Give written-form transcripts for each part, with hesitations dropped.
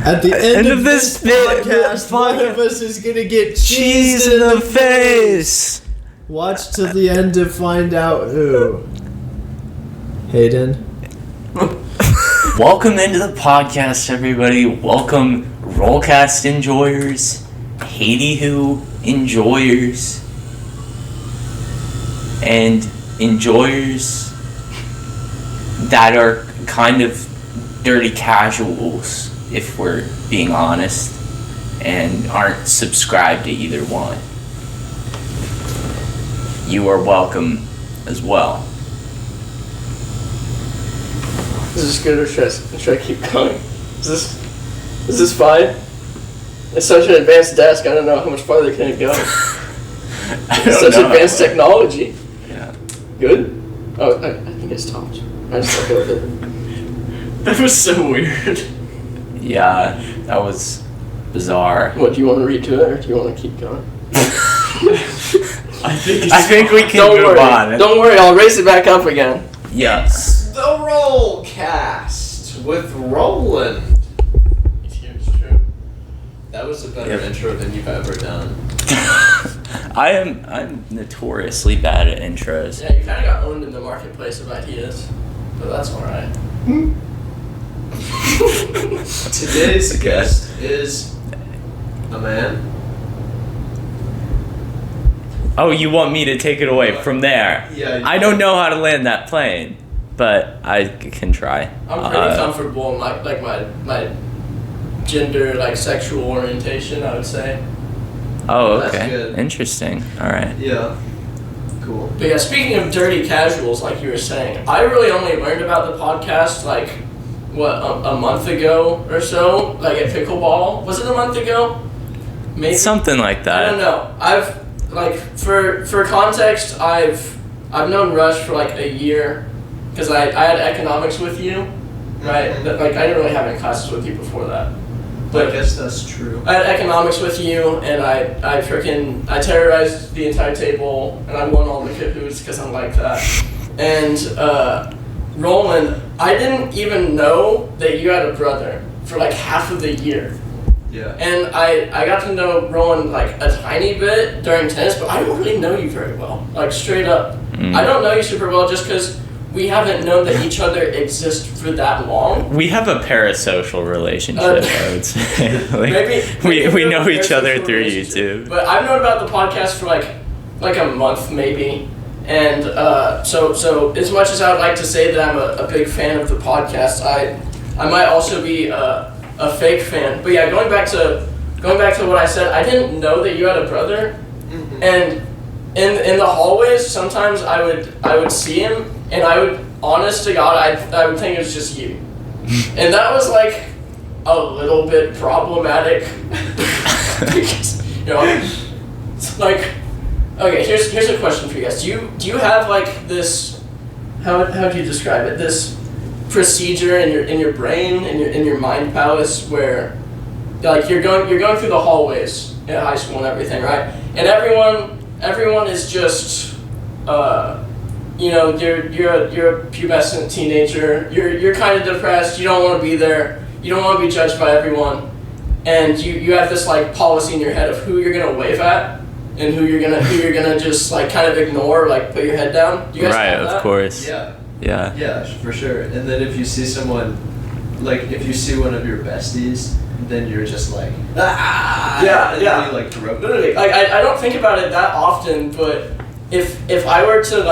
At the end of this podcast, one of us is gonna get cheese in the face. Watch till the end to find out who. Hayden. Welcome into the podcast, everybody. Welcome, Rollcast enjoyers, Haydehoo enjoyers, and enjoyers that are kind of dirty casuals, if we're being honest, and aren't subscribed to either one. You are welcome as well. Is this good or should I keep going? Is this fine? It's such an advanced desk, I don't know how much farther can it go. It's such advanced technology. Yeah. Good? Oh, I think it's topped. I just stuck with it. That was so weird. Yeah, that was bizarre. What, do you want to read to it or do you want to keep going? I think we can move on. Don't worry, I'll raise it back up again. Yes. The Rollcast with Roland. It's true. That was a better intro than you've ever done. I'm notoriously bad at intros. Yeah, you kind of got owned in the marketplace of ideas, but that's alright. Today's guest is a man. Oh, you want me to take it away from there? Yeah. I don't know how to land that plane, but I can try. I'm pretty comfortable in my gender, sexual orientation, I would say. Oh, That's okay. good. Interesting. All right. Yeah. Cool. But yeah, speaking of dirty casuals, like you were saying, I really only learned about the podcast, a month ago or so, at pickleball. Was it a month ago? Maybe. Something like that. I don't know. For context, I've known Rush for a year, because I had economics with you, right? I didn't really have any classes with you before that. But I guess that's true. I had economics with you, and I terrorized the entire table, and I won all the Kahoots because I'm like that. And Roland, I didn't even know that you had a brother for half of the year. Yeah. And I got to know Roland a tiny bit during tennis, but I don't really know you very well, straight up. I don't know you super well just because we haven't known that each other exist for that long. We have a parasocial relationship, I would say. Maybe we know each other through YouTube. YouTube. But I've known about the podcast for a month maybe. And so as much as I would like to say that I'm a big fan of the podcast, I might also be a fake fan. But yeah, going back to what I said, I didn't know that you had a brother. Mm-hmm. And in the hallways, sometimes I would see him, and I would, honest to God, I would think it was just you. And that was a little bit problematic. Because, it's okay, here's a question for you guys. Do you have this, how do you describe it? This procedure in your brain, in your mind palace, where you're going through the hallways in high school and everything, right? And everyone is just you're a pubescent teenager. You're kind of depressed. You don't want to be there. You don't want to be judged by everyone, and you have this policy in your head of who you're gonna wave at and who you're gonna just kind of ignore, put your head down. Do you guys have that? Of course. Yeah. Yeah. Yeah, for sure. And then if you see someone, if you see one of your besties, then you're just ah! Yeah. You throw. Literally, I don't think about it that often, but if I were to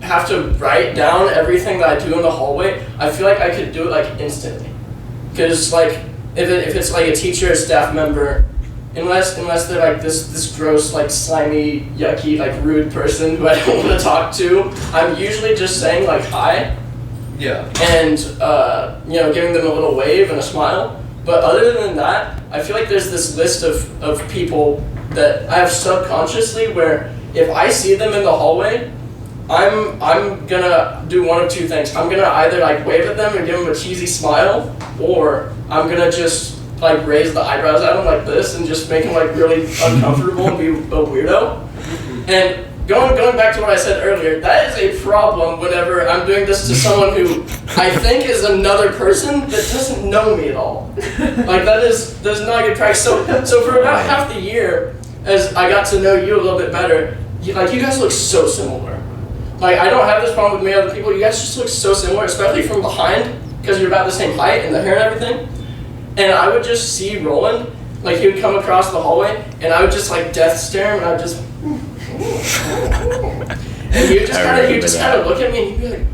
have to write down everything that I do in the hallway, I feel I could do it instantly. Because if it's a teacher or staff member, unless they're this gross slimy yucky rude person who I don't want to talk to, I'm usually just saying hi. Yeah. And giving them a little wave and a smile. But other than that, I feel there's this list of people that I have subconsciously where if I see them in the hallway, I'm gonna do one of two things. I'm gonna either wave at them and give them a cheesy smile, or I'm gonna just raise the eyebrows at them like this and just make them really uncomfortable and be a weirdo. And going back to what I said earlier, that is a problem whenever I'm doing this to someone who I think is another person that doesn't know me at all. Like that's not a good practice. So for about half the year, as I got to know you a little bit better, you guys look so similar. Like I don't have this problem with many other people. You guys just look so similar, especially from behind, because you're about the same height and the hair and everything. And I would just see Roland, like he would come across the hallway, and I would just like death stare him, and I'd just. And he would just kind of look at me and he'd be like,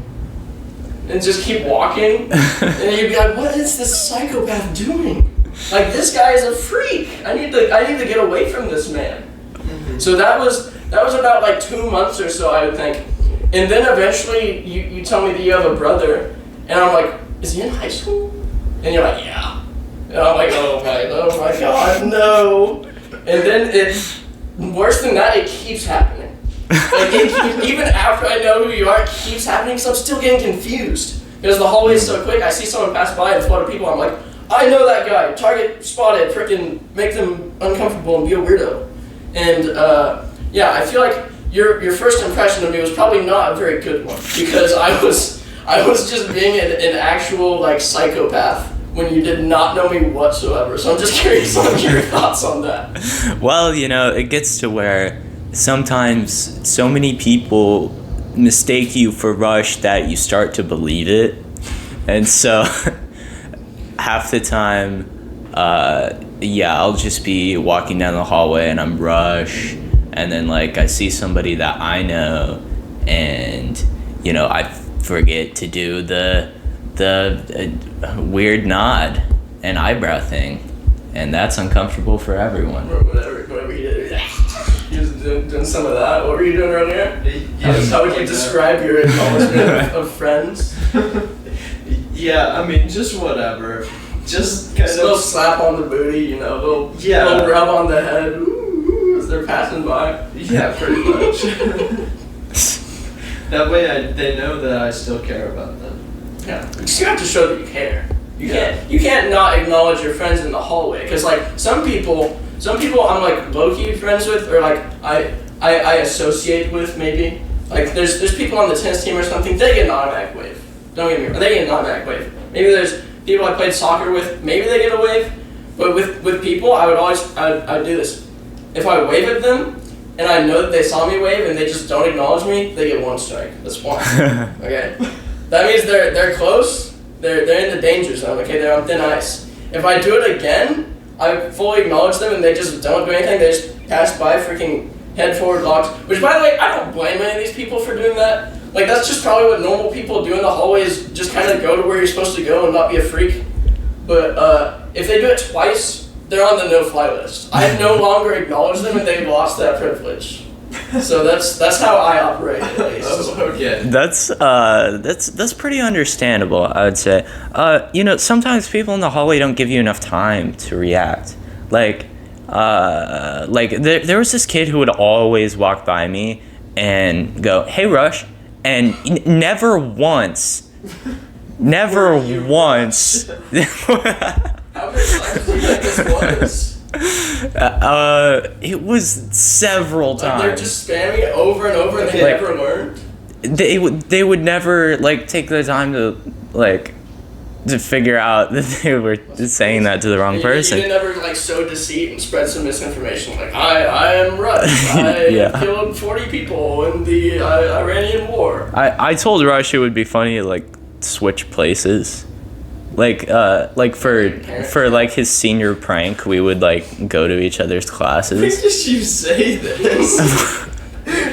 and just keep walking, and he'd be like, what is this psychopath doing? Like this guy is a freak. I need to get away from this man. Mm-hmm. So that was about like 2 months or so, I would think. And then eventually you tell me that you have a brother, and I'm like, is he in high school? And you're like, yeah. And I'm like, oh my god, no. And then worse than that, it keeps happening. Like even after I know who you are, it keeps happening because I'm still getting confused. Because the hallway is so quick, I see someone pass by and flood of people, I'm like, I know that guy, target spotted, freaking make them uncomfortable and be a weirdo. And yeah, I feel like your first impression of me was probably not a very good one, because I was just being an actual like psychopath when you did not know me whatsoever. So I'm just curious on your thoughts on that. Well, it gets to where sometimes so many people mistake you for Rush that you start to believe it. And so half the time, I'll just be walking down the hallway and I'm Rush, and then like I see somebody that I know, and I forget to do the weird nod and eyebrow thing, and that's uncomfortable for everyone. Whatever you did. You was doing some of that. What were you doing earlier? Yes. How would you describe your acknowledgement of friends? Yeah, I mean, just whatever. Just kind of a little slap on the booty, little rub on the head, ooh, as they're passing by. Yeah, pretty much. That way they know that I still care about them. Yeah, you just have to show that you care. You can't not acknowledge your friends in the hallway, because like some people I'm like low-key friends with, or like I associate with maybe. Like there's people on the tennis team or something, they get an automatic wave. Don't get me wrong, they get an automatic wave. Maybe there's people I played soccer with, maybe they get a wave. But with people, I would do this. If I wave at them and I know that they saw me wave and they just don't acknowledge me, they get one strike. That's one. Okay? That means they're close. They're in the danger zone. Okay, they're on thin ice. If I do it again, I fully acknowledge them and they just don't do anything. They just pass by, freaking head forward locks. Which, by the way, I don't blame any of these people for doing that. Like, that's just probably what normal people do in the hallways, just kind of go to where you're supposed to go and not be a freak. But if they do it twice, they're on the no-fly list. I no longer acknowledge them and they've lost that privilege. So that's how I operate, at least. Okay. That's pretty understandable, I would say. Sometimes people in the hallway don't give you enough time to react. Like there was this kid who would always walk by me and go, "Hey, Rush," and never once. How many times do you think this was? It was several times. They're just spamming it over and over, and they never learned. They would never take the time to figure out that they were saying that to the wrong person. You never sow deceit and spread some misinformation. I am Rush. I killed 40 people in the Iranian war. I told Rush it would be funny to switch places. For his senior prank, we would go to each other's classes. Why did you say this?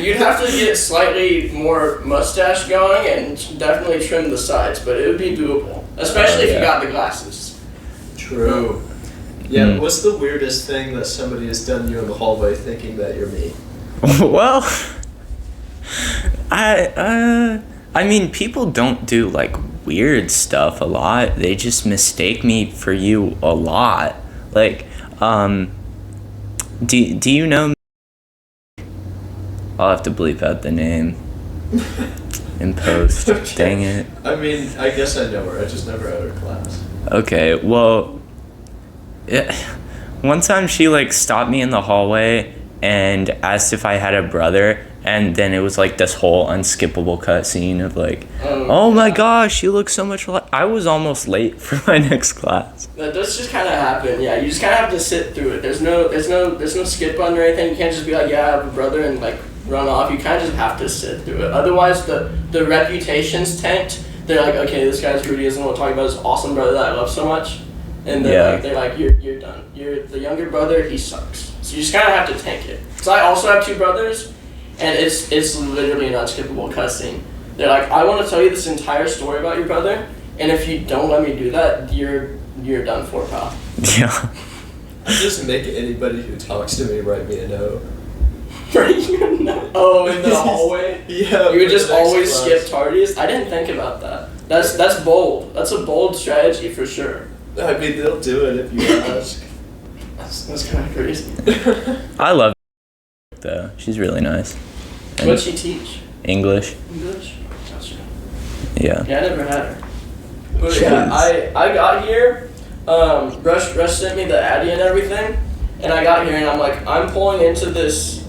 You'd have to get slightly more mustache going and definitely trim the sides, but it would be doable, especially if you got the glasses. True. Yeah. What's the weirdest thing that somebody has done to you in the hallway, thinking that you're me? Well, I mean, people don't do weird stuff a lot. They just mistake me for you a lot. Do you know? I'll have to bleep out the name in post. Okay. Dang it. I mean, I guess I know her. I just never had her class. Okay, well, one time she stopped me in the hallway and asked if I had a brother, And then it was like this whole unskippable cutscene of like, oh my gosh, you look so much like. I was almost late for my next class. That does just kind of happen. Yeah, you just kind of have to sit through it. There's no skip button or anything. You can't just be like, yeah, I have a brother and like run off. You kind of just have to sit through it. Otherwise, the reputation's tanked. They're like, okay, this guy's Rudy doesn't want to talk about his awesome brother that I love so much, and they're like, you're done. You're the younger brother. He sucks. So you just kind of have to tank it. Because I also have 2 brothers. And it's literally an unskippable cutscene. They're like, I want to tell you this entire story about your brother, and if you don't let me do that, you're done for, pal. Yeah. I just make anybody who talks to me write me a note. Write you a note? Oh, in the hallway? Yeah. You would just always skip tardies? I didn't think about that. That's bold. That's a bold strategy for sure. I mean, they'll do it if you ask. That's kind of crazy. I love though. She's really nice. And What'd she teach? English. English? Gotcha. Yeah. Yeah, I never had her. But yeah, I got here, Rush sent me the Addy and everything, and I got here and I'm like, I'm pulling into this,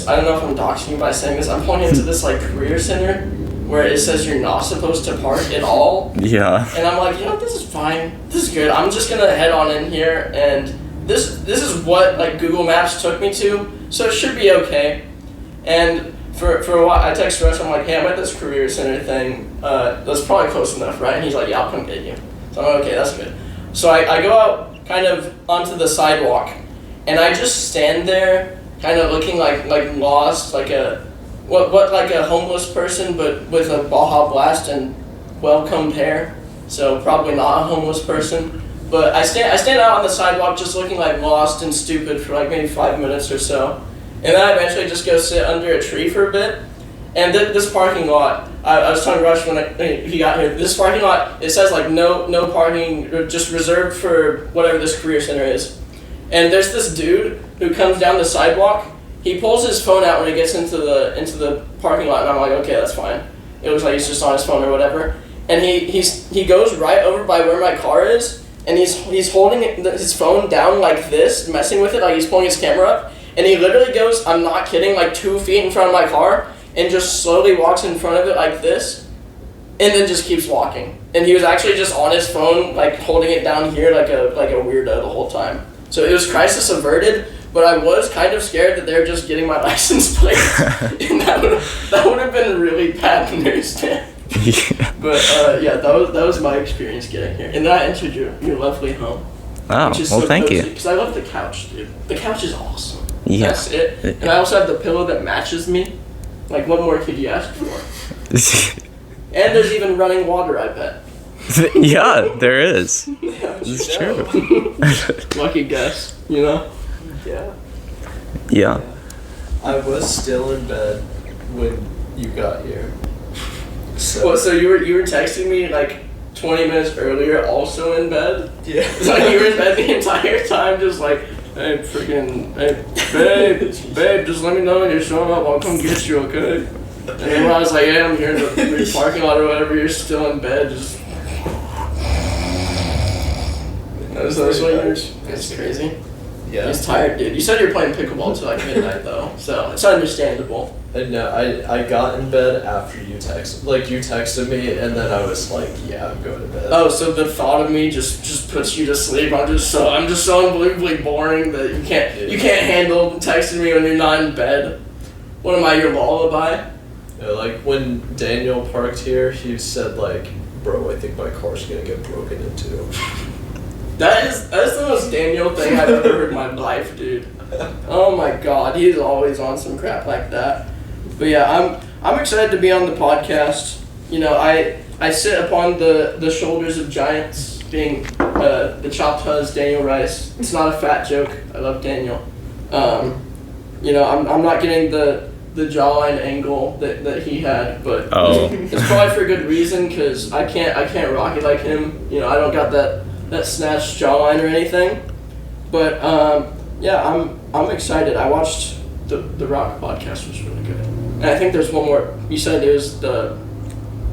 I don't know if I'm doxing you by saying this, I'm pulling into this like career center where it says you're not supposed to park at all. Yeah. And I'm like, you know, this is fine. This is good. I'm just gonna head on in here, and this is what like Google Maps took me to, so it should be okay. And for a while, I text Rush, I'm like, hey, I'm at this career center thing. That's probably close enough, right? And he's like, yeah, I'll come get you. So I'm like, okay, that's good. So I go out kind of onto the sidewalk, and I just stand there kind of looking like lost, like a like a homeless person, but with a Baja Blast and welcome hair. So probably not a homeless person. But I stand out on the sidewalk just looking like lost and stupid for like maybe 5 minutes or so. And then I eventually just go sit under a tree for a bit. And this parking lot, I was telling Rush when he got here, this parking lot, it says like no parking, just reserved for whatever this career center is. And there's this dude who comes down the sidewalk. He pulls his phone out when he gets into the parking lot, and I'm like, okay, that's fine. It looks like he's just on his phone or whatever. And he goes right over by where my car is, and he's holding his phone down like this, messing with it, like he's pulling his camera up. And he literally goes, I'm not kidding, like 2 feet in front of my car, and just slowly walks in front of it like this, and then just keeps walking. And he was actually just on his phone, like holding it down here like a weirdo the whole time. So it was crisis averted, but I was kind of scared that they were just getting my license plate, and that would have been really bad news, man. Yeah. But yeah, that was my experience getting here, and then I entered your lovely home. Oh, well, so thank you. Because I love the couch, dude. The couch is awesome. Yeah. That's it. And I also have the pillow that matches me. Like, what more could you ask for? And there's even running water, I bet. Yeah, there is. Yeah, it's true. Lucky guess, you know? Yeah. I was still in bed when you got here. So, well, so you were texting me like 20 minutes earlier, also in bed? Yeah. So you were in bed the entire time, just like, hey, babe, just let me know when you're showing up. I'll come get you, okay? And then when I was like, yeah, I'm here in the parking lot or whatever, you're still in bed, just. That's what you're. That's crazy. Yeah. He's tired, dude. You said you were playing pickleball till like midnight, though, so it's understandable. No, I got in bed after you texted. Like, you texted me, and then I was like, yeah, I'm going to bed. Oh, so the thought of me just puts you to sleep. I'm just so unbelievably boring that you can't handle texting me when you're not in bed. What am I, your lullaby? Yeah, like, when Daniel parked here, he said, like, bro, I think my car's gonna get broken into. That is the most Daniel thing I've ever heard in my life, dude. Oh my god, he's always on some crap like that. But yeah, I'm excited to be on the podcast. You know, I sit upon the shoulders of giants, being the chopped huzz Daniel Rice. It's not a fat joke. I love Daniel. You know, I'm not getting the jawline angle that he had, but it's probably for good reason, because I can't rock it like him. You know, I don't got that snatched jawline or anything. But yeah, I'm excited. I watched the Rock podcast, was really good. And I think there's one more. You said it was the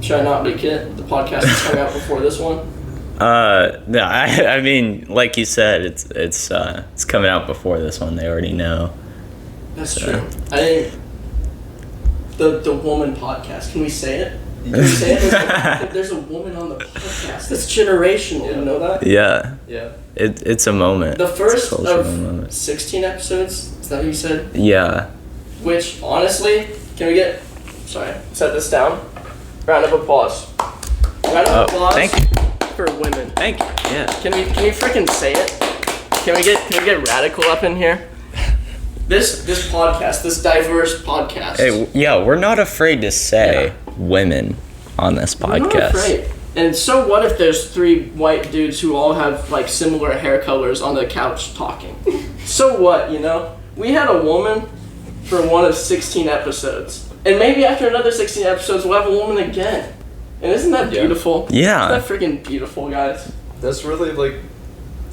Should I Not Be Kid, the podcast that's coming out before this one? No, I mean, like you said, it's coming out before this one. They already know. That's true. I think the woman podcast. Can we say it? Can we say it? There's a woman on the podcast. That's generational. You know that? Yeah. Yeah. It's a moment. The first of 16 episodes. Is that what you said? Yeah. Which, honestly, can we get... Sorry, set this down. Round of applause. Round of applause thank you. for women. Thank you. Yeah. Can we freaking say it? Can we get radical up in here? This podcast, this diverse podcast. Hey, yeah, we're not afraid to say women on this podcast. We're not afraid. And so what if there's 3 white dudes who all have like similar hair colors on the couch talking? So what, you know? We had a woman for one of 16 episodes. And maybe after another 16 episodes we'll have a woman again. And isn't that beautiful? Yeah. Isn't that freaking beautiful, guys? That's really like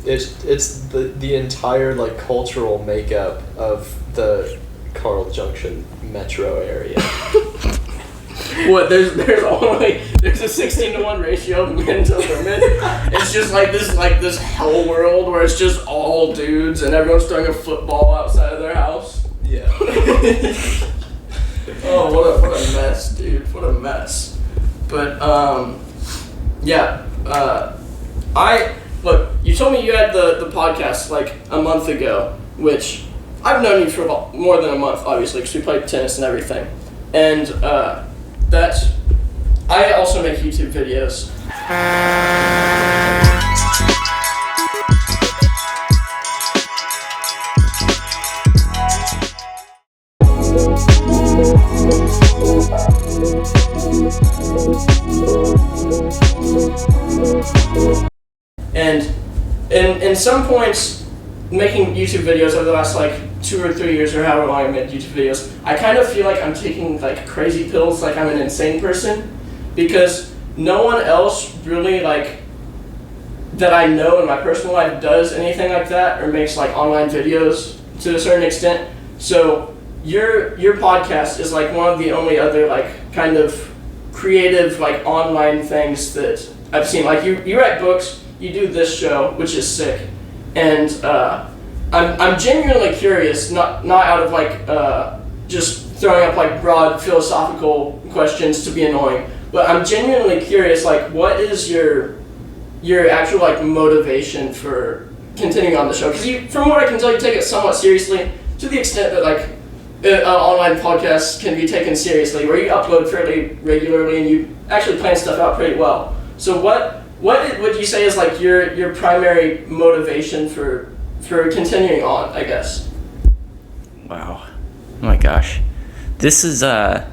it's the entire like cultural makeup of the Carl Junction metro area. What, there's a 16-to-1 ratio of men to women. It's just like this hell world where it's just all dudes and everyone's throwing a football outside of their house. Yeah. Oh, what a mess, dude. What a mess. But look, you told me you had the podcast like a month ago, which I've known you for about more than a month, obviously, because we played tennis and everything. And I also make YouTube videos. And in some points, making YouTube videos over the last like 2 or 3 years or however long I made YouTube videos, I kind of feel like I'm taking like crazy pills, like I'm an insane person, because no one else really like that I know in my personal life does anything like that or makes like online videos to a certain extent. So your podcast is like one of the only other like kind of creative like online things that I've seen. Like you write books, you do this show, which is sick, and I'm genuinely curious, not out of like just throwing up like broad philosophical questions to be annoying, but I'm genuinely curious, like what is your actual like motivation for continuing on the show? Because from what I can tell, you take it somewhat seriously to the extent that like online podcasts can be taken seriously, where you upload fairly regularly and you actually plan stuff out pretty well. So what would you say is like your primary motivation for continuing on, I guess? Wow. Oh my gosh. This is I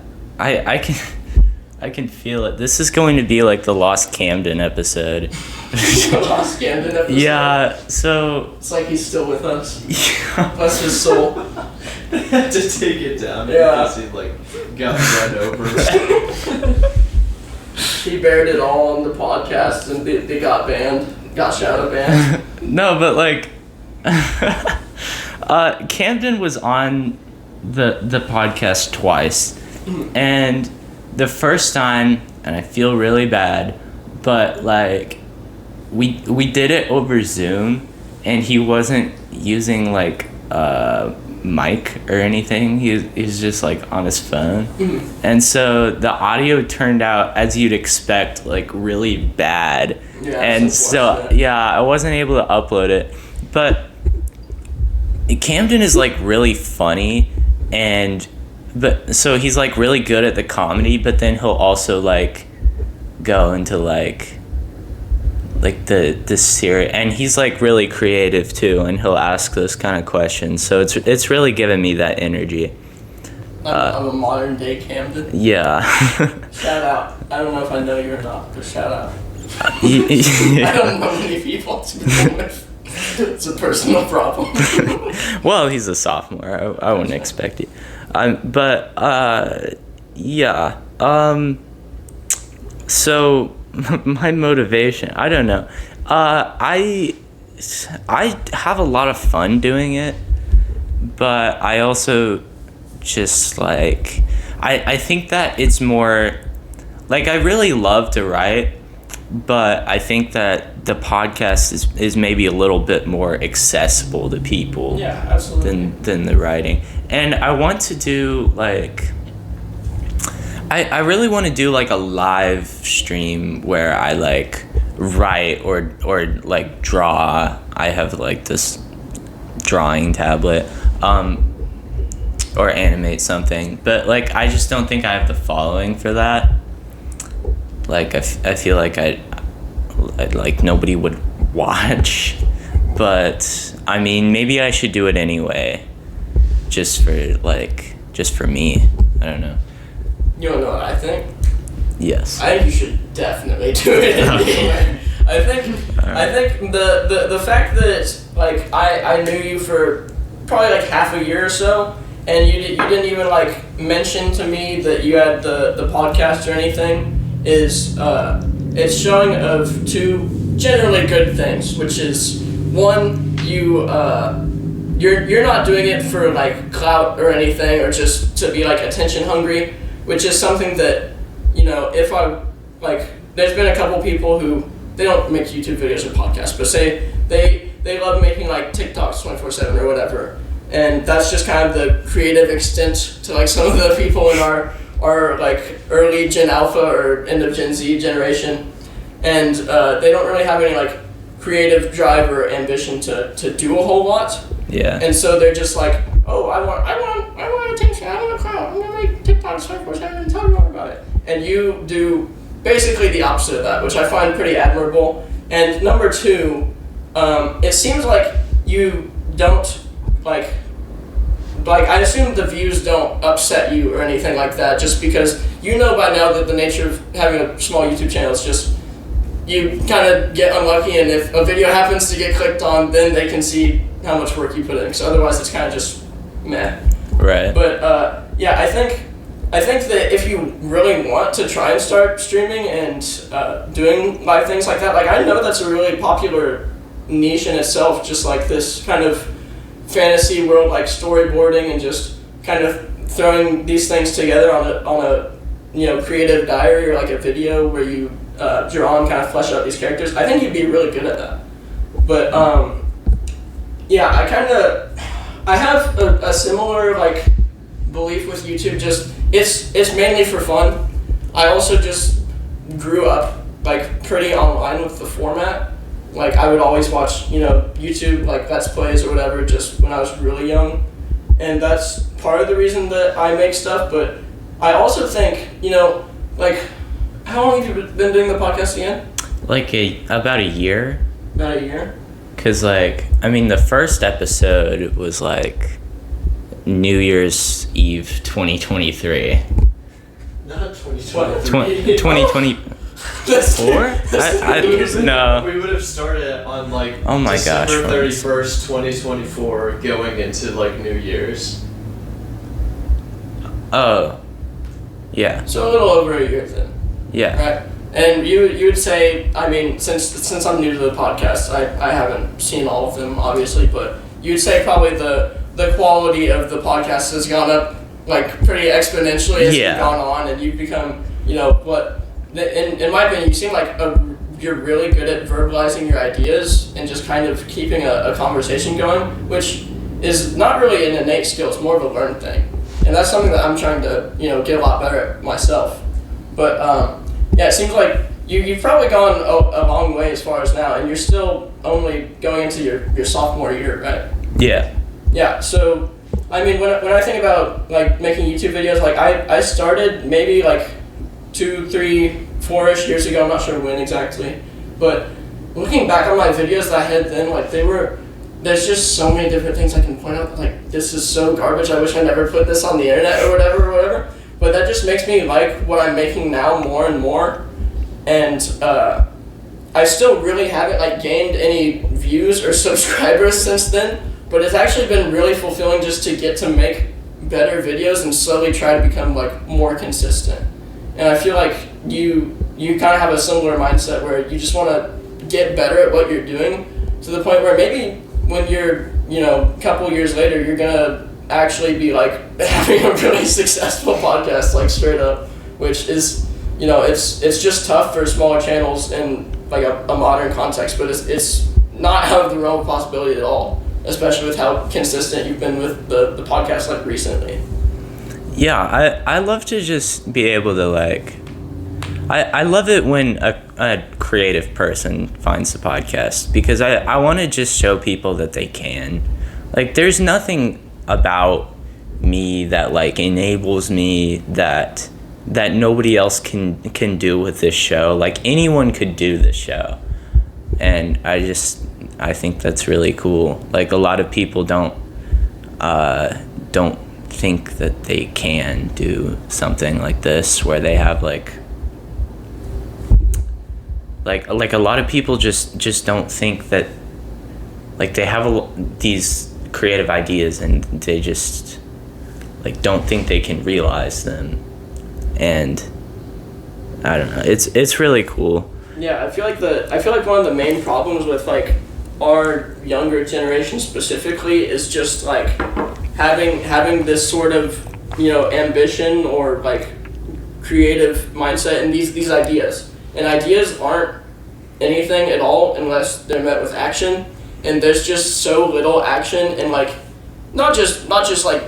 can feel it. This is going to be like the Lost Camden episode. The Lost Camden episode? Yeah, so it's like he's still with us. Yeah. Bless his soul. To take it down because he like got run over. He bared it all on the podcast and they got banned. Got shadow banned. No, but like Camden was on the podcast twice. And the first time, and I feel really bad, but like we did it over Zoom and he wasn't using like mic or anything. He's just like on his phone. And so the audio turned out, as you'd expect, like really bad. Yeah, and so I wasn't able to upload it. But Camden is like really funny, but so he's like really good at the comedy, but then he'll also like go into like the serious, and he's like really creative too, and he'll ask those kind of questions. So it's really given me that energy. I'm a modern day Camden. Yeah. Shout out. I don't know if I know you or not, but shout out. Yeah. I don't know many people to begin with. It's a personal problem. Well, he's a sophomore. I wouldn't expect you. Yeah. So my motivation, I don't know. I have a lot of fun doing it, but I also just like I think that it's more like I really love to write, but I think that the podcast is maybe a little bit more accessible to people. Yeah, absolutely. than the writing. And I want to do like I really want to do like a live stream where I like write or like draw. I have like this drawing tablet, or animate something, but like I just don't think I have the following for that. Like I feel like I'd like nobody would watch, but I mean maybe I should do it anyway, just for me. I don't know. You don't know what I think? Yes. I think you should definitely do it anyway. I think the fact that like I knew you for probably like half a year or so, and you didn't even like mention to me that you had the podcast or anything is it's showing of two generally good things, which is one, you're not doing it for like clout or anything or just to be like attention hungry, which is something that, you know, if I like, there's been a couple people who they don't make YouTube videos or podcasts, but say they love making like TikToks 24/7 or whatever, and that's just kind of the creative extent to like some of the people in our like early Gen Alpha or end of Gen Z generation, and they don't really have any like creative drive or ambition to do a whole lot. Yeah. And so they're just like, oh, I want attention, I want a crowd, I'm gonna make TikToks 24/7 and tell everyone about it. And you do basically the opposite of that, which I find pretty admirable. And number two, it seems like you don't like I assume the views don't upset you or anything like that, just because you know by now that the nature of having a small YouTube channel is just you kind of get unlucky, and if a video happens to get clicked on, then they can see how much work you put in. So otherwise, it's kind of just meh. Right. But yeah, I think that if you really want to try and start streaming and doing live things like that, like I know that's a really popular niche in itself, just like this kind of fantasy world, like storyboarding and just kind of throwing these things together on a you know, creative diary or like a video where you draw and kind of flesh out these characters. I think you'd be really good at that. But yeah, I have a similar like belief with YouTube. Just it's mainly for fun. I also just grew up like pretty online with the format. Like I would always watch, you know, YouTube like Let's Plays or whatever just when I was really young, and that's part of the reason that I make stuff. But I also think, you know, like how long have you been doing the podcast again? Like about a year. About a year. Cause like I mean the first episode was like New Year's Eve 2023. Not 2023. 2020. No. We would have started on like oh my December gosh, 31st, 2024, going into like New Year's. Oh. Yeah. So a little over a year then. Yeah. Right. And you would say, I mean, since I'm new to the podcast, I haven't seen all of them obviously, but you'd say probably the quality of the podcast has gone up like pretty exponentially as you've gone on, and you've become, you know, what in my opinion, you seem like you're really good at verbalizing your ideas and just kind of keeping a conversation going, which is not really an innate skill, it's more of a learned thing. And that's something that I'm trying to, you know, get a lot better at myself. But yeah, it seems like you've probably gone a long way as far as now, and you're still only going into your sophomore year, right? Yeah. Yeah, so, I mean, when I think about, like, making YouTube videos, like, I started maybe, like, 2, 3, 4-ish years ago, I'm not sure when exactly, but looking back on my videos that I had then, like, there's just so many different things I can point out, like, this is so garbage, I wish I never put this on the internet or whatever, but that just makes me like what I'm making now more and more, and I still really haven't, like, gained any views or subscribers since then, but it's actually been really fulfilling just to get to make better videos and slowly try to become, like, more consistent. And I feel like you kind of have a similar mindset where you just want to get better at what you're doing to the point where maybe when you're, you know, a couple years later, you're going to actually be, like, having a really successful podcast, like, straight up, which is, you know, it's just tough for smaller channels in, like, a modern context, but it's not out of the realm of possibility at all, especially with how consistent you've been with the podcast, like, recently. Yeah, I love to just be able to like, I love it when a creative person finds the podcast, because I want to just show people that they can. Like, there's nothing about me that like enables me that nobody else can do with this show. Like, anyone could do this show, and I think that's really cool. Like, a lot of people don't think that they can do something like this, where they have like a lot of people just don't think that, like, they have these creative ideas and they just like don't think they can realize them. And I don't know, it's really cool. Yeah, I feel like one of the main problems with like our younger generation specifically is just like having this sort of, you know, ambition or like creative mindset and these ideas. And ideas aren't anything at all unless they're met with action. And there's just so little action in like not just like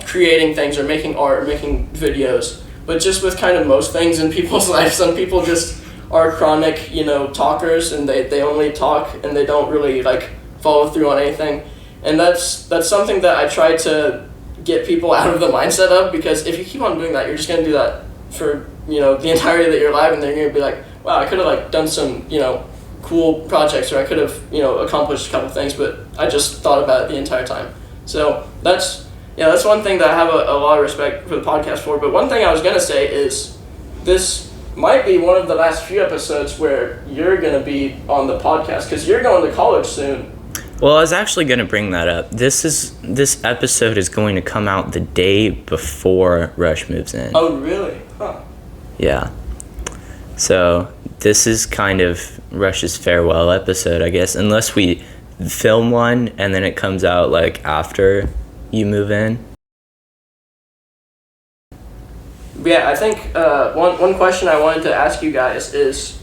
creating things or making art or making videos, but just with kind of most things in people's lives. Some people just are chronic, you know, talkers, and they only talk and they don't really like follow through on anything. And that's something that I try to get people out of the mindset of, because if you keep on doing that, you're just gonna do that for, you know, the entirety of your life, and then you're gonna be like, wow, I could have like done some, you know, cool projects, or I could have, you know, accomplished a couple things, but I just thought about it the entire time. So that's one thing that I have a lot of respect for the podcast for. But one thing I was gonna say is this might be one of the last few episodes where you're gonna be on the podcast, because you're going to college soon. Well, I was actually going to bring that up. This episode is going to come out the day before Rush moves in. Oh, really? Huh. Yeah. So this is kind of Rush's farewell episode, I guess, unless we film one and then it comes out like after you move in. Yeah, I think one question I wanted to ask you guys is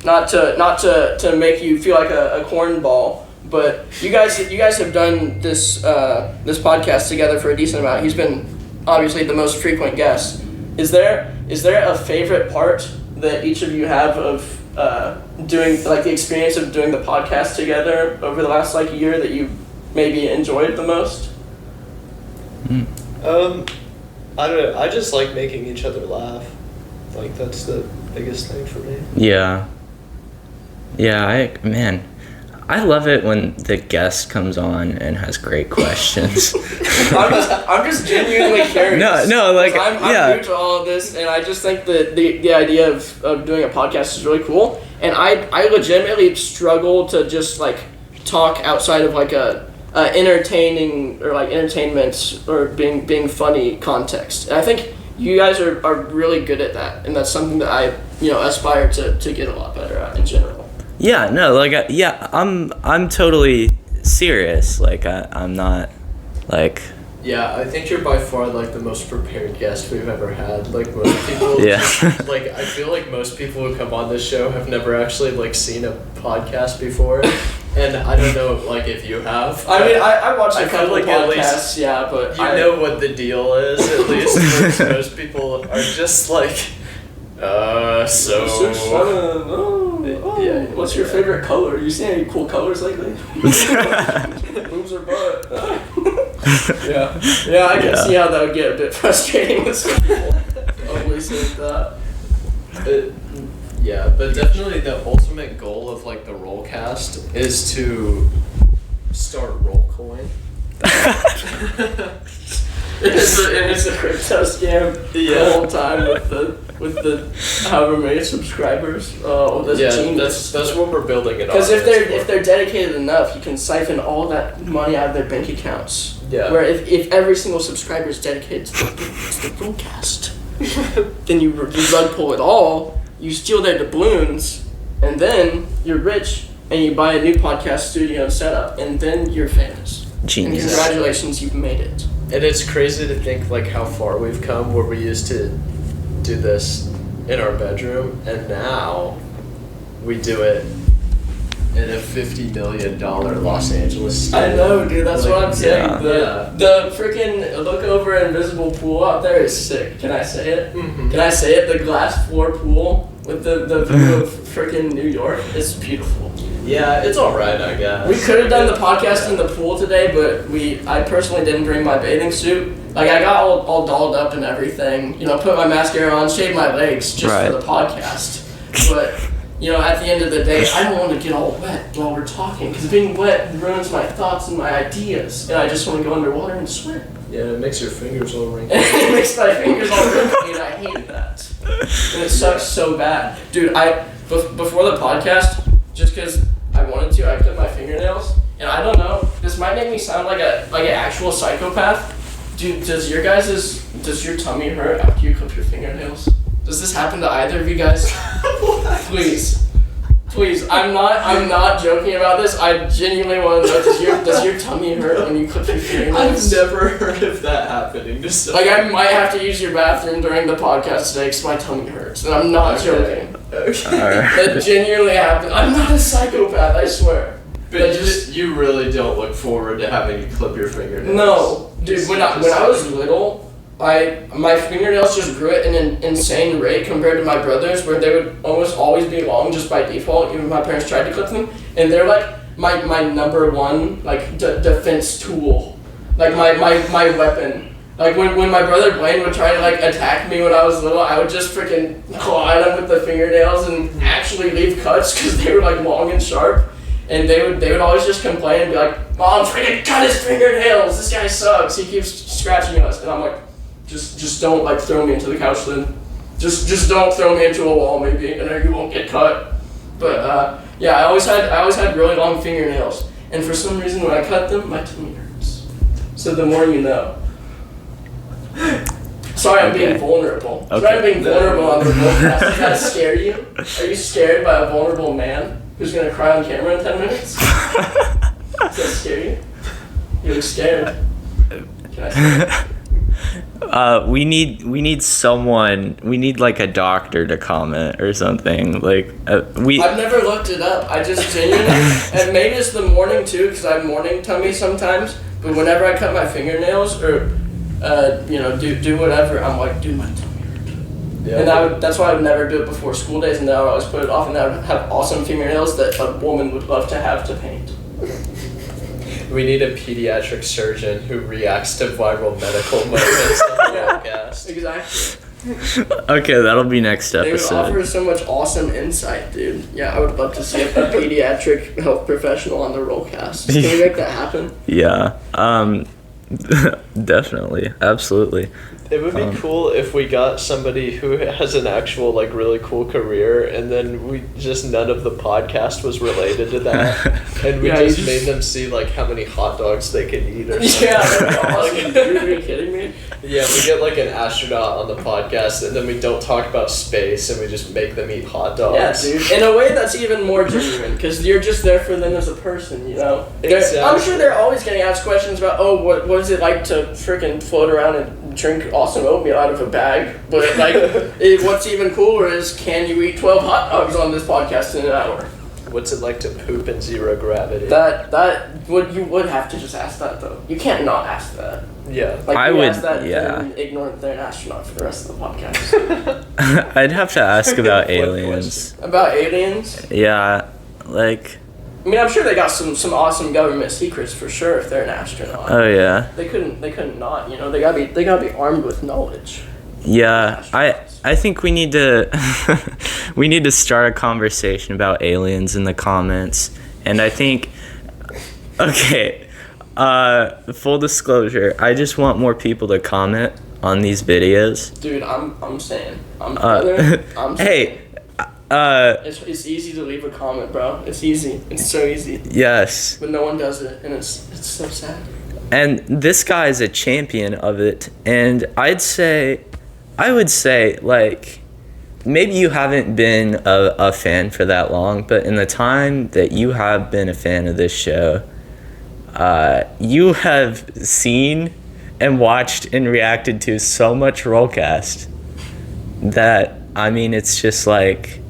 not to make you feel like a cornball, but you guys have done this podcast together for a decent amount. He's been obviously the most frequent guest. Is there a favorite part that each of you have of doing, like, the experience of doing the podcast together over the last like year that you maybe enjoyed the most? I don't know. I just like making each other laugh. Like, that's the biggest thing for me. Yeah. Yeah, I love it when the guest comes on and has great questions. I'm just genuinely curious. No, like, I'm new to all of this, and I just think that the idea of doing a podcast is really cool. And I legitimately struggle to just like talk outside of like a entertaining or like entertainment or being funny context. And I think you guys are really good at that, and that's something that I, you know, aspire to get a lot better at in general. Yeah, no, like, I'm totally serious. Like, I'm not, like... Yeah, I think you're by far, like, the most prepared guest we've ever had. Like, most people... Yeah. Like, I feel like most people who come on this show have never actually, like, seen a podcast before. And I don't know, like, if you have. I mean, I watched a couple like podcasts, yeah, but you know what the deal is, at least. Whereas most people are just like, yeah. What's your favorite color? You seen any cool colors lately? Boobs or butt? Yeah, I can see how that would get a bit frustrating with some people. Always say that. Yeah, but definitely the ultimate goal of like the Rollcast is to start Rollcoin. It's a crypto scam the whole time with the however many subscribers. Oh, that's genius. That's what we're building it on. Because if they're dedicated enough, you can siphon all that money out of their bank accounts. Yeah. Where if every single subscriber is dedicated to the Rollcast, then you rug pull it all. You steal their doubloons, and then you're rich, and you buy a new podcast studio and setup, and then you're famous. Genius. And congratulations, you've made it. And it's crazy to think like how far we've come, where we used to do this in our bedroom, and now we do it in a $50 million Los Angeles stadium. I know, dude. That's what I'm saying. Yeah. The freaking look over invisible pool out there is sick. Can I say it? Mm-hmm. Can I say it? The glass floor pool with the view of freaking New York is beautiful. Yeah, it's alright, I guess. We could have done the podcast in the pool today, but I personally didn't bring my bathing suit. Like, I got all dolled up and everything. You know, put my mascara on, shaved my legs just for the podcast. But, you know, at the end of the day, I don't want to get all wet while we're talking, because being wet ruins my thoughts and my ideas, and I just want to go underwater and swim. Yeah, it makes your fingers all wrinkly. It makes my fingers all wrinkly, and I hate that. And it sucks so bad. Dude, before the podcast, just because I wanted to, I clipped my fingernails, and I don't know, this might make me sound like an actual psychopath. Dude, does your tummy hurt after you clip your fingernails? Does this happen to either of you guys? Please, I'm not joking about this. I genuinely want to know, does your tummy hurt when you clip your fingernails? I've never heard of that happening. Like, I might have to use your bathroom during the podcast today because my tummy hurts, and I'm not joking. Okay. That genuinely happened. I'm not a psychopath, I swear. But you really don't look forward to having to clip your fingernails. No, dude. When I was little, my fingernails just grew at an insane rate compared to my brothers, where they would almost always be long just by default, even if my parents tried to clip them. And they're like my number one defense tool, like my weapon. Like when my brother Blaine would try to like attack me when I was little, I would just freaking claw at him with the fingernails and actually leave cuts because they were like long and sharp. And they would always just complain and be like, "Mom, freaking cut his fingernails! This guy sucks. He keeps scratching us." And I'm like, just don't like throw me into the couch then. Just don't throw me into a wall maybe, and then you won't get cut. But yeah, I always had really long fingernails, and for some reason when I cut them, my tummy hurts. So the more you know. Sorry, I'm being vulnerable. Okay. Sorry, I'm being vulnerable on the podcast. Does that scare you? Are you scared by a vulnerable man who's gonna cry on camera in 10 minutes? Does that scare you? You look scared. Can I say it? We need someone. We need like a doctor to comment or something. Like I've never looked it up. I just genuinely, and maybe it's the morning too, because I have morning tummy sometimes. But whenever I cut my fingernails or do whatever, I'm like, dude, my tummy hurts. Yeah. And that's why I would never do it before school days, and then I would always put it off, and I would have awesome fingernails that a woman would love to have to paint. We need a pediatric surgeon who reacts to viral medical moments on the podcast. Exactly. Okay, that'll be next They would episode. offer so much awesome insight, dude. Yeah, I would love to see a pediatric health professional on the Rollcast. Can we make that happen? Yeah. Definitely. Absolutely. It would be cool if we got somebody who has an actual like really cool career, and then we just none of the podcast was related to that, and we just made them see like how many hot dogs they could eat or something. Yeah, that'd be awesome. Are you kidding me? Yeah, we get like an astronaut on the podcast, and then we don't talk about space, and we just make them eat hot dogs. Yeah, dude. In a way, that's even more genuine, because you're just there for them as a person, you know? Exactly. I'm sure they're always getting asked questions about, what is it like to freaking float around and drink awesome oatmeal out of a bag? But, like, what's even cooler is, can you eat 12 hot dogs on this podcast in an hour? What's it like to poop in zero gravity? You would have to just ask that, though. You can't not ask that. Yeah. Like, I you would, ask that, yeah. then ignore that they're an astronaut for the rest of the podcast. I'd have to ask about aliens. About aliens? Yeah, like. I mean, I'm sure they got some awesome government secrets for sure if they're an astronaut. Oh yeah. They couldn't not, you know. They gotta be armed with knowledge. Yeah, I think we need to start a conversation about aliens in the comments, and I think, okay, full disclosure, I just want more people to comment on these videos. Dude, I'm saying, hey, it's easy to leave a comment, bro. It's easy. It's so easy. Yes. But no one does it, and it's so sad. And this guy is a champion of it, and I would say, like, maybe you haven't been a fan for that long, but in the time that you have been a fan of this show, you have seen and watched and reacted to so much Rollcast that, I mean, it's just like,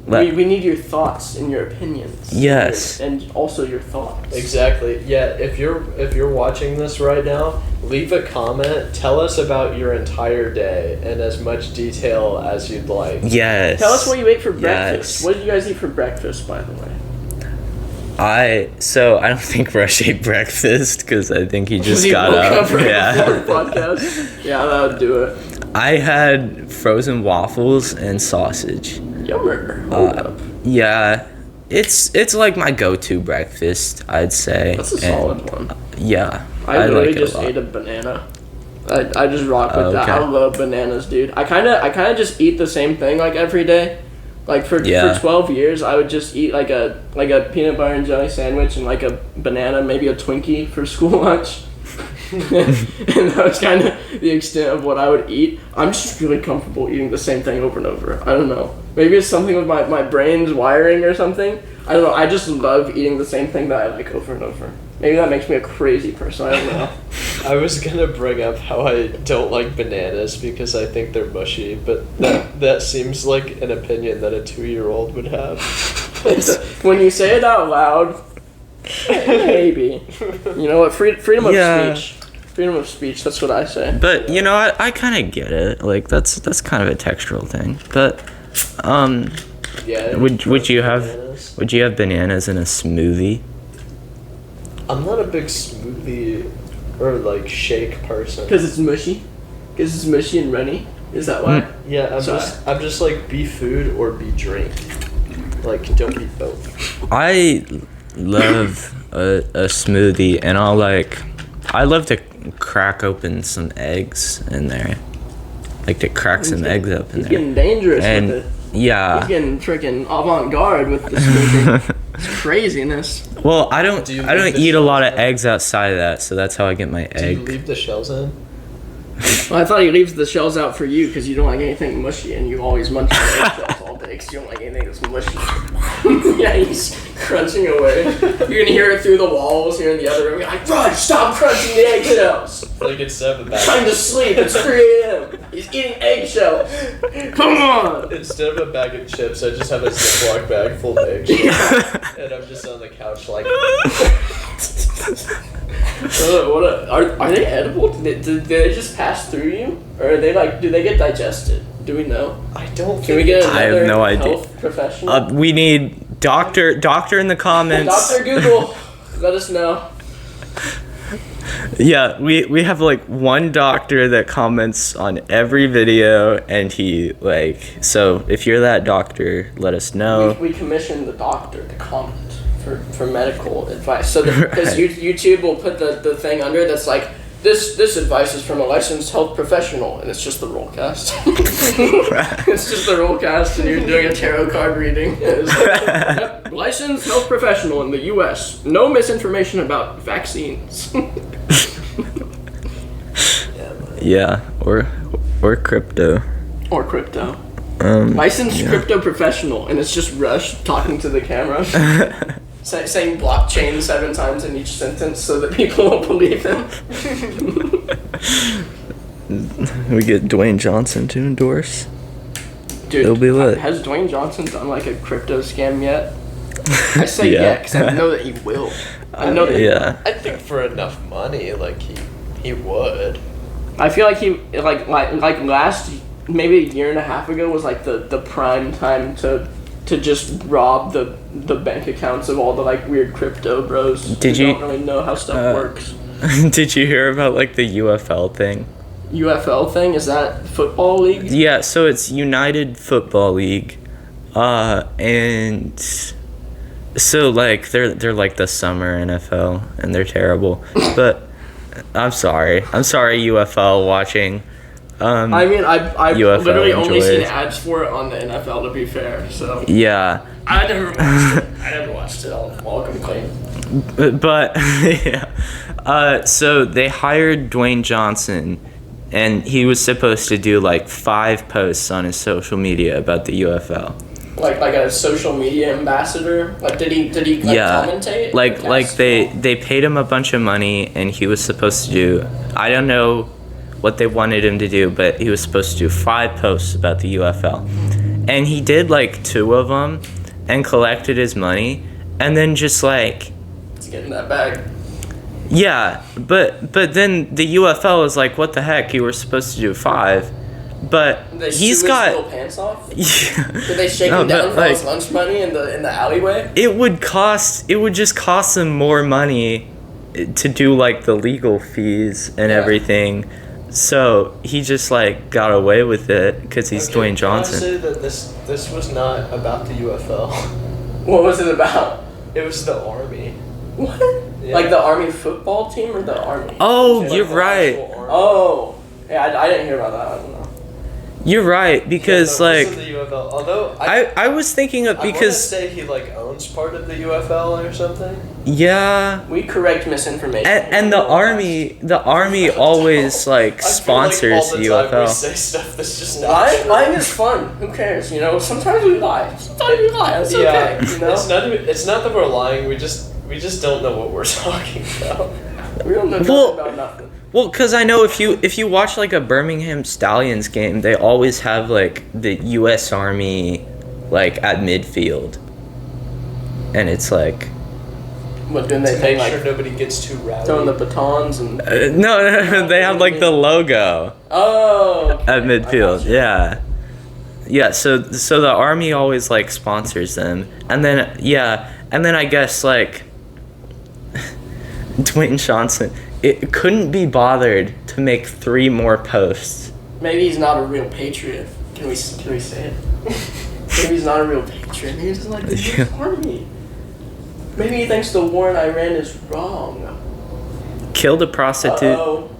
We need your thoughts and your opinions. Yes. And also your thoughts. Exactly. Yeah, if you're watching this right now, leave a comment. Tell us about your entire day in as much detail as you'd like. Yes. Tell us what you ate for breakfast. Yes. What did you guys eat for breakfast, by the way? I don't think Rush ate breakfast because I think he just got up. Yeah. Podcast. Yeah, that would do it. I had frozen waffles and sausage. Yummer. Hold up. Yeah, it's like my go-to breakfast, I'd say. That's a solid one. Yeah, I literally like just ate a banana. I just rock with that. I love bananas, dude. I kind of just eat the same thing like every day. Like for 12 years, I would just eat like a peanut butter and jelly sandwich and like a banana, maybe a Twinkie for school lunch. And that was kind of the extent of what I would eat. I'm just really comfortable eating the same thing over and over. I don't know. Maybe it's something with my brain's wiring or something. I don't know. I just love eating the same thing that I like over and over. Maybe that makes me a crazy person. I don't know. I was gonna bring up how I don't like bananas because I think they're mushy, but that seems like an opinion that a 2-year-old would have. When you say it out loud, maybe. You know what? Freedom of speech. Freedom of speech. That's what I say. But you know, I kind of get it. Like that's kind of a textural thing. But yeah. Would you have bananas in a smoothie? I'm not a big smoothie or like shake person. Because it's mushy. Because it's mushy and runny. Is that why? Yeah, I'm just like be food or be drink. Like don't be both. I love a smoothie, and I love to crack open some eggs in there. Like to crack some eggs up in there. He's getting dangerous with it. Yeah. He's getting freaking avant-garde with the smoothie. It's craziness. Well, I don't eat a lot of eggs outside of that, so that's how I get my egg. Do you leave the shells in? Well, I thought he leaves the shells out for you because you don't like anything mushy and you always munch on eggshells all day because you don't like anything that's mushy. Yeah, he's crunching away. You're going to hear it through the walls here in the other room. You're like, Rod, stop crunching the eggshells. Like it's 7 back. Time to sleep. It's 3 a.m. He's eating eggshells. Come on. Instead of a bag of chips, I just have a Ziploc bag full of eggshells. And I'm just on the couch like... Are they edible? Do they just pass through you? Or are they like, do they get digested? Do we know? I don't Can we get another I have no idea. health professional? We need doctor in the comments. Dr. Google, let us know. Yeah, we have like one doctor that comments on every video, and so if you're that doctor, let us know. We commissioned the doctor to comment for medical advice. So because YouTube will put the thing under that's like, this advice is from a licensed health professional, and it's just the Rollcast. It's just the Rollcast, and you're doing a tarot card reading. It's like, yep, licensed health professional in the U.S. No misinformation about vaccines. Yeah, or crypto. Or crypto. Licensed crypto professional, and it's just Rush talking to the camera. Saying blockchain 7 times in each sentence so that people will believe him. We get Dwayne Johnson to endorse. Dude, it'll be lit. Has Dwayne Johnson done like a crypto scam yet? I say yeah, because I know that he will. I know that. Yeah. I think for enough money, like he would. I feel like he like last maybe a year and a half ago was like the prime time to just rob the bank accounts of all the like weird crypto bros. Don't really know how stuff works. Did you hear about like the UFL thing? UFL thing? Is that football league? Yeah, so it's United Football League, and so like they're like the summer NFL, and they're terrible. But I'm sorry UFL watching. I mean, I've UFL literally only seen enjoys. ads for it on the NFL, to be fair. So Yeah. I never watched it. I'll complain. But yeah. So they hired Dwayne Johnson, and he was supposed to do like 5 posts on his social media about the UFL. Like a social media ambassador? Like did he commentate? Like they paid him a bunch of money, and he was supposed to do, I don't know what they wanted him to do, but he was supposed to do 5 posts about the UFL. and he did like 2 of them and collected his money, and then just like, Let's get in that bag. yeah, but then the UFL is like, what the heck, you were supposed to do 5, but Did they he's sue got his little pants off? yeah. Did they shake him down for his lunch money in the alleyway? It would just cost him more money to do like the legal fees and everything. So he just like got away with it because he's Dwayne Johnson. Can I say that this was not about the UFL? What was it about? It was the Army. What? Yeah. Like the Army football team or the Army? Oh, Like you're the right. actual Army. Oh. Yeah, I didn't hear about that. I don't know. You're right because Yeah, no, like this is the UFL. Although I was thinking of I want to because say he like owns part of the UFL or something. yeah. We correct misinformation. And the army always like sponsors the We UFL. say stuff that's just not Lying is fun. Who cares? You know, sometimes we lie. Sometimes we lie. It's okay. You know? It's not that we're lying. We just don't know what we're talking about. We don't know nothing about nothing. Well, cause I know if you watch like a Birmingham Stallions game, they always have like the U.S. Army like at midfield, and it's like What do they To think? make sure Like nobody gets too rowdy. throwing the batons and. no, they have like the logo Oh. Okay. at I midfield. got you. Yeah. So the Army always like sponsors them, and then I guess like Dwayne Johnson. It couldn't be bothered to make 3 more posts. Maybe he's not a real patriot. Can we say it? Maybe he's not a real patriot. Maybe he's like the US Army. Maybe he thinks the war in Iran is wrong. Killed a prostitute. Uh-oh.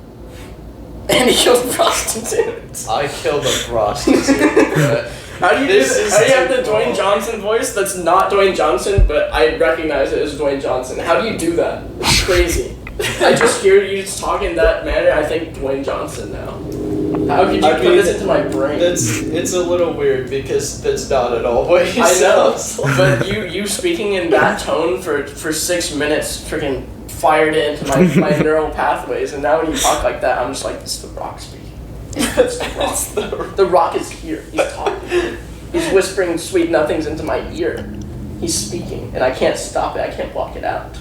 And he killed prostitutes. I killed a prostitute. but How do you This is have the too Dwayne long. Johnson voice that's not Dwayne Johnson, but I recognize it as Dwayne Johnson? How do you do that? It's crazy. I just hear you just talk in that manner. I think Dwayne Johnson now. How could you put this into my brain? It's a little weird because that's not at all what he I know, sounds like. but you speaking in that tone for 6 minutes freaking fired it into my neural pathways, and now when you talk like that, I'm just like, this is the Rock speaking. That's the Rock. The Rock is here. He's talking. He's whispering sweet nothings into my ear. He's speaking, and I can't stop it. I can't block it out.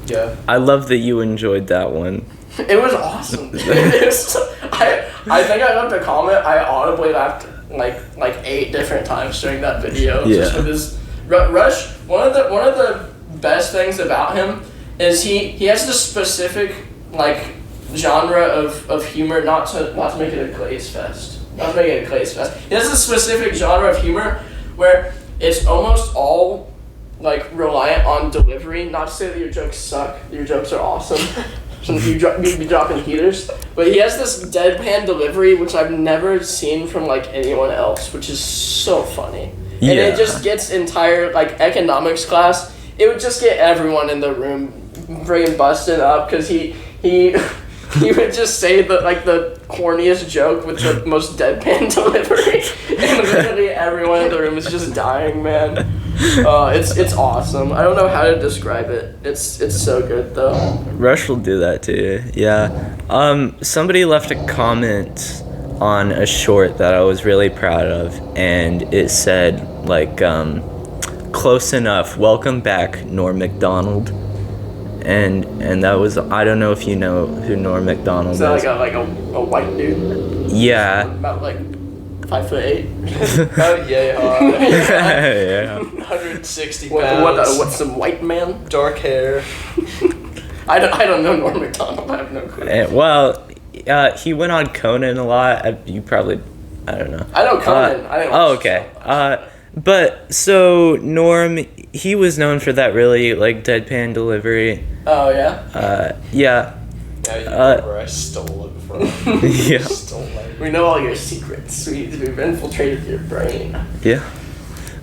Yeah. I love that you enjoyed that one. It was awesome. I think I left a comment. I audibly laughed like 8 different times during that video. Just Yeah. with his Rush. One of the best things about him is he has this specific like genre of humor. Not to make it a glaze fest. Not to make it a glaze fest. He has this specific genre of humor where it's almost all like reliant on delivery. Not to say that your jokes suck. Your jokes are awesome. You'd be dropping heaters, but he has this deadpan delivery which I've never seen from like anyone else, which is so funny. Yeah. And it just gets entire like economics class. It would just get everyone in the room freaking busted up because he would just say the corniest joke with the most deadpan delivery, and literally everyone in the room is just dying, man. It's awesome. I don't know how to describe it. It's so good though. Rush will do that too. Yeah. Somebody left a comment on a short that I was really proud of, and it said like close enough. Welcome back, Norm Macdonald. And that was, I don't know if you know who Norm Macdonald is. Is that like a white dude? Yeah. About like 5'8". Oh yeah. Yeah. 160 pounds. What's some white man? Dark hair. I don't know Norm Macdonald. I have no clue. Well, he went on Conan a lot. You probably, I don't know. I know Conan. I didn't watch okay. stuff. But so Norm, he was known for that really like deadpan delivery. Oh yeah. Yeah. Now you know where I stole it from. Yeah. Stole it. We know all your secrets. We've infiltrated your brain. Yeah.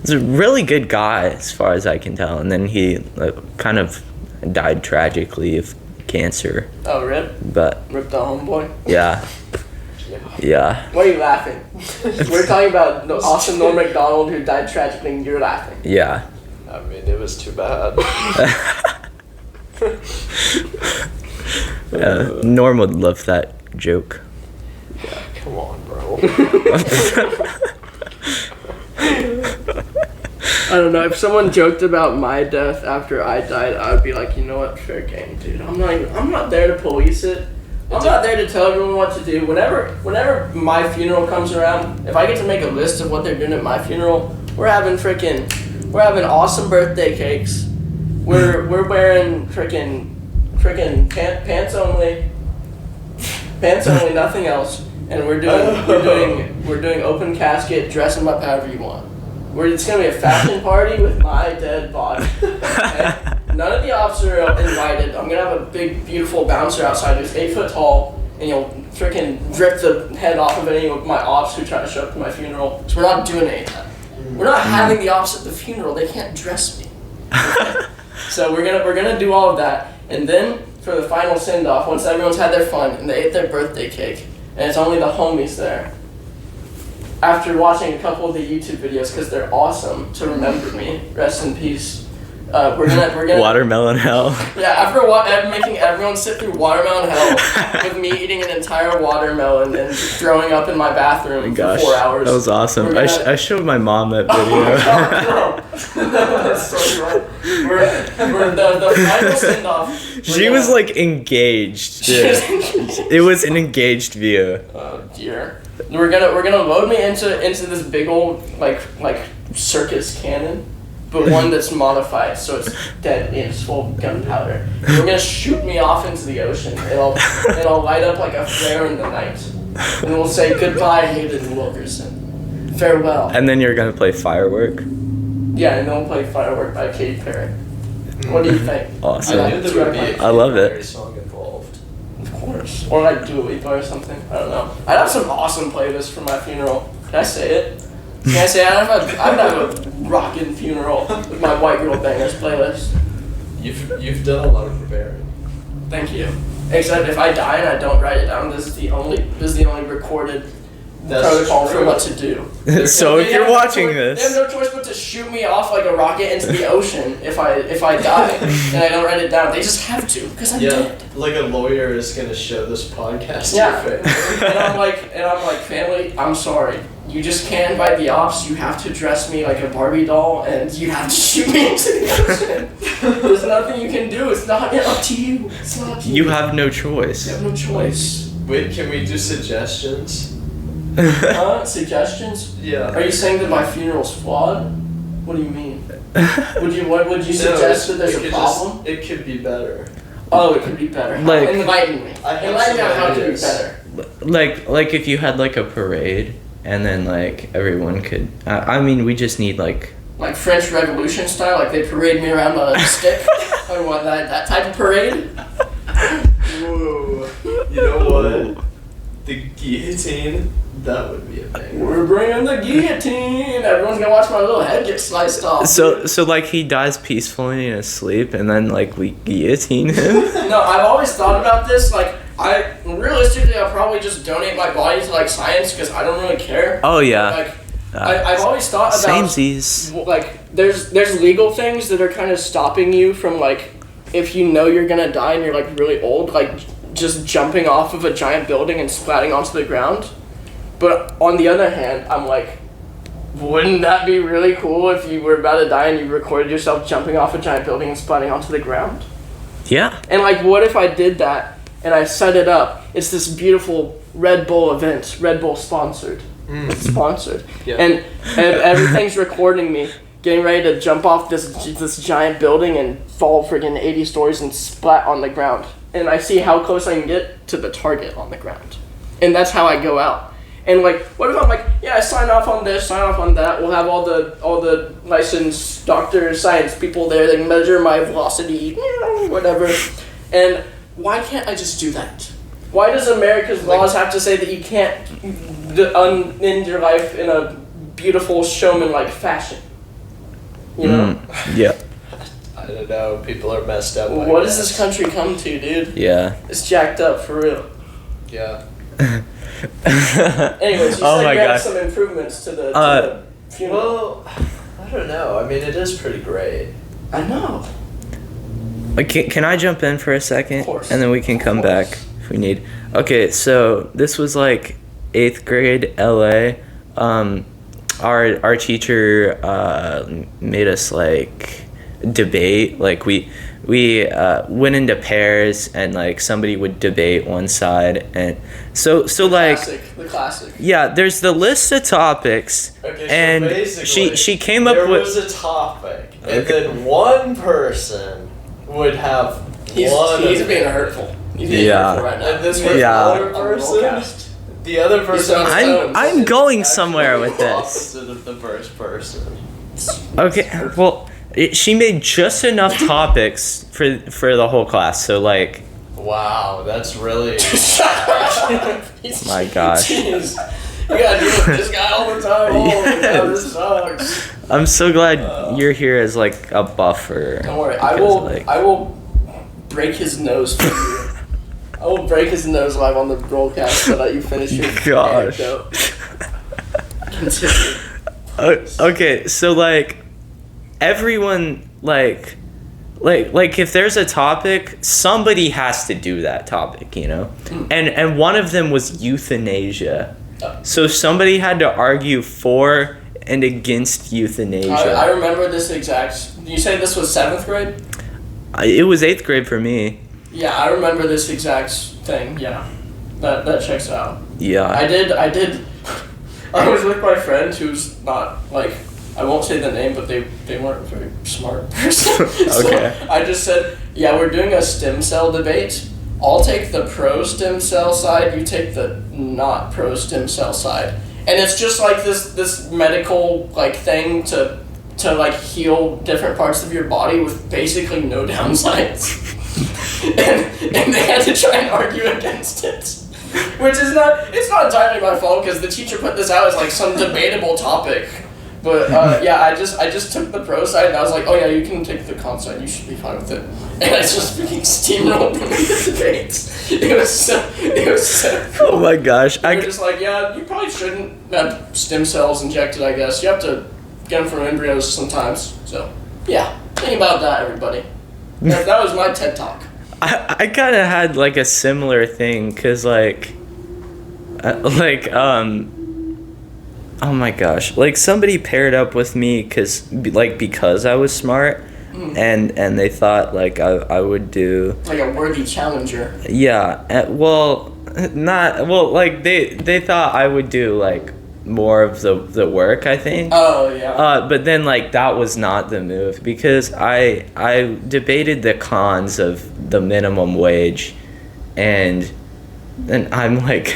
He's a really good guy as far as I can tell, and then he kind of died tragically of cancer. Oh, rip But the homeboy. yeah. Yeah. Why are you laughing? We're talking about the awesome Norm Macdonald who died tragically, and you're laughing. Yeah. I mean, it was too bad. Norm would love that joke. Yeah, come on, bro. I don't know. If someone joked about my death after I died, I would be like, you know what, fair game, dude. I'm not there to police it. I'm not there to tell everyone what to do. Whenever my funeral comes around, if I get to make a list of what they're doing at my funeral, we're having awesome birthday cakes. We're wearing freaking pants only, nothing else, and we're doing open casket, dress them up however you want. It's gonna be a fashion party with my dead body. Okay? None of the ops are invited. I'm gonna have a big, beautiful bouncer outside who's 8 foot tall, and you'll freaking rip the head off of any of my ops who try to show up to my funeral. So we're not doing any of that. We're not having the ops at the funeral. They can't dress me. Okay? So we're gonna do all of that, and then for the final send off, once everyone's had their fun and they ate their birthday cake, and it's only the homies there. After watching a couple of the YouTube videos, because they're awesome, to remember me, rest in peace. We're gonna watermelon hell. Yeah, after making everyone sit through watermelon hell with me eating an entire watermelon and throwing up in my bathroom for 4 hours. That was awesome. I showed my mom that video. Oh my God, bro. That's so right. We're the final send off. She was like engaged. It was an engaged view. Oh dear. We're gonna load me into this big old like circus cannon. But one that's modified, so it's deadly and it's full of gunpowder. And we're gonna shoot me off into the ocean. It'll light up like a flare in the night. And we'll say goodbye, Hayden Wilkerson. Farewell. And then you're gonna play Firework? Yeah, and then we'll play Firework by Katy Perry. What do you think? Awesome. I knew there would be a I love Katy Perry it. song involved. Of course. Or like Dua Lipa or something. I don't know. I'd have some awesome playlists for my funeral. Can I say it? Can I say I'd have a rockin' funeral with my white girl bangers playlist. You've done a lot of preparing. Thank you. Except if I die and I don't write it down, this is the only recorded protocol for what to do. So if you're watching this, they have no choice but to shoot me off like a rocket into the ocean if I die and I don't write it down. They just have to because I'm dead. Like a lawyer is gonna show this podcast to Yeah. your family. and I'm like, family, I'm sorry. You just can't invite the ops. You have to dress me like a Barbie doll, and you have to shoot me into the ocean. There's nothing you can do. It's not up to you. It's not up to you. you have no choice. You have no choice. Wait, can we do suggestions? Suggestions? Yeah. Are you saying that my funeral's flawed? What do you mean? Would you suggest that there's a problem? It could be better. Oh, it could be better. Like- Enlighten me. Enlighten me on how it could be better. Like if you had like a parade and then like everyone could I mean we just need like French Revolution style, like they parade me around on a stick. I want that type of parade. Whoa. You know what? The guillotine, that would be a thing. We're bringing the guillotine. Everyone's gonna watch my little head get sliced off. so like he dies peacefully in his sleep and then like we guillotine him. No, I've always thought about this. Like, I'll probably just donate my body to like science because I don't really care. Oh yeah. Like, I've always thought about samesies. like there's legal things that are kind of stopping you from like if you know you're gonna die and you're like really old, like just jumping off of a giant building and splatting onto the ground. But on the other hand, I'm like, wouldn't that be really cool if you were about to die and you recorded yourself jumping off a giant building and splatting onto the ground? Yeah. And like, what if I did that and I set it up? It's this beautiful Red Bull event, Red Bull sponsored. It's sponsored. Yeah. And everything's recording me getting ready to jump off this giant building and fall friggin' 80 stories and splat on the ground. And I see how close I can get to the target on the ground. And that's how I go out. And like, what if I'm like, yeah, sign off on this, sign off on that. We'll have all the licensed doctors, science people there. They can measure my velocity, whatever. And why can't I just do that? Why does America's laws have to say that you can't end your life in a beautiful showman-like fashion? You know? Yeah. I don't know. People are messed up. What does this country come to, dude? Yeah. It's jacked up, for real. Yeah. Anyways, you said you had some improvements to the funeral. Well, I don't know. I mean, it is pretty great. I know. Can I jump in for a second? Of course. And then we can come back if we need. Okay, so this was like 8th grade LA. our teacher made us like debate. Like we went into pairs, and like somebody would debate one side, and so like the classic. Yeah, there's the list of topics, Okay, so and basically, she came up there with. was a topic, and then one person would have He's being hurtful. He's being hurtful right now. And this was the other person. The other person. I'm going somewhere with this. Opposite of the first person. Okay, well, she made just enough topics for the whole class. So like. Wow, that's really. My gosh. Jeez. You gotta deal with this guy all the time. Oh my god, this sucks. I'm so glad you're here as like a buffer. Don't worry, I will break his nose for you. I will break his nose live on the Rollcast so that you finish your anecdote. Continue. Okay, so like everyone like if there's a topic, somebody has to do that topic, you know? And one of them was euthanasia. So somebody had to argue for and against euthanasia. I remember this exact. You say this was 7th grade? It was 8th grade for me. Yeah, I remember this exact thing. Yeah, that checks out. Yeah. I did. I was with my friend who's not like. I won't say the name, but they weren't a very smart person. Okay. So I just said, yeah, we're doing a stem cell debate. I'll take the pro stem cell side. You take the not pro stem cell side. And it's just like this medical like thing to like heal different parts of your body with basically no downsides. and they had to try and argue against it. Which is not entirely my fault because the teacher put this out as like some debatable topic. But yeah, I just took the pro side and I was like, oh yeah, you can take the con side. You should be fine with it. And I just freaking steamrolled through the debates. It was so cool. Oh my gosh! They were just like, yeah, you probably shouldn't have stem cells injected. I guess you have to get them from embryos sometimes. So yeah, think about that, everybody. That was my TED talk. I kind of had like a similar thing because oh my gosh, like somebody paired up with me because I was smart, and they thought like I would do like a worthy challenger. Yeah, they thought I would do like more of the work, I think. Oh yeah. But then like that was not the move because I debated the cons of the minimum wage, and I'm like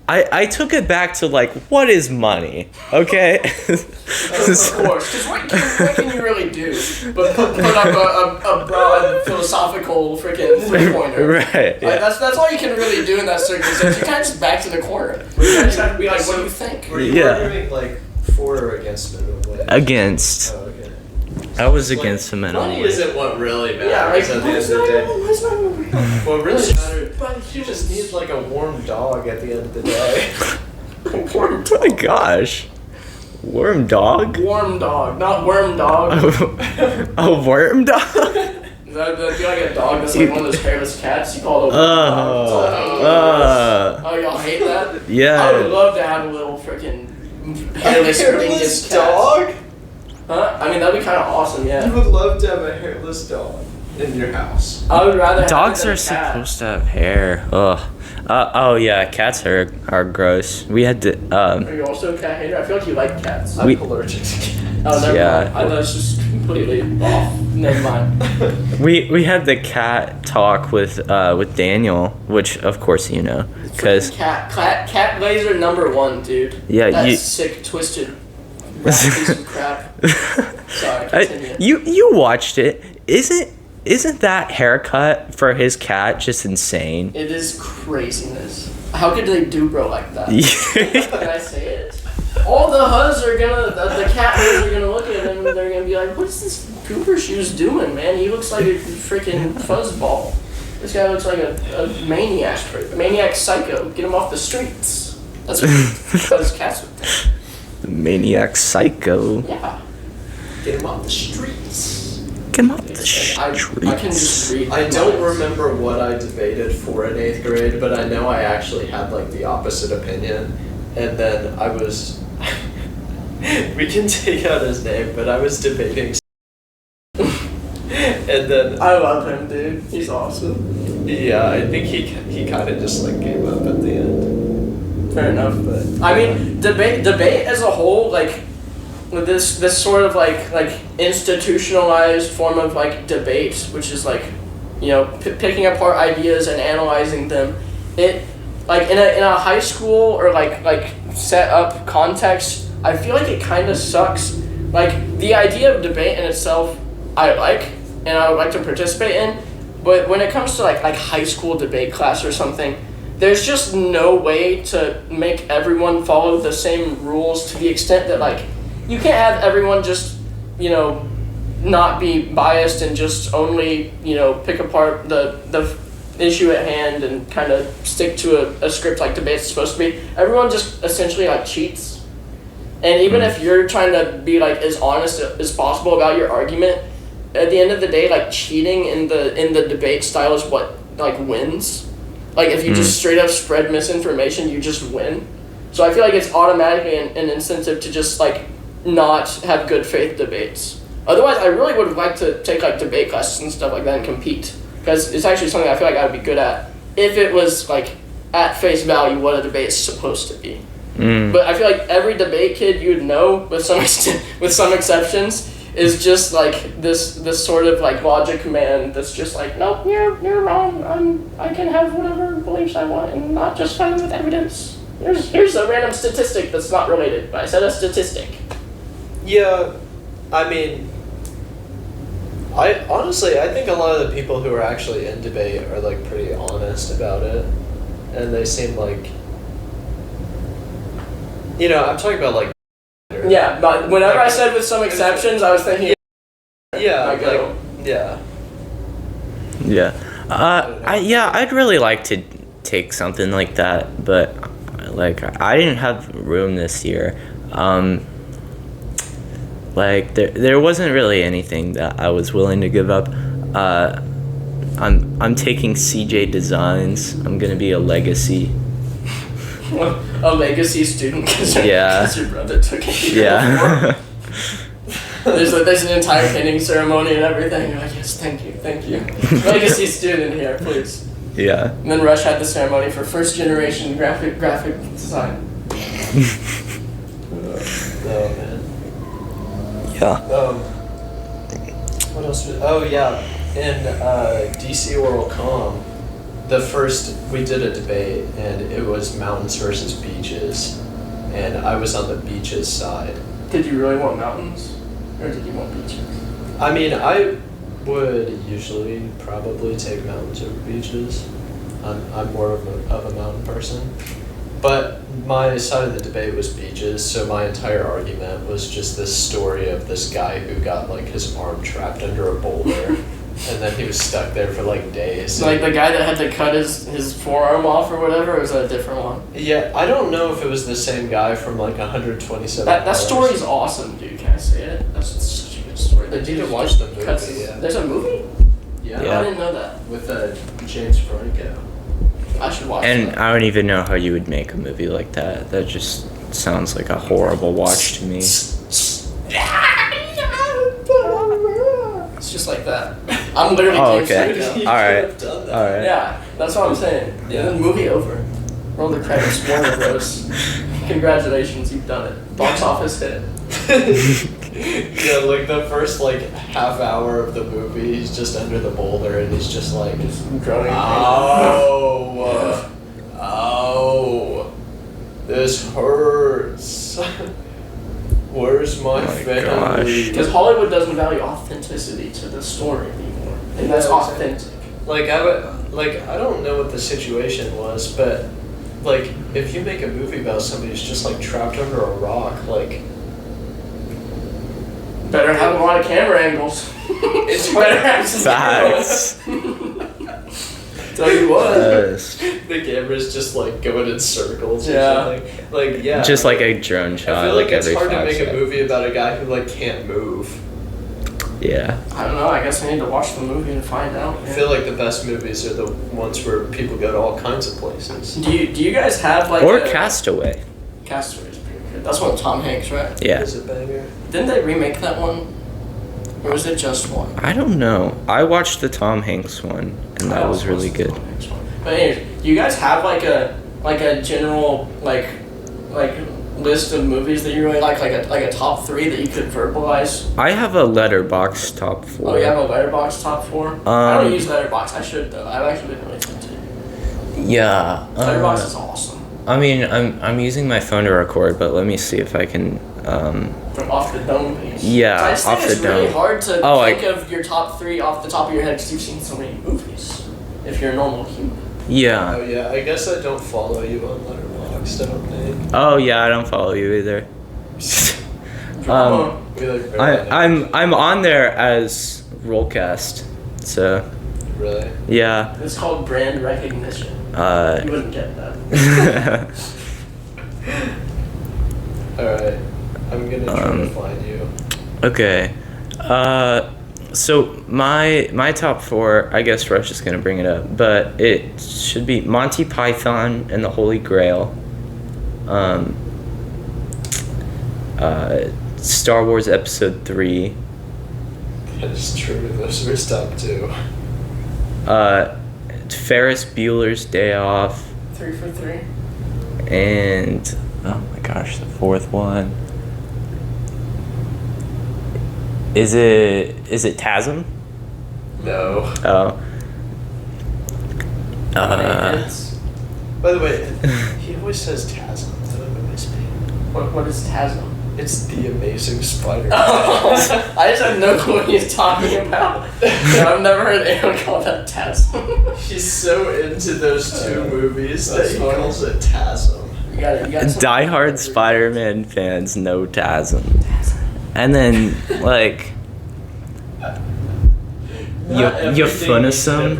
I took it back to like, what is money? Okay. Of course, because what can you really do but put up a broad philosophical freaking 3-pointer? Right. Yeah. Like, that's all you can really do in that circumstance. You kind of just back to the corner. You just have to be like, what do you think? Were you arguing like for or against minimum wage? Against. Oh, okay. I was against the minimum Money wage. isn't what really matters Yeah, like, at the end of the day. What really matters, you just need like a warm dog at the end of the day. Oh my gosh. Worm dog? Warm dog, not worm dog. A worm dog? Is that like a dog that's like one of those hairless cats? You call it a worm dog. Oh, y'all hate that? Yeah. I would love to have a little freaking hairless dingus dog? Huh? I mean, that'd be kind of awesome, yeah. You would love to have a hairless dog in your house. I would rather have Dogs it than are a cat. supposed to have hair. Ugh. Oh yeah, cats are gross. We had to. Are you also a cat hater? I feel like you like cats. I'm allergic to cats. Oh, never Yeah. mind. I thought it was just completely off. Never mind. We had the cat talk with Daniel, which of course you know, because Cat laser #1, dude. Yeah, That's sick, twisted, piece of crap. Sorry, continue. You watched it. Isn't that haircut for his cat just insane? It is craziness. How could they do bro like that? Can I say it? All the huzz are gonna, the cat huzz are gonna look at him and they're gonna be like, what's this goober shoes doing, man? He looks like a freaking fuzzball. This guy looks like a maniac psycho. Get him off the streets. That's what his cats would think. Maniac psycho. Yeah. Get him off the streets. Kick him off the I can just streets. read. I don't minds. remember what I debated for in 8th grade, but I know I actually had like the opposite opinion. And then I was, we can take out his name, but I was debating. And then I love him, dude. He's awesome. yeah, I think he kind of just like gave up at the end. Fair enough, but I mean, debate as a whole, like with this sort of like institutionalized form of like debate, which is like, you know, picking apart ideas and analyzing them. It like in a high school or like set up context, I feel like it kind of sucks. Like the idea of debate in itself, I like and I would like to participate in, but when it comes to like high school debate class or something, there's just no way to make everyone follow the same rules to the extent that like you can't have everyone just, you know, not be biased and just only, you know, pick apart the issue at hand and kind of stick to a script like debate's supposed to be. Everyone just essentially like cheats. And even if you're trying to be like as honest as possible about your argument, at the end of the day, like cheating in the debate style is what like wins. Like if you just straight up spread misinformation, you just win. So I feel like it's automatically an incentive to just like not have good faith debates. Otherwise, I really would like to take like debate classes and stuff like that and compete, because it's actually something I feel like I would be good at if it was like at face value what a debate is supposed to be. But I feel like every debate kid you'd know, with some exceptions, is just like this sort of like logic man that's just like, nope, you're wrong. I can have whatever beliefs I want and not just find them with evidence. Here's a random statistic that's not related, but I said a statistic. Yeah, I mean, I think a lot of the people who are actually in debate are like pretty honest about it, and they seem like, you know, I'm talking about like. Yeah, but whenever I said with some exceptions, I was thinking. Yeah, like, yeah. Yeah. I'd really like to take something like that, but like I didn't have room this year. Like there wasn't really anything that I was willing to give up. I'm taking CJ Designs. I'm gonna be a legacy. A legacy student because your brother took it. Yeah. There's an entire pinning ceremony and everything. You're like, yes, thank you. Legacy student here, please. Yeah. And then Rush had the ceremony for first generation graphic design. Oh man. Yeah. What else? In DC Oral Com, we did a debate, and it was mountains versus beaches, and I was on the beaches side. Did you really want mountains, or did you want beaches? I mean, I would usually probably take mountains over beaches. I'm more of a mountain person. But my side of the debate was beaches, so my entire argument was just this story of this guy who got like his arm trapped under a boulder, and then he was stuck there for like days. Like the guy that had to cut his forearm off or whatever, or was that a different one? Yeah, I don't know if it was the same guy from like 127 That hours. story's awesome, dude. Can I say it? That's such a good story. I need to watch the movie, yeah. There's a movie? Yeah. I didn't know that. With James Franco. I should watch And that. I don't even know how you would make a movie like that. That just sounds like a horrible watch to me. It's just like that. I'm literally Oh, James okay. Franco. Alright. Yeah, that's what I'm saying. Yeah. Movie over. Roll the credits. Warner Bros. Congratulations, you've done it. Box office hit. Yeah, like the first like half hour of the movie, he's just under the boulder and he's just like, Growing oh, this hurts. Where's my family? Because Hollywood doesn't value authenticity to the story anymore, and that's authentic. Like I don't know what the situation was, but like if you make a movie about somebody who's just like trapped under a rock, like. Better have a lot of camera angles. It's better have some Facts. Tell you what. The camera's just like going in circles or Yeah. something. Like yeah. Just like a drone shot. I feel like it's every hard to 5 make a seconds. movie about a guy who like can't move. Yeah. I don't know. I guess I need to watch the movie and find out. I feel like the best movies are the ones where people go to all kinds of places. Do you guys have like Or Castaway. Castaway is pretty good. That's one with Tom Hanks, right? Yeah. Is it banger? Didn't they remake that one? Or was it just one? I don't know. I watched the Tom Hanks one, and that was really good. But anyways, do you guys have like a general like list of movies that you really like a top 3 that you could verbalize? I have a Letterboxd top 4. Oh, you have a Letterboxd top 4? I don't use Letterboxd. I should though. I've actually been really tempted. Yeah. Letterboxd is awesome. I mean, I'm using my phone to record, but let me see if I can. From off the dome page. Yeah, I just think off it's the really dome. hard to think of your top 3 off the top of your head because you've seen so many movies. If you're a normal human. Yeah. Oh yeah, I guess I don't follow you on Letterboxd, I don't think. Oh yeah, I don't follow you either. We like barely I'm on there as Rollcast, so Really? yeah. It's called brand recognition. You wouldn't get that. Alright. I'm gonna try to find you. Okay. So my top 4, I guess Rush is gonna bring it up, but it should be Monty Python and the Holy Grail, Star Wars Episode 3, That is true. Those are his top 2. Ferris Bueller's Day Off, 3 for 3. and oh my gosh, the 4th one. Is it Tasm? No. Oh. By the way, he always says Tasm. That annoys me. What is Tasm? It's the Amazing Spider-Man. I just have no clue what he's talking about. I've never heard anyone call that Tasm. He's so into those 2 movies that he funny. calls it Tasm. You got some- Die-hard Spider-Man fans know Tasm. And then, like, Yufunisum.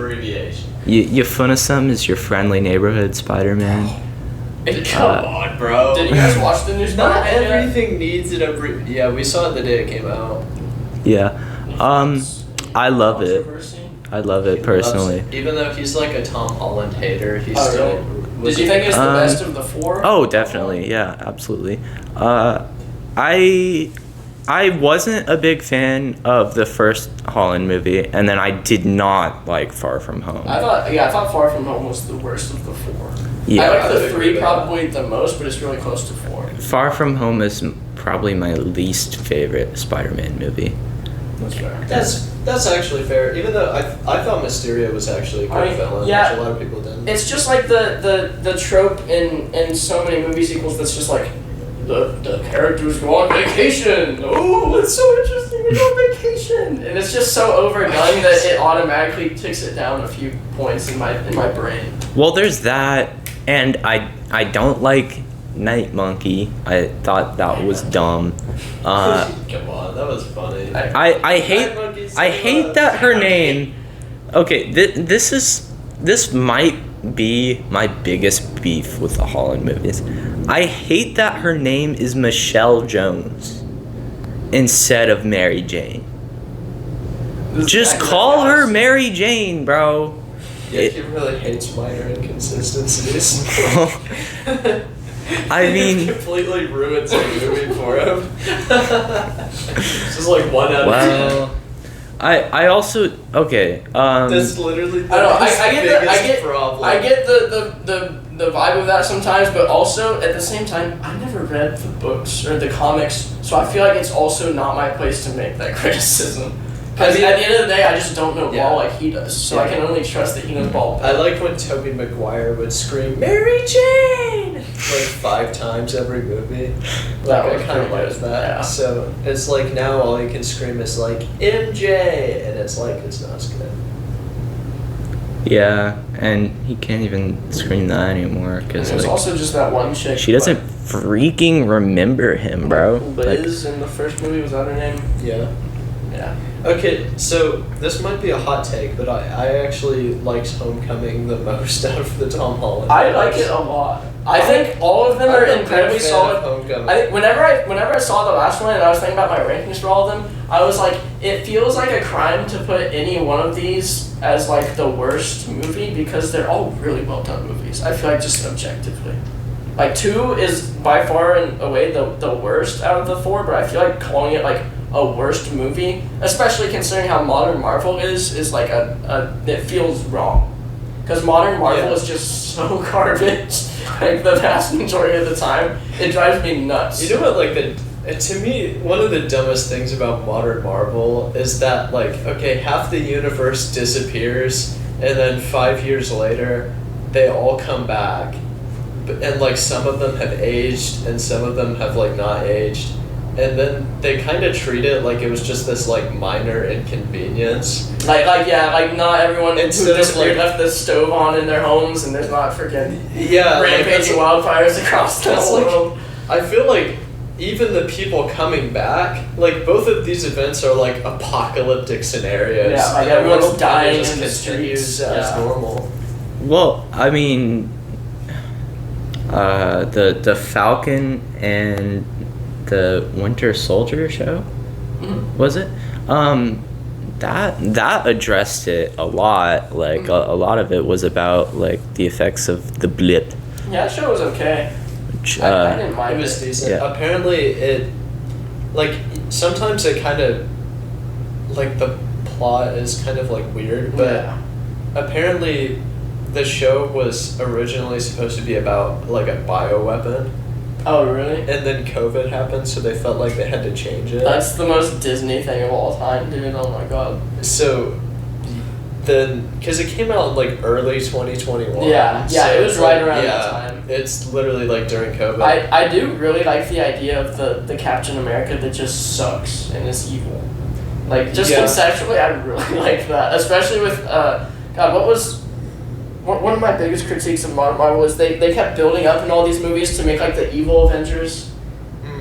Yufunisum is your friendly neighborhood Spider-Man. Come on, bro. Did you guys watch the new Not Spider-Man yet? everything needs an Yeah, we saw it the day it came out. Yeah. I love it. Controversy? I love it personally. Loves it. Even though he's like a Tom Holland hater, he's Oh, still... really? Did you think it's the best of the 4? Oh, definitely. Yeah, absolutely. I wasn't a big fan of the first Holland movie, and then I did not like Far From Home. I thought Far From Home was the worst of the 4. Yeah. I like I the would 3 agree with probably the most, but it's really close to 4. Far From Home is probably my least favorite Spider-Man movie. That's fair. That's actually fair. Even though I thought Mysterio was actually a good villain, yeah. which a lot of people didn't. It's just like the trope in so many movie sequels that's just like the characters go on vacation. Oh, it's so interesting. They go on vacation, and it's just so overdone that it automatically ticks it down a few points in my brain. Well, there's that, and I don't like Night Monkey. I thought that was dumb. Come on, that was funny. I hate that her name. Okay, this might be my biggest beef with the Holland movies. I hate that her name is Michelle Jones instead of Mary Jane. Just call her Mary Jane, bro. Yeah, he really hates minor inconsistencies. I mean, it completely ruins the movie for him. It's just like 1 out of 10. I also okay. That's literally the biggest problem. I get the vibe of that sometimes, but also at the same time, I never read the books or the comics, so I feel like it's also not my place to make that criticism. Because at the end of the day, I just don't know ball like he does, so I can only trust that he knows ball. I like when Tobey Maguire would scream Mary Jane like 5 times every movie. Like I kind of like that. Yeah. So it's like now all he can scream is like MJ, and it's like it's not as good. Yeah, and he can't even scream that anymore because There's also just that one chick. she doesn't freaking remember him, bro. Liz in the first movie, was that her name? Yeah. Yeah. Okay, so this might be a hot take, but I actually liked Homecoming the most out of the Tom Holland. I like it a lot. I think all of them are incredibly solid. Homecoming. I think whenever I saw the last one and I was thinking about my rankings for all of them, I was like, it feels like a crime to put any one of these as like the worst movie because they're all really well done movies. I feel like just objectively. Like 2 is by far and away the worst out of the 4, but I feel like calling it like a worst movie, especially considering how modern Marvel is like it feels wrong. Because modern Marvel is just so garbage, like the vast majority of the time. It drives me nuts. You know what, to me, one of the dumbest things about modern Marvel is that, like, okay, half the universe disappears, and then 5 years later, they all come back. And, like, some of them have aged, and some of them have, like, not aged. And then they kind of treat it like it was just this, like, minor inconvenience. Like not everyone who Instead of, disappeared like, left the stove on in their homes, and there's not freaking Yeah, rampaging wildfires across the world. I feel like even the people coming back, like, both of these events are like apocalyptic scenarios. Yeah, like and everyone's world dying just in the continues streets. as normal. Well, I mean, the Falcon and the Winter Soldier show, was it? That addressed it a lot. Like a lot of it was about like the effects of the blip. Yeah, that show was okay. I didn't mind It was decent. Yeah. Apparently, it, like, sometimes it kind of, like, the plot is kind of, like, weird, but apparently the show was originally supposed to be about, like, a bioweapon. Oh, really? And then COVID happened, so they felt like they had to change it. That's the most Disney thing of all time, dude. Oh my god. So then, because it came out in, like, early 2021. Yeah, so it was it's right like, around that time. It's literally, like, during COVID. I do really like the idea of the Captain America that just sucks and is evil. Like, just conceptually, I really like that. Especially with, one of my biggest critiques of modern Marvel was they kept building up in all these movies to make, like, the evil Avengers,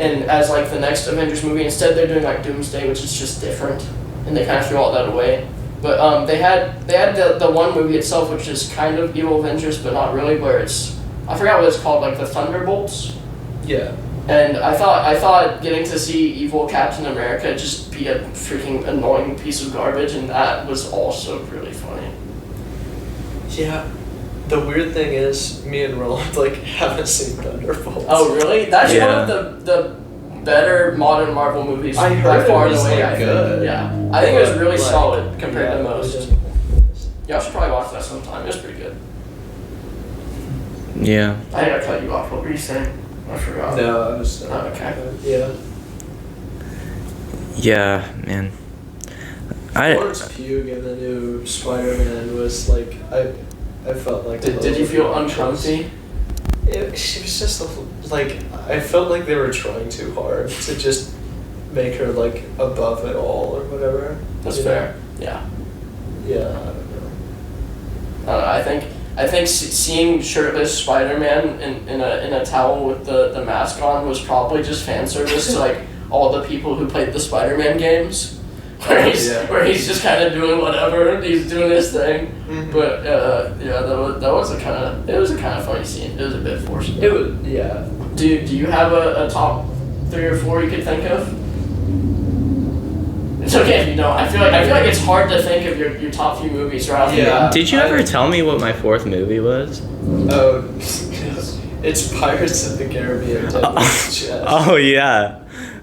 and as, like, the next Avengers movie. Instead, they're doing, like, Doomsday, which is just different, and they kind of threw all that away. But they had the one movie itself, which is kind of evil Avengers, but not really, where it's, I forgot what it's called, like the Thunderbolts. Yeah. And I thought getting to see evil Captain America just be a freaking annoying piece of garbage, and that was also really funny. Yeah. The weird thing is, me and Roland, like, haven't seen Thunderbolts. Oh, really? That's Yeah. one of the better modern Marvel movies I by heard far it was, and away. like, I think. good. Yeah, I think it was really Like, solid compared to yeah, most. Y'all should probably watch that sometime. It was pretty good. Yeah. I think I cut you off. What were you saying? I forgot. No, I was. Oh, okay. Yeah. Yeah, man. Florence Pugh in the new Spider-Man was like, I felt like. Did you feel uncomfy? She was just like, I felt like they were trying too hard to just make her like above it all or whatever. That's fair. Yeah. Yeah, I don't know. I think seeing shirtless Spider-Man in a towel with the mask on was probably just fan service to like all the people who played the Spider-Man games, where he's just kind of doing whatever, he's doing his thing. Mm-hmm. But that was a kind of funny scene. It was a bit forced. It was, yeah. Do you have a top 3 or 4 you could think of? It's okay if you don't. I feel like it's hard to think of your top few movies right off the bat. Did you ever tell me what my 4th movie was? Oh, it's Pirates of the Caribbean. Dead Man's Chest. Oh yeah.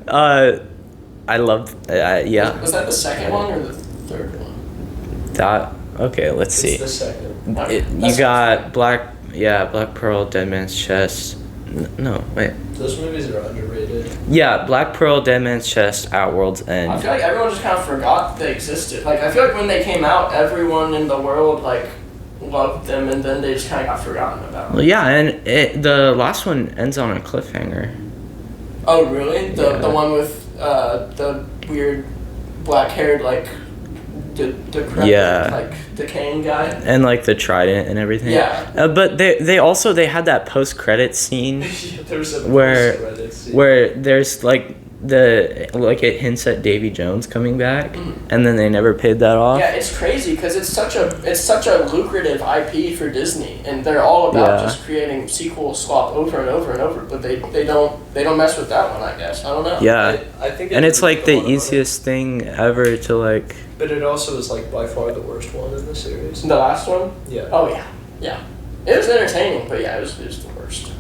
I loved. Yeah. Was that the second one or the third one? That. Okay. Let's see. It's the second. You got Black Pearl, Dead Man's Chest. No, wait. Those movies are underrated. Yeah, Black Pearl, Dead Man's Chest, At World's End. I feel like everyone just kind of forgot they existed. Like, I feel like when they came out, everyone in the world, like, loved them, and then they just kind of got forgotten about. Well, yeah, and the last one ends on a cliffhanger. Oh, really? The one with the weird black-haired, like, decrepit, like, decaying guy? And, like, the trident and everything. Yeah. But they had that post-credit scene There's a where there's, like, it hints at Davy Jones coming back, and then they never paid that off. Yeah, it's crazy because it's such a lucrative IP for Disney, and they're all about just creating sequel slop over and over and over. But they don't mess with that one, I guess. I don't know. Yeah, I think and it's like the easiest thing ever to like. But it also is like by far the worst one in the series. The last one? Yeah. Oh yeah. It was entertaining, but yeah, it was the worst.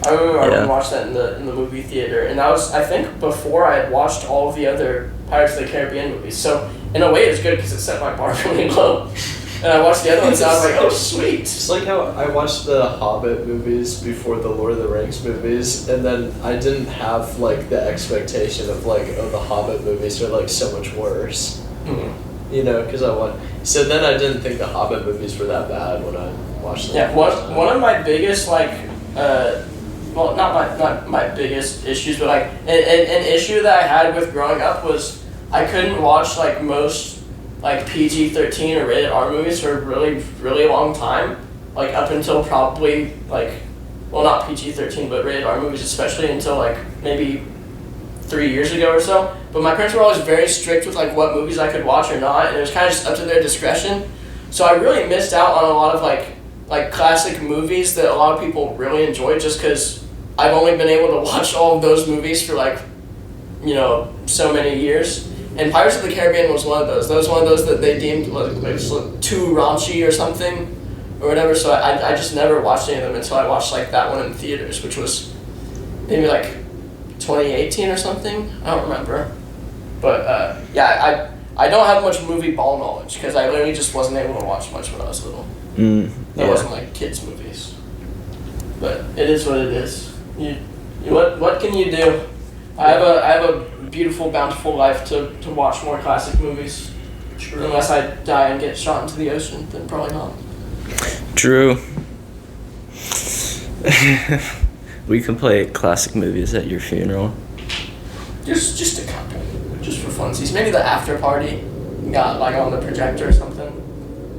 I remember I watched that in the movie theater, and that was, I think, before I had watched all of the other Pirates of the Caribbean movies. So in a way, it's good because it set my bar really low. And I watched the other ones, and I was like, oh sweet. It's like how I watched the Hobbit movies before the Lord of the Rings movies, and then I didn't have like the expectation of like, oh, the Hobbit movies are like so much worse. Mm-hmm. You know, because so then I didn't think the Hobbit movies were that bad when I watched them. Yeah, one of my biggest well, not my biggest issues, but like an issue that I had with growing up was I couldn't watch like most like PG-13 or rated R movies for a really, really long time, like up until probably like, well, not PG-13 but rated R movies, especially until like maybe 3 years ago or so. But my parents were always very strict with like what movies I could watch or not, and it was kind of just up to their discretion. So I really missed out on a lot of like classic movies that a lot of people really enjoy, just because I've only been able to watch all of those movies for like, you know, so many years. And Pirates of the Caribbean was one of those. That was one of those that they deemed like too raunchy or something, or whatever. So I just never watched any of them until I watched like that one in theaters, which was maybe like 2018 or something. I don't remember. But yeah, I don't have much movie ball knowledge because I literally just wasn't able to watch much when I was little. That wasn't like kids movies. But it is what it is. What can you do? I have a beautiful, bountiful life to watch more classic movies. True. Unless I die and get shot into the ocean, then probably not. True. We can play classic movies at your funeral. Just a couple, just for funsies. Maybe the after party got like on the projector or something,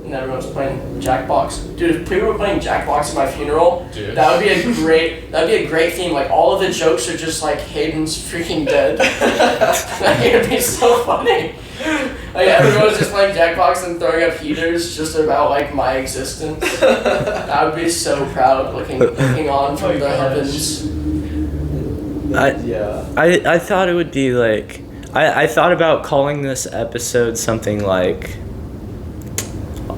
and everyone's playing Jackbox. Dude, if people were playing Jackbox at my funeral, that would be a great theme. Like all of the jokes are just like Hayden's freaking dead. Like it'd be so funny. Like everyone's just playing Jackbox and throwing up heaters just about like my existence. I would be so proud looking on from the heavens. I thought it would be like I thought about calling this episode something like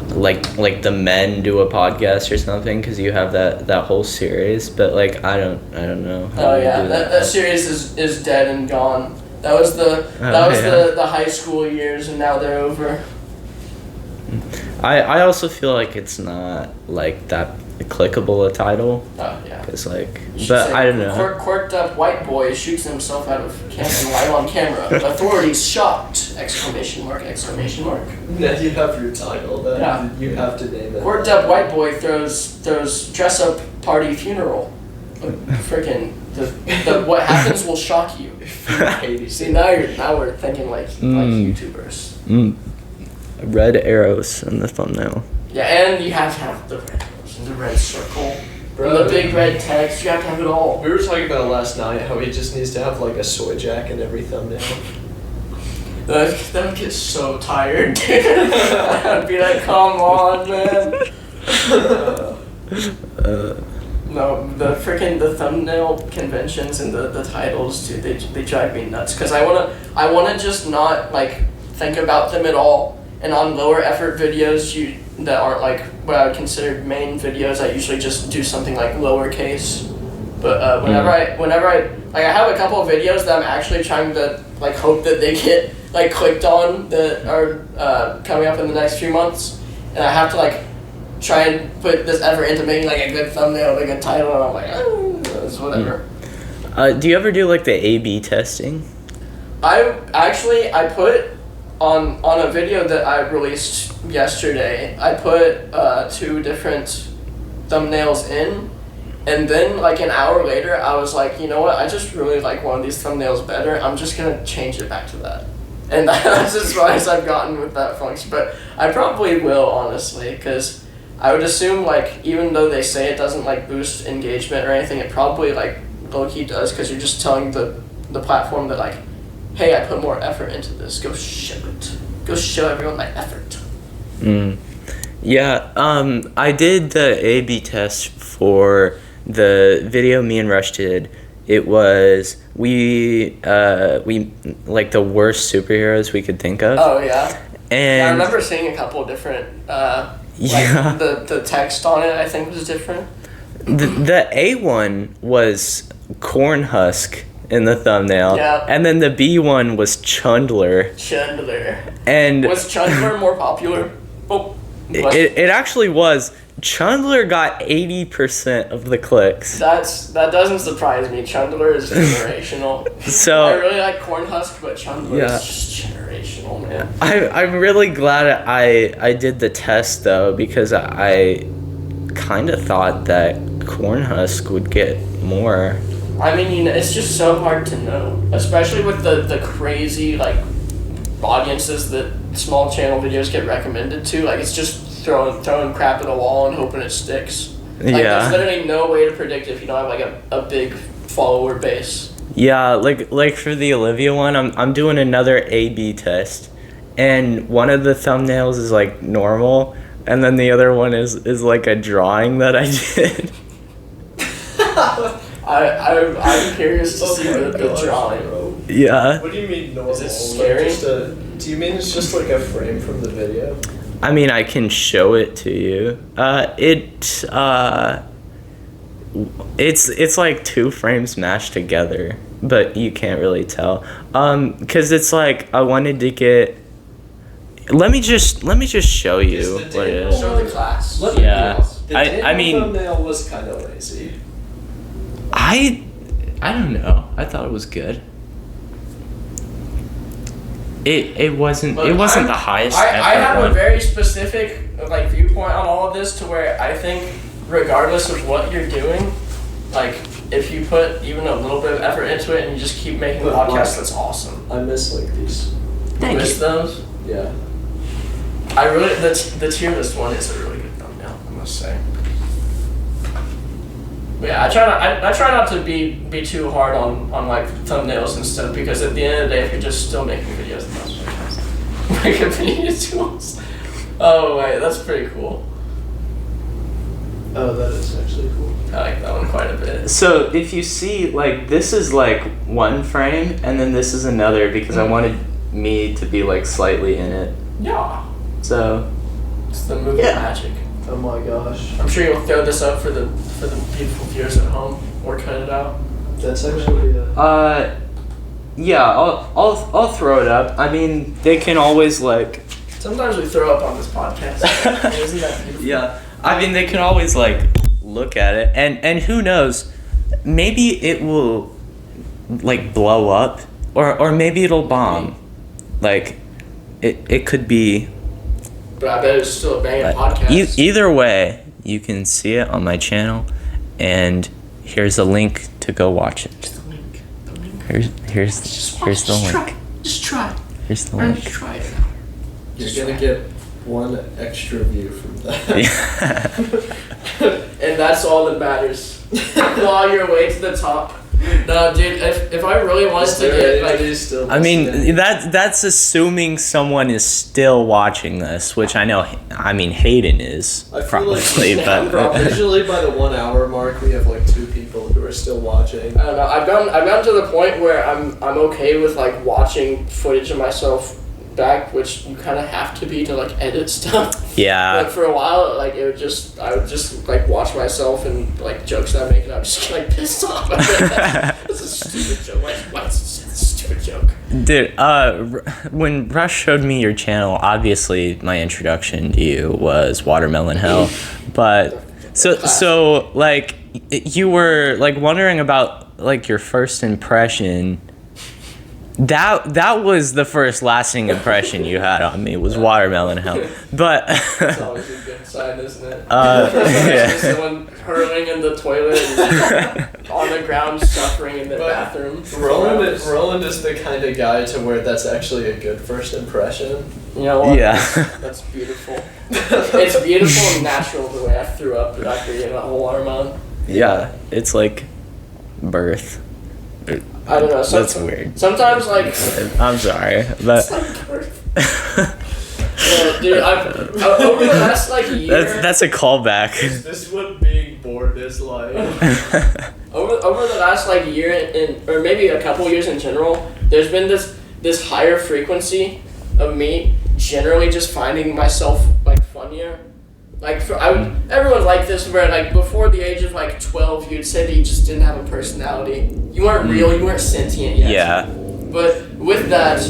the men do a podcast or something, because you have that whole series, but like I don't know how that series is dead and gone. That was the high school years, and now they're over. I also feel like it's not like that clickable a title. Oh yeah. It's like, but I don't know. Quirked up white boy shoots himself out of camera live on camera. Authorities shocked! Exclamation mark! Exclamation mark! Now you have your title. You have to name it. Quirked up white boy throws dress up party funeral. Freaking the what happens will shock you. See now we're thinking like YouTubers. Red arrows in the thumbnail. Yeah, and you have to have the red arrows and the red circle. Bro, and the big red text, you have to have it all. We were talking about it last night, how he just needs to have like a soy jack in every thumbnail. That would get so tired, dude. I'd be like, come on, man. No, the thumbnail conventions and the titles, dude, they drive me nuts. Cause I wanna just not like think about them at all. And on lower effort videos that aren't like what I would consider main videos, I usually just do something like lowercase. But whenever I like, I have a couple of videos that I'm actually trying to like hope that they get like clicked on that are coming up in the next few months, and I have to like try and put this effort into making like a good thumbnail, like a good title, and I'm like, it's whatever. Do you ever do like the A/B testing? I put on a video that I released yesterday, I put 2 different thumbnails in, and then like an hour later I was like, you know what, I just really like one of these thumbnails better, I'm just gonna change it back to that. And that's as far as I've gotten with that function, but I probably will, honestly, because I would assume like even though they say it doesn't like boost engagement or anything, it probably like low-key does, because you're just telling the the platform that like, hey, I put more effort into this. Go show it. Go show everyone my effort. Yeah, I did the A/B test for the video me and Rush did. It was we like the worst superheroes we could think of. Oh yeah. And I remember seeing a couple of different. Yeah. The text on it I think was different. The A one was corn husk in the thumbnail. Yeah. And then the B one was Chundler. And was Chundler more popular? Oh. It actually was. Chundler got 80% of the clicks. That doesn't surprise me. Chundler is generational. So I really like Cornhusk, but Chundler is just generational, man. I'm really glad I did the test though, because I kind of thought that Cornhusk would get more. I mean, it's just so hard to know, especially with the crazy like audiences that small channel videos get recommended to. Like, it's just throwing crap at a wall and hoping it sticks. Like, there's literally no way to predict if you don't have like a big follower base. Yeah, like for the Olivia one, I'm doing another A/B test, and one of the thumbnails is like normal, and then the other one is like a drawing that I did. I'm curious to see the drawing. Bro. Yeah. What do you mean normal? Is it scary? Do you mean it's just like a frame from the video? I mean, I can show it to you. It's like 2 frames mashed together, but you can't really tell. 'Cause it's like I wanted to get. Let me just show you what it is. Show the class. Yeah. The I mean, thumbnail was kind of lazy. I don't know. I thought it was good. It wasn't the highest I effort have one. a very specific like viewpoint on all of this, to where I think regardless of what you're doing, like if you put even a little bit of effort into it and you just keep making the podcast, that's awesome. I miss like these. You miss those? Yeah. I really the tier list one is a really good thumbnail, I must say. But yeah, I try not to be too hard on like thumbnails and stuff, because at the end of the day, if you're just still making videos, that's fantastic. Wikipedia tools. Oh wait, that's pretty cool. Oh, that is actually cool. I like that one quite a bit. So if you see, like, this is like 1 frame, and then this is another, because I wanted me to be like slightly in it. Yeah. So It's the movie magic. Oh my gosh. I'm sure you'll throw this up for the beautiful viewers at home, or cut it out. That's actually yeah, I'll throw it up. I mean, they can always like. Sometimes we throw up on this podcast. Isn't that beautiful? Yeah, I mean, they can always like look at it, and who knows, maybe it will like blow up, or maybe it'll bomb. Like, it could be. But I bet it's still a banging podcast. Either way, you can see it on my channel, and here's a link to go watch it. The link. Here's the link. Just try. Here's the Learn link. to try it. You're gonna get 1 extra view from that. And that's all that matters. Claw your way to the top. No, dude. If I really wanted to get like, I mean, that's assuming someone is still watching this, which I know. I mean, Hayden is I feel probably, like but usually by the 1 hour mark, we have like 2 people who are still watching. I don't know. I've gotten to the point where I'm okay with like watching footage of myself back, which you kind of have to be to like edit stuff. yeah. Like for a while, like I would just like watch myself and like jokes that I make, and I'm just like pissed off. That's a stupid joke. Why is this a stupid joke? Dude, when Rush showed me your channel, obviously my introduction to you was Watermelon Hell, but so like you were like wondering about like your first impression. That was the first lasting impression you had on me, was Watermelon Hell, but It's always a good sign, isn't it? yeah. Someone hurling in the toilet and on the ground suffering in the bathroom. Roland is the kind of guy to where that's actually a good first impression. You know what? Yeah. That's beautiful. It's beautiful and natural the way I threw up after eating a whole watermelon. Yeah, it's like birth. I don't know. That's weird. Sometimes, like... I'm sorry, but... Yeah, dude, over the last, like, year... That's a callback. Is this what being bored is like? Over the last, like, year, or maybe a couple years in general, there's been this higher frequency of me generally just finding myself, like, funnier. Like, everyone's like this, where, like, before the age of, like, 12, you'd say that you just didn't have a personality. You weren't real, you weren't sentient yet. Yeah. But with that,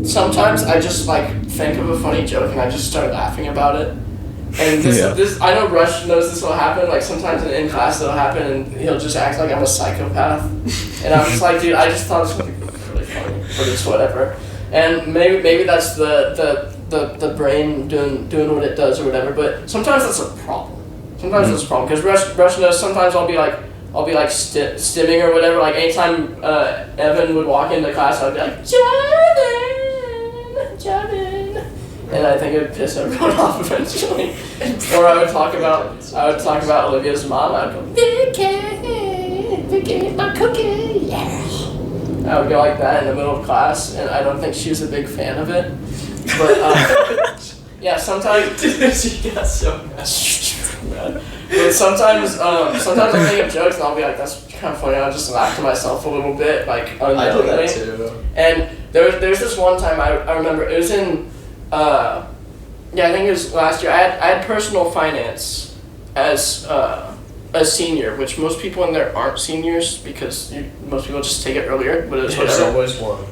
sometimes I just, like, think of a funny joke and I just start laughing about it. And this I know Rush knows this will happen, like, sometimes in class it'll happen and he'll just act like I'm a psychopath. And I'm just like, dude, I just thought something really funny, but it's whatever. And maybe that's the brain doing what it does or whatever, but sometimes that's a problem. Sometimes that's a problem, because Rush knows sometimes I'll be like stimming or whatever, like anytime Evan would walk into class, I'd be like, Jordan, and I think it would piss everyone off eventually. Or I would talk about Olivia's mom, I'd go, Vicky, my cookie, yeah. I would go like that in the middle of class, and I don't think she was a big fan of it. But yeah, sometimes she got so mad. But sometimes I think of jokes and I'll be like, that's kind of funny. I'll just laugh to myself a little bit, like unknowingly. I do that too. And there's this one time I remember it was in I think it was last year. I had personal finance as a senior, which most people in there aren't seniors because most people just take it earlier. But it's whatever. There's always one.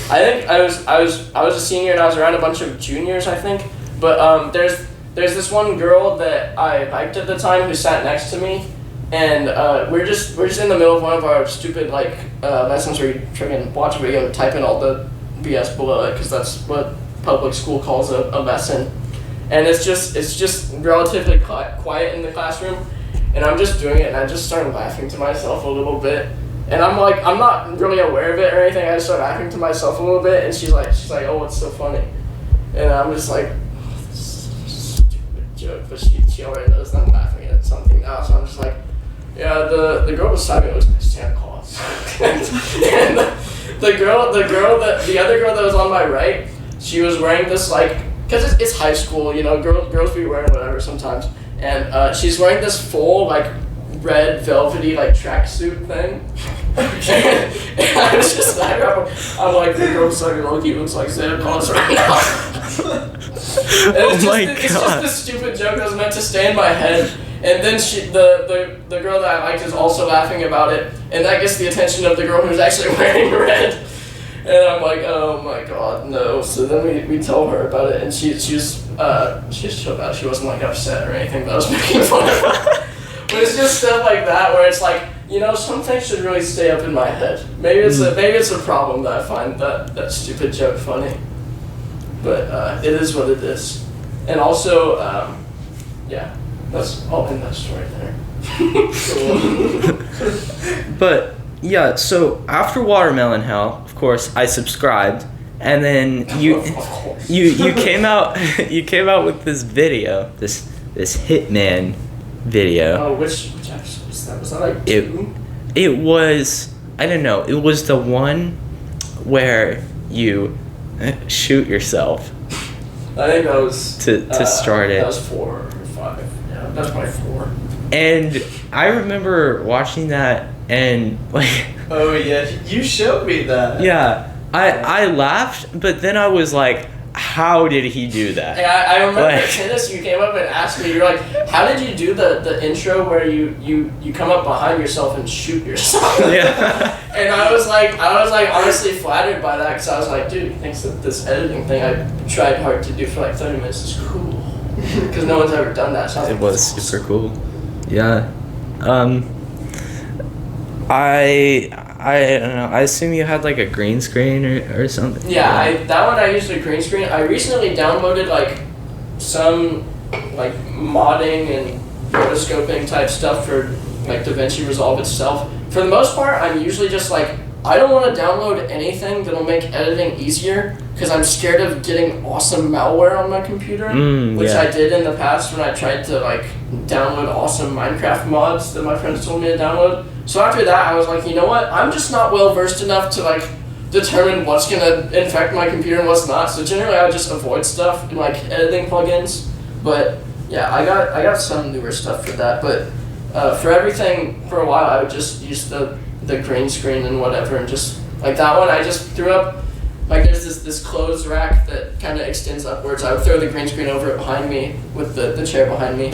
I think I was a senior and I was around a bunch of juniors, I think. But there's this one girl that I liked at the time who sat next to me, and we're just in the middle of one of our stupid like lessons where you freaking watch a video and type in all the BS below it, because that's what public school calls a lesson. And it's just relatively quiet in the classroom, and I'm just doing it and I just started laughing to myself a little bit. And I'm not really aware of it or anything. I just start laughing to myself a little bit, and she's like, oh, what's so funny? And I'm just like, oh, this is a stupid joke, but she already knows that I'm laughing at something now. So I'm just like, yeah, the girl beside me looks like Santa Claus. And the other girl that was on my right, she was wearing this like, cause it's high school, you know, girls be wearing whatever sometimes, and she's wearing this full like red velvety like tracksuit thing. And I was just like, I'm like, the girl beside me Loki looks like Santa Claus right now. It's just this stupid joke that was meant to stay in my head. And then the girl that I liked is also laughing about it, and that gets the attention of the girl who's actually wearing red. And I'm like, oh my god, no. So then we told her about it, and she was chilled out. She wasn't like upset or anything that I was making fun of her. But it's just stuff like that where it's like, you know, some things should really stay up in my head. Maybe it's a problem that I find that stupid joke funny. But it is what it is. And also, yeah, I'll end that story there. But yeah, so after Watermelon Hell, of course, I subscribed, and then you came out with this video, this Hitman video. Oh, which episode was that? Was that like 2? It was, I don't know, it was the one where you shoot yourself. I think that was to start it. That was 4 or 5. Yeah, that's probably 4. And I remember watching that and like. Oh yeah, you showed me that. Yeah, I laughed, but then I was like, how did he do that? Yeah, I remember at tennis you came up and asked me, you're like, how did you do the intro where you come up behind yourself and shoot yourself? Yeah. And I was like honestly flattered by that, because I was like, dude, he thinks that this editing thing I tried hard to do for like 30 minutes is cool. Because no one's ever done that. So it was super cool. Yeah. I don't know. I assume you had like a green screen or something. Yeah, that one I usually green screen. I recently downloaded like some like modding and rotoscoping type stuff for like DaVinci Resolve itself. For the most part, I'm usually just like, I don't want to download anything that'll make editing easier, because I'm scared of getting awesome malware on my computer, which I did in the past when I tried to like download awesome Minecraft mods that my friends told me to download. So after that, I was like, you know what? I'm just not well versed enough to like determine what's gonna infect my computer and what's not. So generally, I would just avoid stuff in like editing plugins. But yeah, I got some newer stuff for that. But for everything, for a while, I would just use the green screen and whatever, and just like that one, I just threw up. Like there's this clothes rack that kind of extends upwards. I would throw the green screen over it behind me with the chair behind me,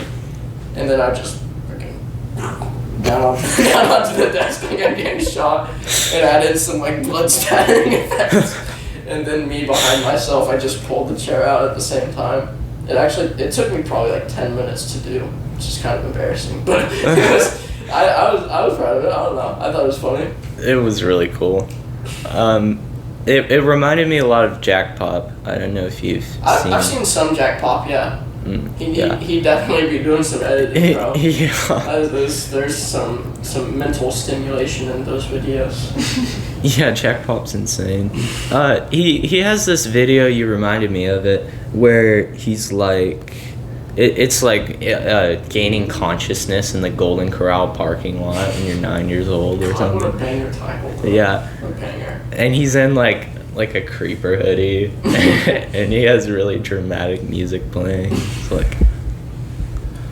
and then I'd just freaking down onto the desk like I'm getting shot, and add in some like blood spattering effects. And then me behind myself, I just pulled the chair out at the same time. It took me probably like 10 minutes to do, which is kind of embarrassing, but I was proud of it. I don't know. I thought it was funny. It was really cool. It reminded me a lot of Jack Pop. I don't know if you've seen. I've seen some Jack Pop, yeah. He definitely be doing some editing, bro. Yeah. There's some mental stimulation in those videos. Yeah, Jack Pop's insane. He has this video, you reminded me of it, where he's like, it's like gaining consciousness in the Golden Corral parking lot when you're 9 years old or something. What a banger title. Bro. Yeah. What a banger. And he's in like a creeper hoodie, and he has really dramatic music playing. It's like,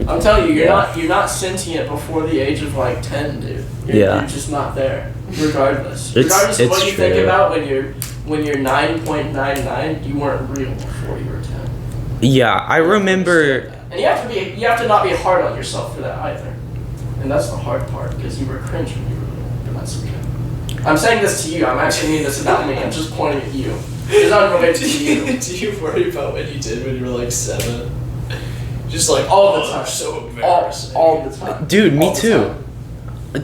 I'm telling you, you're not sentient before the age of like 10, dude. You're just not there. Regardless of what you think about when you're 9.99, you weren't real before you were 10. Yeah, I remember. And you have to not be hard on yourself for that either. And that's the hard part, because you were cringe when you were little, but that's okay. I'm saying this to you. I'm actually meaning this about me. I'm just pointing at you. It's unrelated to you. Do you worry about what you did when you were like 7? Just like all the time. So embarrassing. All the time. Dude, me too.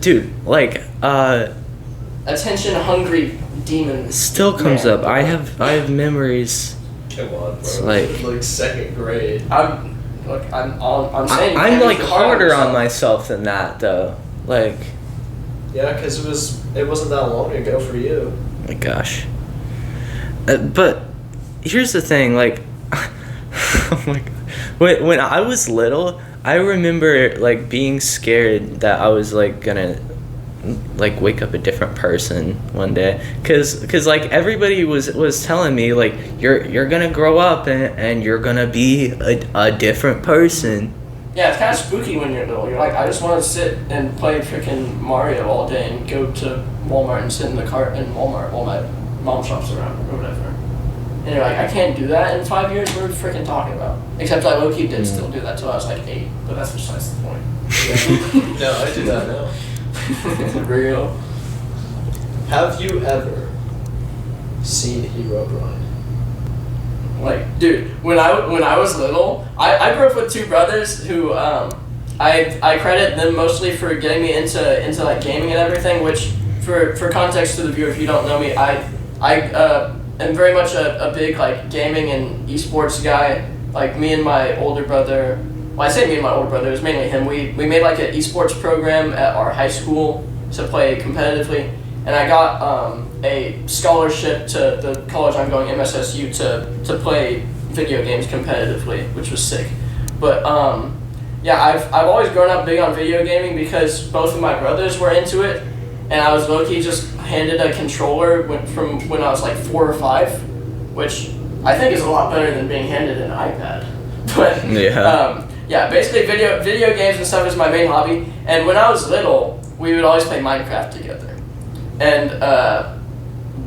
Dude, like attention hungry demon. Still comes up. I have memories. Come on, bro. It's like 2nd grade. I'm saying I'm like harder on myself than that though. Like. Yeah, because it wasn't that long ago for you. My gosh. But here's the thing, like, oh my god, when I was little, I remember like being scared that I was like gonna like wake up a different person one day, cause like everybody was telling me like you're gonna grow up and you're gonna be a different person. Yeah, it's kind of spooky when you're little. You're like, I just want to sit and play freaking Mario all day and go to Walmart and sit in the cart in Walmart while my mom shops around or whatever. And you're like, I can't do that in 5 years. What are we freaking talking about? Except I low-key did still do that till I was like 8, but that's besides the point. Yeah. No, I do that now. Real. Have you ever seen Herobrine? Like, dude, when I was little, I grew up with 2 brothers who I credit them mostly for getting me into like gaming and everything. Which for context to the viewer, if you don't know me, I am very much a big like gaming and esports guy. Like me and my older brother. Well, I say me and my older brother. It was mainly him. We made like an esports program at our high school to play competitively, and I got a scholarship to the college I'm going, MSSU, to play video games competitively, which was sick. But yeah, I've always grown up big on video gaming because both of my brothers were into it, and I was low-key just handed a controller from when I was like 4 or 5, which I think is a lot better than being handed an iPad. But yeah, basically video games and stuff is my main hobby. And when I was little, we would always play Minecraft together. And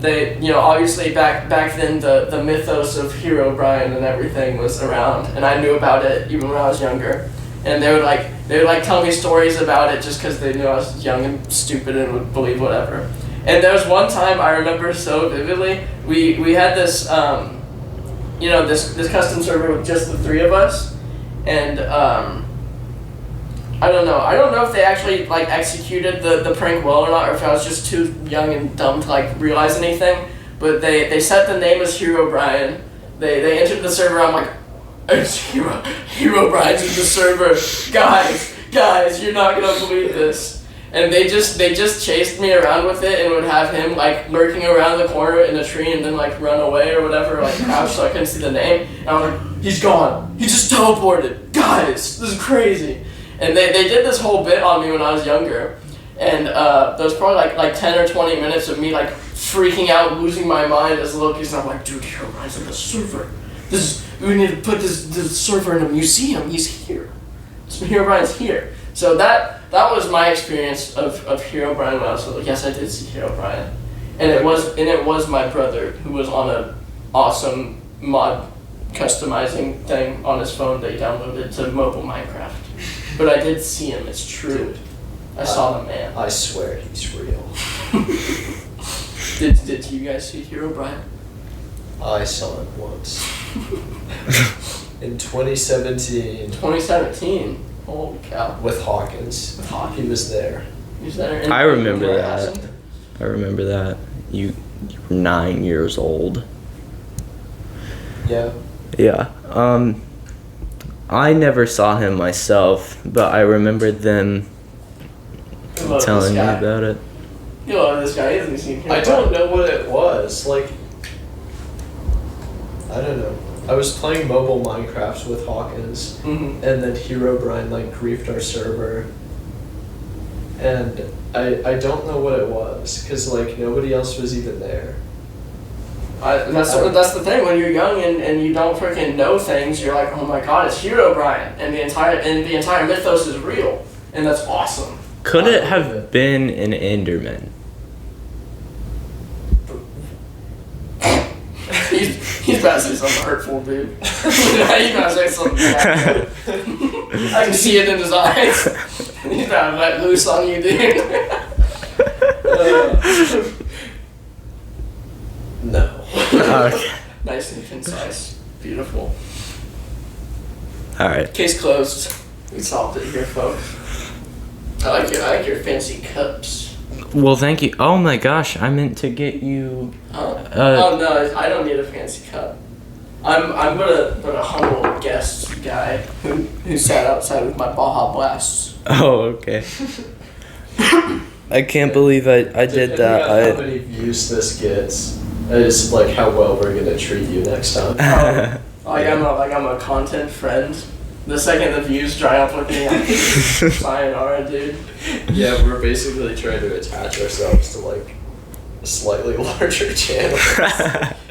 they, obviously back then the mythos of Herobrine and everything was around, and I knew about it even when I was younger. And they would tell me stories about it just because they knew I was young and stupid and would believe whatever. And there was one time I remember so vividly. We had this this custom server with just the 3 of us, and I don't know if they actually like executed the prank well or not, or if I was just too young and dumb to like realize anything. But they set the name as Herobrine. They entered the server. I'm like, it's Herobrine's in the server. Guys, you're not gonna believe this. And they just chased me around with it and would have him like lurking around the corner in a tree and then like run away or whatever, like crouch so I couldn't see the name. And I was like, he's gone. He just teleported. Guys, this is crazy. And they did this whole bit on me when I was younger. And there was probably like 10 or 20 minutes of me like freaking out, losing my mind as Loki's. And I'm like, dude, Herobrine's in the server. We need to put this server in a museum. He's here. So Herobrine's here. So that was my experience of Herobrine when I was little. Yes, I did see Herobrine, and it was my brother who was on a awesome mod customizing thing on his phone that he downloaded to mobile Minecraft. But I did see him. It's true. Dude, I saw the man. I swear he's real. Did you guys see Herobrine? I saw him once. In 2017. 2017. Holy cow. With Hawkins. He was there. He was there. I remember that. I remember that. You were 9 years old. Yeah. Yeah. I never saw him myself, but I remember them telling me about it. You love this guy. He hasn't seen him. I don't know what it was. Like, I don't know. I was playing mobile Minecraft with Hawkins, and then Herobrine like griefed our server, and I don't know what it was because like nobody else was even there. That's the thing, when you're young and you don't freaking know things, you're like, oh my god, it's Herobrine, and the entire mythos is real, and that's awesome. Could it have been an Enderman? He's about to say something hurtful, dude. He's about to say something bad. I can see it in his eyes. He's about to let loose on you, dude. No. Okay. Nice and concise. Beautiful. Alright. Case closed. We solved it here, folks. I like your fancy cups. Well, thank you. Oh my gosh, I meant to get you. Oh no, I don't need a fancy cup. I'm but a humble guest guy who sat outside with my Baja Blasts. Oh, okay. I can't believe I did that. How many views this gets is like how well we're gonna treat you next time. I'm a content friend. The second the views dry up with me, I'm sayonara, dude. Yeah, we're basically trying to attach ourselves to like a slightly larger channel.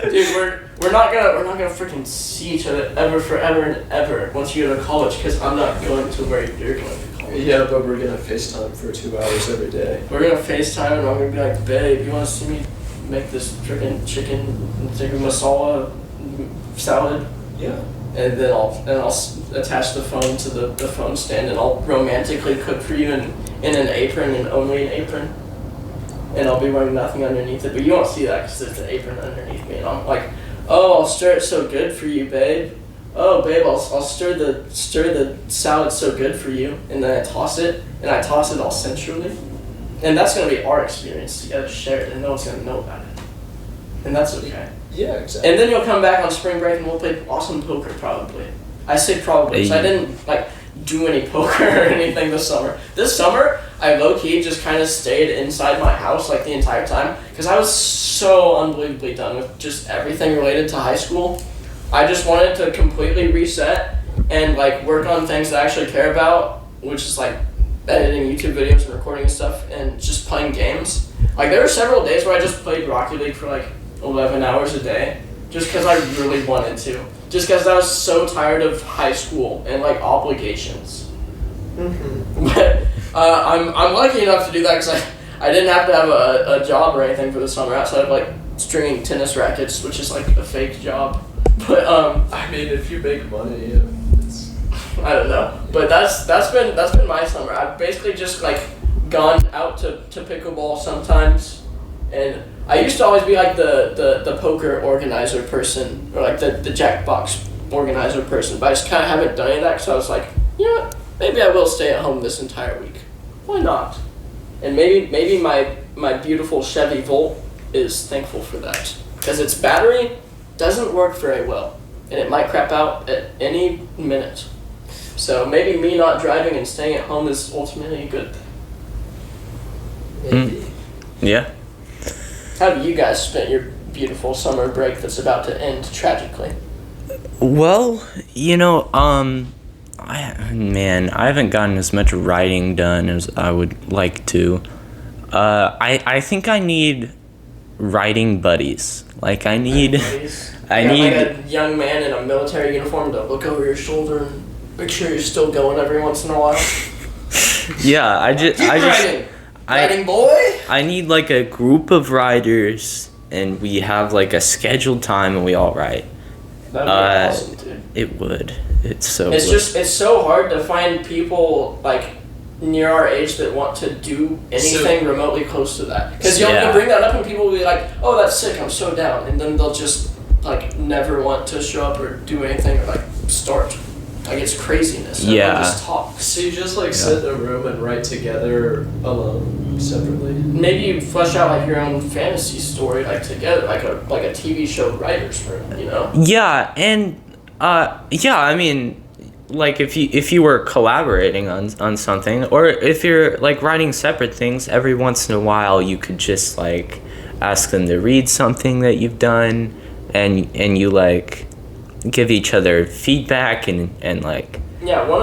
Dude, we're not gonna freaking see each other ever, forever and ever once you go to college, because I'm not going to where you're going to college. Yeah, but we're gonna FaceTime for 2 hours every day. We're gonna FaceTime and I'm gonna be like, babe, you wanna see me make this freaking chicken tikka masala salad? Yeah. And then I'll attach the phone to the phone stand, and I'll romantically cook for you in an apron, and only an apron. And I'll be wearing nothing underneath it, but you won't see that because there's an apron underneath me. And I'm like, oh, I'll stir it so good for you, babe. Oh, babe, I'll stir the salad so good for you. And then I toss it all sensually. And that's gonna be our experience together, shared, and no one's gonna know about it. And that's okay. Yeah, exactly. And then you'll come back on spring break and we'll play awesome poker, probably. I say probably, because I didn't do any poker or anything this summer. This summer, I low-key just kind of stayed inside my house the entire time, because I was so unbelievably done with just everything related to high school. I just wanted to completely reset and work on things that I actually care about, which is editing YouTube videos and recording and stuff, and just playing games. There were several days where I just played Rocket League for 11 hours a day, just because I really wanted to. Just because I was so tired of high school and obligations. Mm-hmm. But I'm lucky enough to do that because I didn't have to have a job or anything for the summer outside of stringing tennis rackets, which is a fake job. But I mean, if you make money, it's... I don't know. But that's been my summer. I've basically just gone out to pickleball sometimes, and I used to always be the poker organizer person, or the Jackbox organizer person, but I just kind of haven't done any of that, because I was you know what, maybe I will stay at home this entire week. Why not? And maybe my beautiful Chevy Volt is thankful for that, because its battery doesn't work very well, and it might crap out at any minute. So maybe me not driving and staying at home is ultimately a good thing. Maybe. Yeah. How have you guys spent your beautiful summer break that's about to end tragically? Well, I haven't gotten as much writing done as I would like to. I think I need writing buddies. Like I need like a young man in a military uniform to look over your shoulder and make sure you're still going every once in a while. Yeah, Writing boy. I need like a group of writers, and we have like a scheduled time, and we all write. That'd be awesome, dude. It would. It's so hard to find people like near our age that want to do anything remotely close to that. Because you'll bring that up and people will be like, "Oh, that's sick! I'm so down," and then they'll just like never want to show up or do anything or like start. Like it's craziness. Everyone just talks. So you just like sit in a room and write together alone, separately. Maybe you flesh out like your own fantasy story like together, like a TV show writer's room, you know? Yeah, and I mean, like if you were collaborating on something, or if you're like writing separate things, every once in a while you could just like ask them to read something that you've done, and you like give each other feedback and like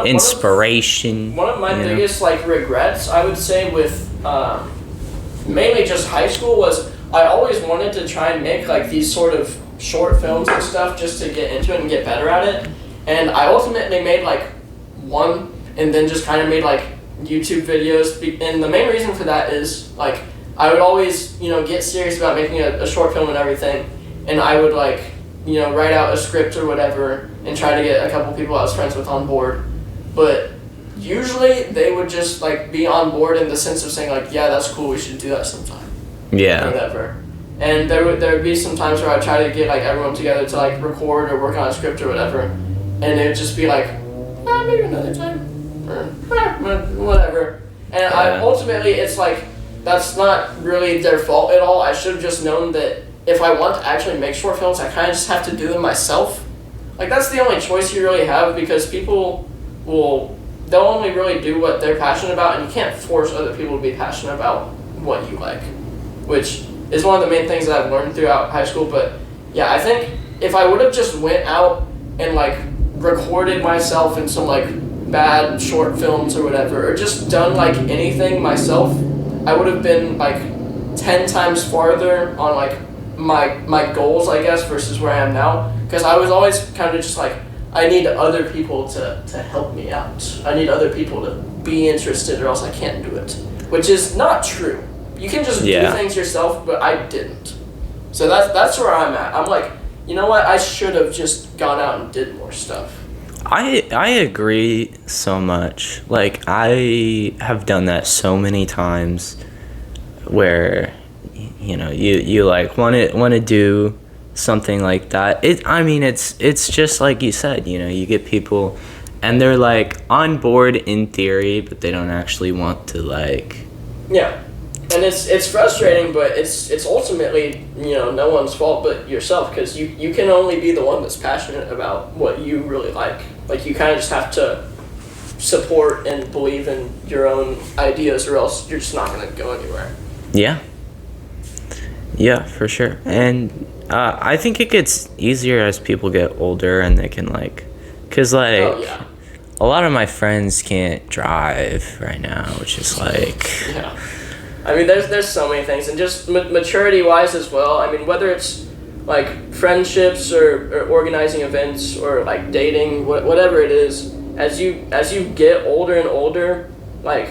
inspiration. One of my biggest like regrets, I would say, with mainly just high school was I always wanted to try and make like these sort of short films and stuff just to get into it and get better at it. And I ultimately made like one and then just kind of made like YouTube videos. And the main reason for that is like I would always, get serious about making a short film and everything. And I would like, write out a script or whatever and try to get a couple people I was friends with on board. But usually they would just like be on board in the sense of saying like, yeah, that's cool, we should do that sometime. Yeah. Or whatever. And there would be some times where I'd try to get like everyone together to like record or work on a script or whatever. And it would just be like, maybe another time. Or whatever. And ultimately it's like, that's not really their fault at all. I should have just known that if I want to actually make short films, I kind of just have to do them myself. Like, that's the only choice you really have, because people they'll only really do what they're passionate about, and you can't force other people to be passionate about what you like, which is one of the main things that I've learned throughout high school. But yeah, I think if I would have just went out and like recorded myself in some like bad short films or whatever, or just done like anything myself, I would have been like 10 times farther on like my goals, I guess, versus where I am now. Because I was always kind of just like, I need other people to help me out. I need other people to be interested, or else I can't do it. Which is not true. You can just do things yourself, but I didn't. So that's where I'm at. I'm like, you know what? I should have just gone out and did more stuff. I agree so much. Like, I have done that so many times where you like want to do something like that. It's just like you said, you get people and they're like on board in theory, but they don't actually want to like. Yeah, and it's frustrating, but it's ultimately no one's fault but yourself, because you can only be the one that's passionate about what you really like. Like, you kind of just have to support and believe in your own ideas, or else you're just not going to go anywhere. Yeah, for sure. And I think it gets easier as people get older, and they can like, cause like a lot of my friends can't drive right now, which is like. Yeah. I mean, there's so many things, and just maturity wise as well. I mean, whether it's like friendships or organizing events or like dating, whatever it is, as you get older and older, like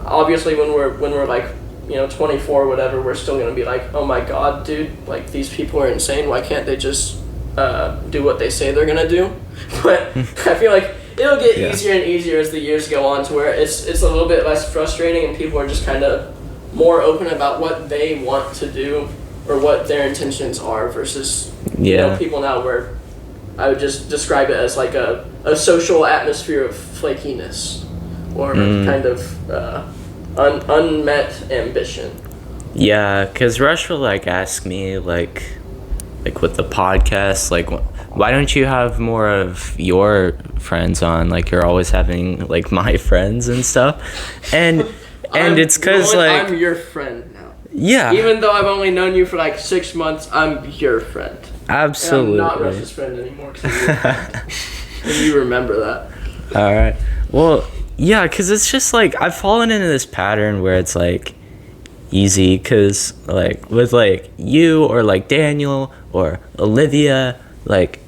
obviously when we're like 24 or whatever, we're still gonna be like, oh my god, dude, like these people are insane. Why can't they just do what they say they're gonna do? But I feel like it'll get easier and easier as the years go on, to where it's a little bit less frustrating, and people are just kind of more open about what they want to do or what their intentions are, versus people now where I would just describe it as like a social atmosphere of flakiness or kind of unmet ambition. Yeah, because Rush will like ask me like with the podcast, like, why don't you have more of your friends on? Like, you're always having like my friends and stuff, and it's because like I'm your friend now. Yeah. Even though I've only known you for like 6 months, I'm your friend. Absolutely. And I'm not Rush's friend anymore. And you remember that. All right. Well, yeah, because it's just like I've fallen into this pattern where it's like easy, because like with like you or like Daniel or Olivia, like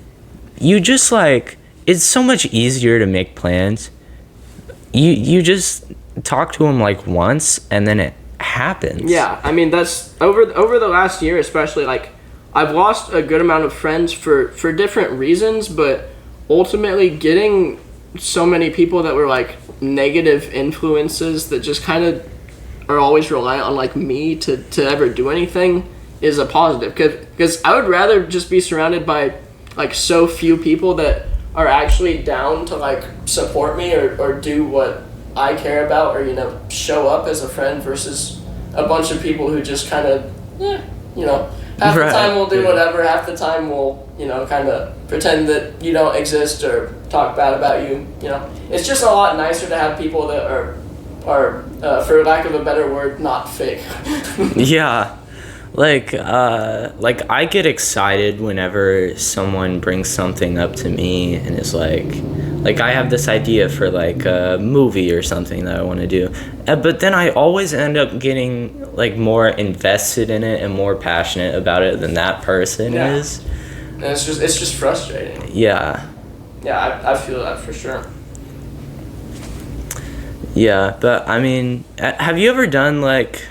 you just like, it's so much easier to make plans. You just talk to them like once and then it happens. Yeah, I mean, that's over the last year especially, like I've lost a good amount of friends for different reasons, but ultimately getting so many people that were like negative influences that just kind of are always reliant on like me to ever do anything is a positive, because I would rather just be surrounded by like so few people that are actually down to like support me or do what I care about, or show up as a friend, versus a bunch of people who just kind of half the time we'll do whatever, half the time we'll kind of pretend that you don't exist or talk bad about you. It's just a lot nicer to have people that are for lack of a better word, not fake. Yeah. Like I get excited whenever someone brings something up to me and is like I have this idea for like a movie or something that I want to do, but then I always end up getting like more invested in it and more passionate about it than that person is. And it's just frustrating. Yeah. Yeah, I feel that for sure. Yeah, but I mean, have you ever done like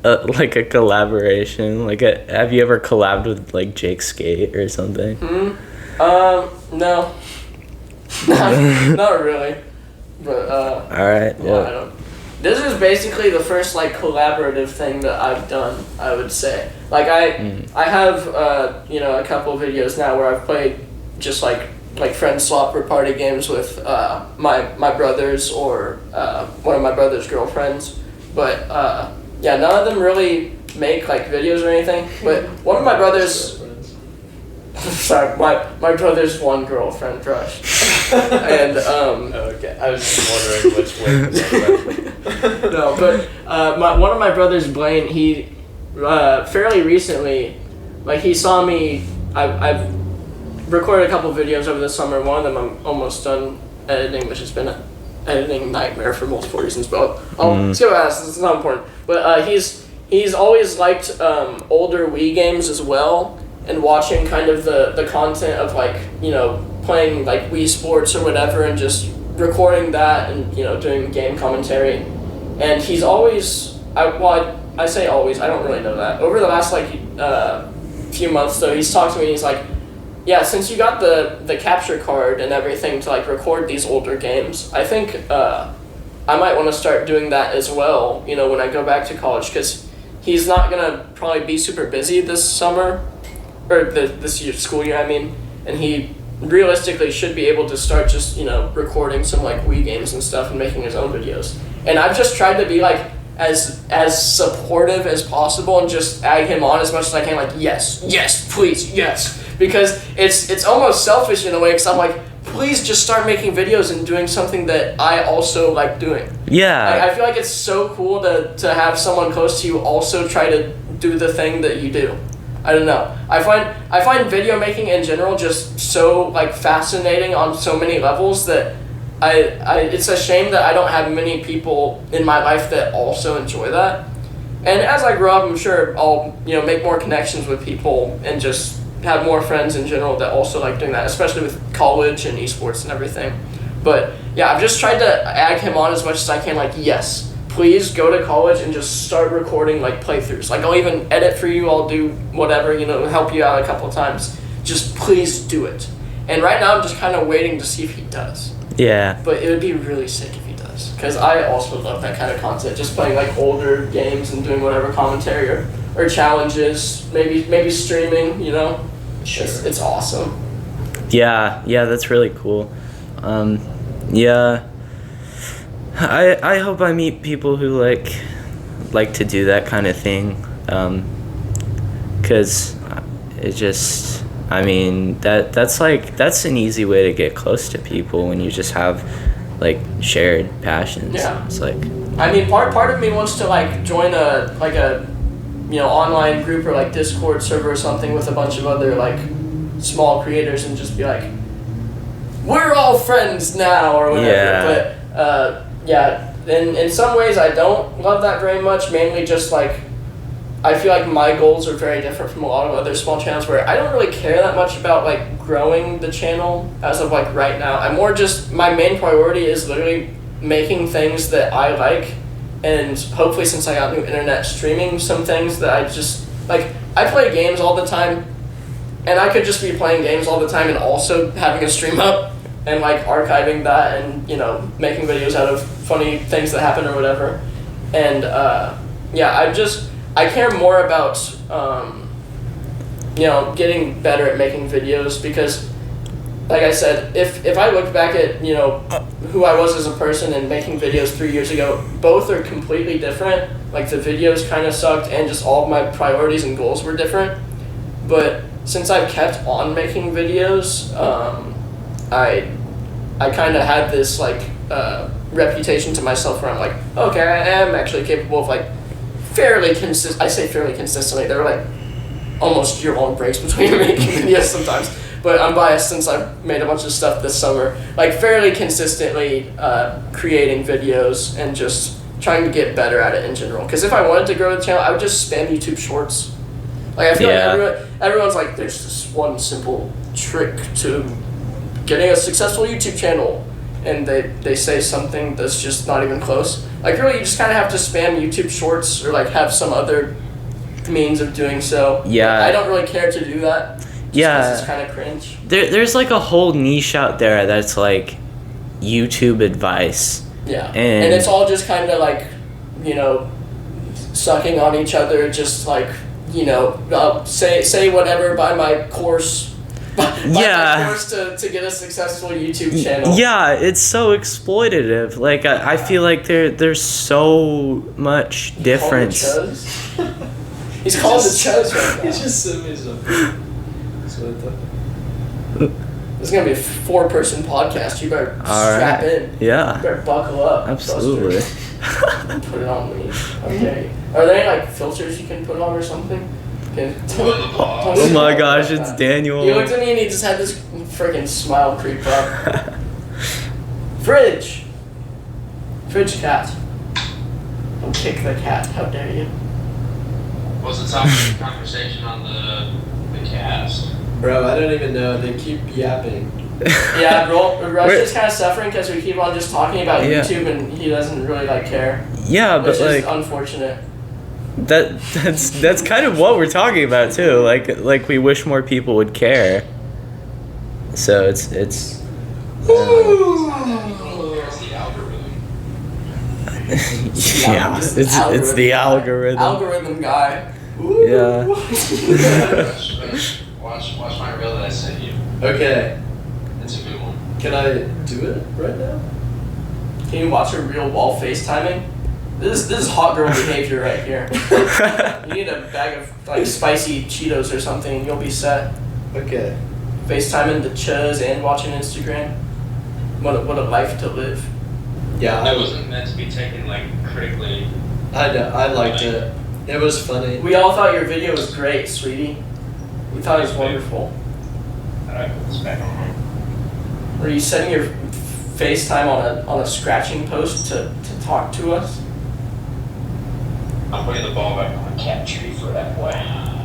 a collaboration? Have you ever collabed with like Jake Skate or something? No. Not really. But all right. Well, I don't. This is basically the first like collaborative thing that I've done, I would say. Like I have a couple of videos now where I've played just like friend swap or party games with my brothers or one of my brother's girlfriends, but none of them really make like videos or anything. But one of my brothers, sorry, my brother's one girlfriend crush, and okay, I was just wondering which way. No, but one of my brothers, Blaine, he fairly recently, like he saw me. I've recorded a couple videos over the summer. One of them I'm almost done editing, which has been an editing nightmare for multiple reasons. But I'll skip past. It's not important. But he's always liked older Wii games as well, and watching kind of the content of like playing like Wii Sports or whatever, and just recording that and doing game commentary. And he's always I say always, I don't really know that. Over the last like few months though, he's talked to me and he's like, yeah, since you got the capture card and everything to like record these older games, I think I might want to start doing that as well, when I go back to college, because he's not going to probably be super busy this summer, or this year, school year, I mean, and he realistically should be able to start just, recording some like Wii games and stuff and making his own videos. And I've just tried to be like as supportive as possible and just egg him on as much as I can, like, yes, please, yes. Because it's almost selfish in a way, because I'm like, please just start making videos and doing something that I also like doing. Yeah. I feel like it's so cool to have someone close to you also try to do the thing that you do. I don't know. I find video making in general just so like fascinating on so many levels that it's a shame that I don't have many people in my life that also enjoy that. And as I grow up, I'm sure I'll make more connections with people and just have more friends in general that also like doing that, especially with college and esports and everything. But yeah, I've just tried to egg him on as much as I can, like, yes, please go to college and just start recording like playthroughs. Like, I'll even edit for you, I'll do whatever, help you out a couple of times. Just please do it. And right now I'm just kind of waiting to see if he does. Yeah. But it would be really sick if he does, because I also love that kind of content, just playing like older games and doing whatever commentary or challenges, maybe streaming, Sure. It's awesome. Yeah, that's really cool. Yeah, I hope I meet people who like to do that kind of thing, because it just, I mean, that's an easy way to get close to people when you just have like shared passions. Yeah. It's like, I mean, part of me wants to like join a online group or like Discord server or something with a bunch of other like small creators and just be like, we're all friends now or whatever. Yeah. But in some ways I don't love that very much, mainly just like I feel like my goals are very different from a lot of other small channels where I don't really care that much about like growing the channel as of like right now. I'm more just, my main priority is literally making things that I like, and hopefully since I got new internet, streaming some things that I just, like, I play games all the time, and I could just be playing games all the time and also having a stream up and like archiving that and, you know, making videos out of funny things that happen or whatever. And yeah, I care more about, you know, getting better at making videos because, like I said, if I look back at, you know, who I was as a person and making videos 3 years ago, both are completely different. Like, the videos kind of sucked and just all of my priorities and goals were different. But since I've kept on making videos, I kind of had this, like, reputation to myself where I'm like, okay, I am actually capable of, like, I say fairly consistently. There are like almost year-long breaks between making videos sometimes, but I'm biased since I've made a bunch of stuff this summer. Like fairly consistently creating videos and just trying to get better at it in general. Because if I wanted to grow the channel, I would just spam YouTube Shorts. Like I feel like everyone's like, there's this one simple trick to getting a successful YouTube channel, and they say something that's just not even close. Like really, you just kind of have to spam YouTube Shorts or like have some other means of doing so. Yeah. I don't really care to do that. Yeah. It's kind of cringe. There's like a whole niche out there that's like YouTube advice. Yeah. And it's all just kind of like, you know, sucking on each other, just like, you know, say whatever, buy my course. My course to get a successful YouTube channel. Yeah, it's so exploitative. Like I feel like there's so much difference. He's called the Chuz right now. He's just sent me something. This is gonna be a 4-person podcast. You better strap in. Yeah. You better buckle up. Absolutely. Put it on me. Okay. Are there any like filters you can put on or something? Oh my gosh, it's Daniel. He looked at me and he just had this freaking smile creep up. Fridge cat. Don't kick the cat. How dare you? What's the topic of the conversation on the cast? Bro, I don't even know. They keep yapping. Yeah, Rush is kind of suffering because we keep on just talking about YouTube and he doesn't really like care. Yeah, but which like is unfortunate. That's kind of what we're talking about too. Like we wish more people would care. So it's It's the algorithm. yeah, it's the algorithm. Algorithm guy. Ooh. Yeah. Watch my reel that I sent you. Okay. It's a good one. Can I do it right now? Can you watch a real wall FaceTiming? This is hot girl behavior right here. You need a bag of like spicy Cheetos or something and you'll be set. Okay. FaceTiming the Chuz and watching Instagram. What a life to live. Yeah, That wasn't meant to be taken like critically. I know. I liked it. It was funny. We all thought your video was great, sweetie. We thought it was wonderful. Alright, put this back on. Were you setting your FaceTime on a scratching post to talk to us? I'm putting the ball back on the cat tree for that boy.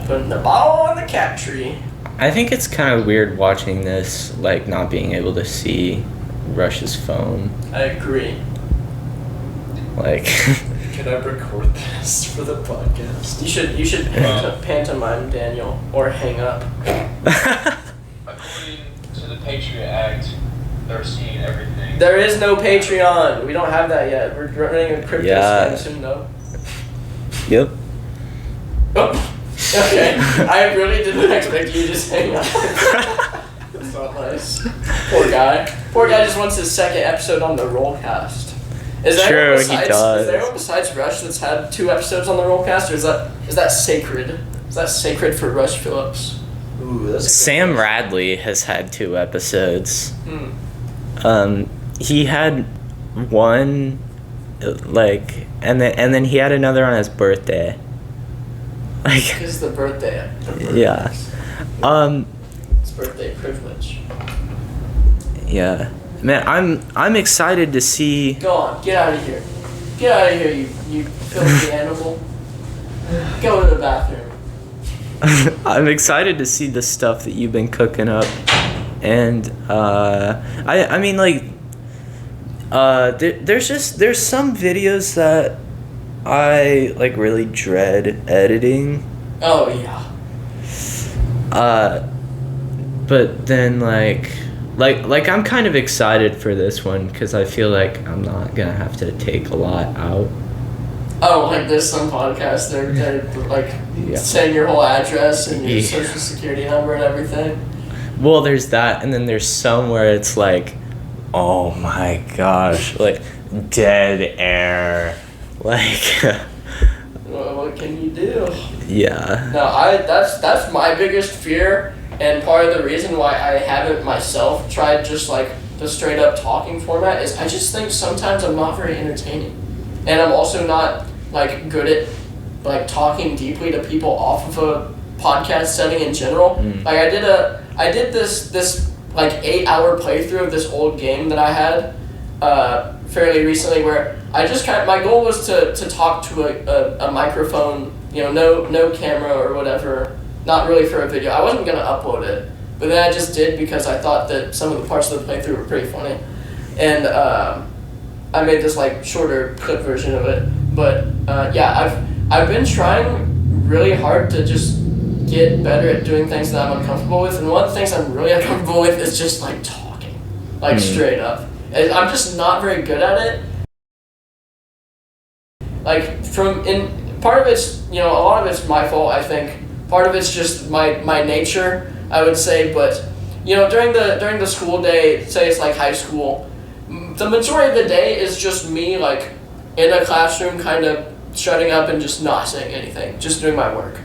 Putting the ball on the cat tree. I think it's kind of weird watching this, like not being able to see Rush's phone. I agree. Like. Can I record this for the podcast? You should pantomime Daniel or hang up. According to the Patriot Act, they're seeing everything. There is no Patreon. We don't have that yet. We're running a crypto scam soon though. Yep. Oh. Okay. I really didn't expect you to just hang up. That's not nice. Poor guy. Poor guy just wants his second episode on the Rollcast. Is there True, he does. Is there anyone besides Rush that's had 2 episodes on the Rollcast, or is that sacred? Is that sacred for Rush Phillips? Ooh, that's Sam Radley has had 2 episodes. He had one, like, and then he had another on his birthday. Like. It's the birthday. Yeah. It's birthday privilege. Yeah. Man, I'm excited to see. Go on, get out of here. Get out of here, you filthy animal. Go to the bathroom. I'm excited to see the stuff that you've been cooking up, and I mean like there's some videos that I like really dread editing. Oh yeah. But then like I'm kind of excited for this one because I feel like I'm not gonna have to take a lot out. Oh, like there's some podcasts they're like saying your whole address and your social security number and everything. Well, there's that, and then there's some where it's like, oh my gosh, like dead air, like. Well, what can you do? Yeah. No, that's my biggest fear, and part of the reason why I haven't myself tried just like the straight up talking format is I just think sometimes I'm not very entertaining. And I'm also not like good at like talking deeply to people off of a podcast setting in general. Like I did this like 8-hour playthrough of this old game that I had fairly recently where I just my goal was to talk to a microphone, no camera or whatever, not really for a video. I wasn't gonna upload it, but then I just did because I thought that some of the parts of the playthrough were pretty funny. And I made this like shorter clip version of it, but I've been trying really hard to just get better at doing things that I'm uncomfortable with, and one of the things I'm really uncomfortable with is just like talking, like straight up. And I'm just not very good at it. Like part of it's a lot of it's my fault I think. Part of it's just my nature I would say, but during the school day, say it's like high school. The majority of the day is just me, like, in a classroom, kind of shutting up and just not saying anything, just doing my work.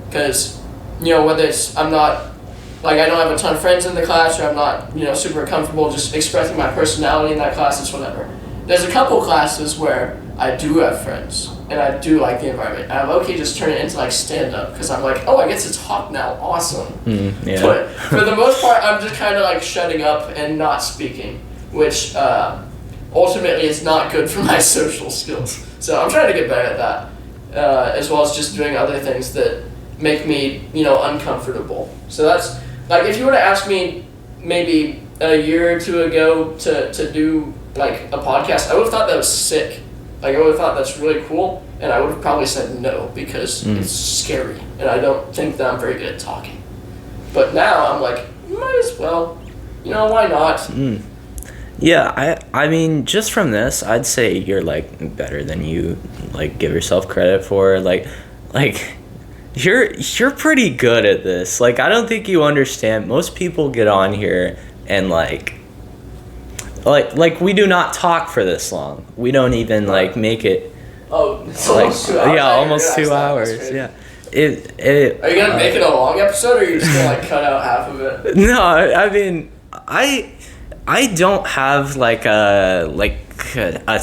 Because, whether it's, I'm not, like, I don't have a ton of friends in the class, or I'm not, super comfortable just expressing my personality in that class, it's whatever. There's a couple classes where I do have friends, and I do like the environment. And I'm okay just turn it into, like, stand-up, because I'm like, oh, I get to talk now, awesome. Yeah. But for the most part, I'm just kind of, like, shutting up and not speaking, which ultimately is not good for my social skills. So I'm trying to get better at that, as well as just doing other things that make me, uncomfortable. So that's, like, if you were to ask me maybe a year or two ago to do, like, a podcast, I would have thought that was sick. Like, I would have thought that's really cool, and I would have probably said no, because it's scary, and I don't think that I'm very good at talking. But now I'm like, might as well. Why not? Yeah, I mean, just from this, I'd say you're, like, better than you, like, give yourself credit for. Like, you're pretty good at this. Like, I don't think you understand. Most people get on here and, like, we do not talk for this long. We don't even, like, make it. Oh, it's almost 2 hours. Yeah, almost 2 hours, yeah. Are you gonna make it a long episode, or are you just gonna, like, cut out half of it? No, I mean, I don't have like a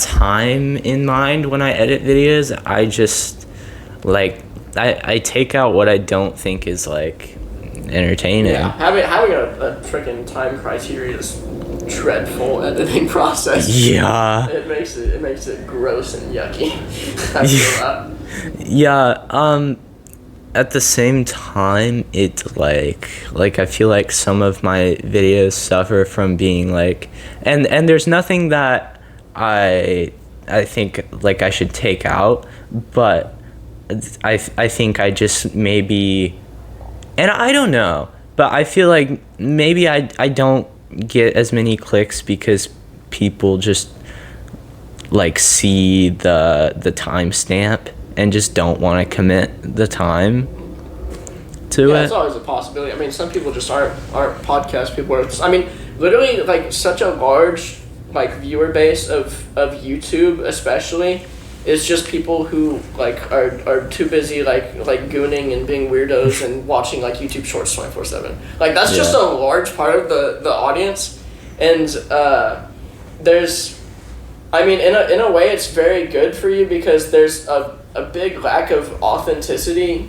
time in mind when I edit videos. I just like I take out what I don't think is like entertaining. Yeah, having a freaking time criteria is dreadful editing process. Yeah. It makes it gross and yucky. I feel that. Yeah. At the same time, it like I feel like some of my videos suffer from being like, and there's nothing that I think like I should take out, but I think I just maybe, and I don't know, but I feel like maybe I don't get as many clicks because people just like see the timestamp and just don't want to commit the time to it. It's always a possibility. I mean, some people just aren't podcast people. Literally, like, such a large, like, viewer base of YouTube, especially, is just people who, like, are too busy, like gooning and being weirdos and watching, like, YouTube Shorts 24/7. Like, that's just a large part of the audience, and there's, I mean, in a way, it's very good for you because there's a big lack of authenticity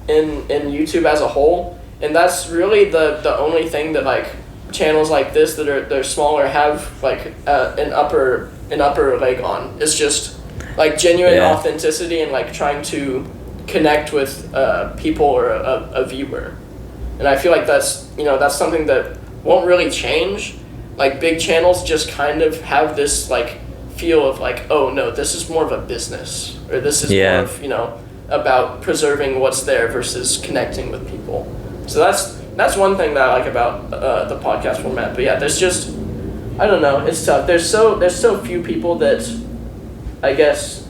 in YouTube as a whole, and that's really the only thing that, like, channels like this that are they're smaller have, like, an upper leg on. It's just like genuine Yeah. authenticity and like trying to connect with people or a viewer. And I feel like that's something that won't really change. Like big channels just kind of have this like feel of like, oh no, this is more of a business, or this is more of about preserving what's there versus connecting with people. So that's one thing that I like about the podcast format. But yeah, there's just, I don't know, it's tough. There's so few people that I guess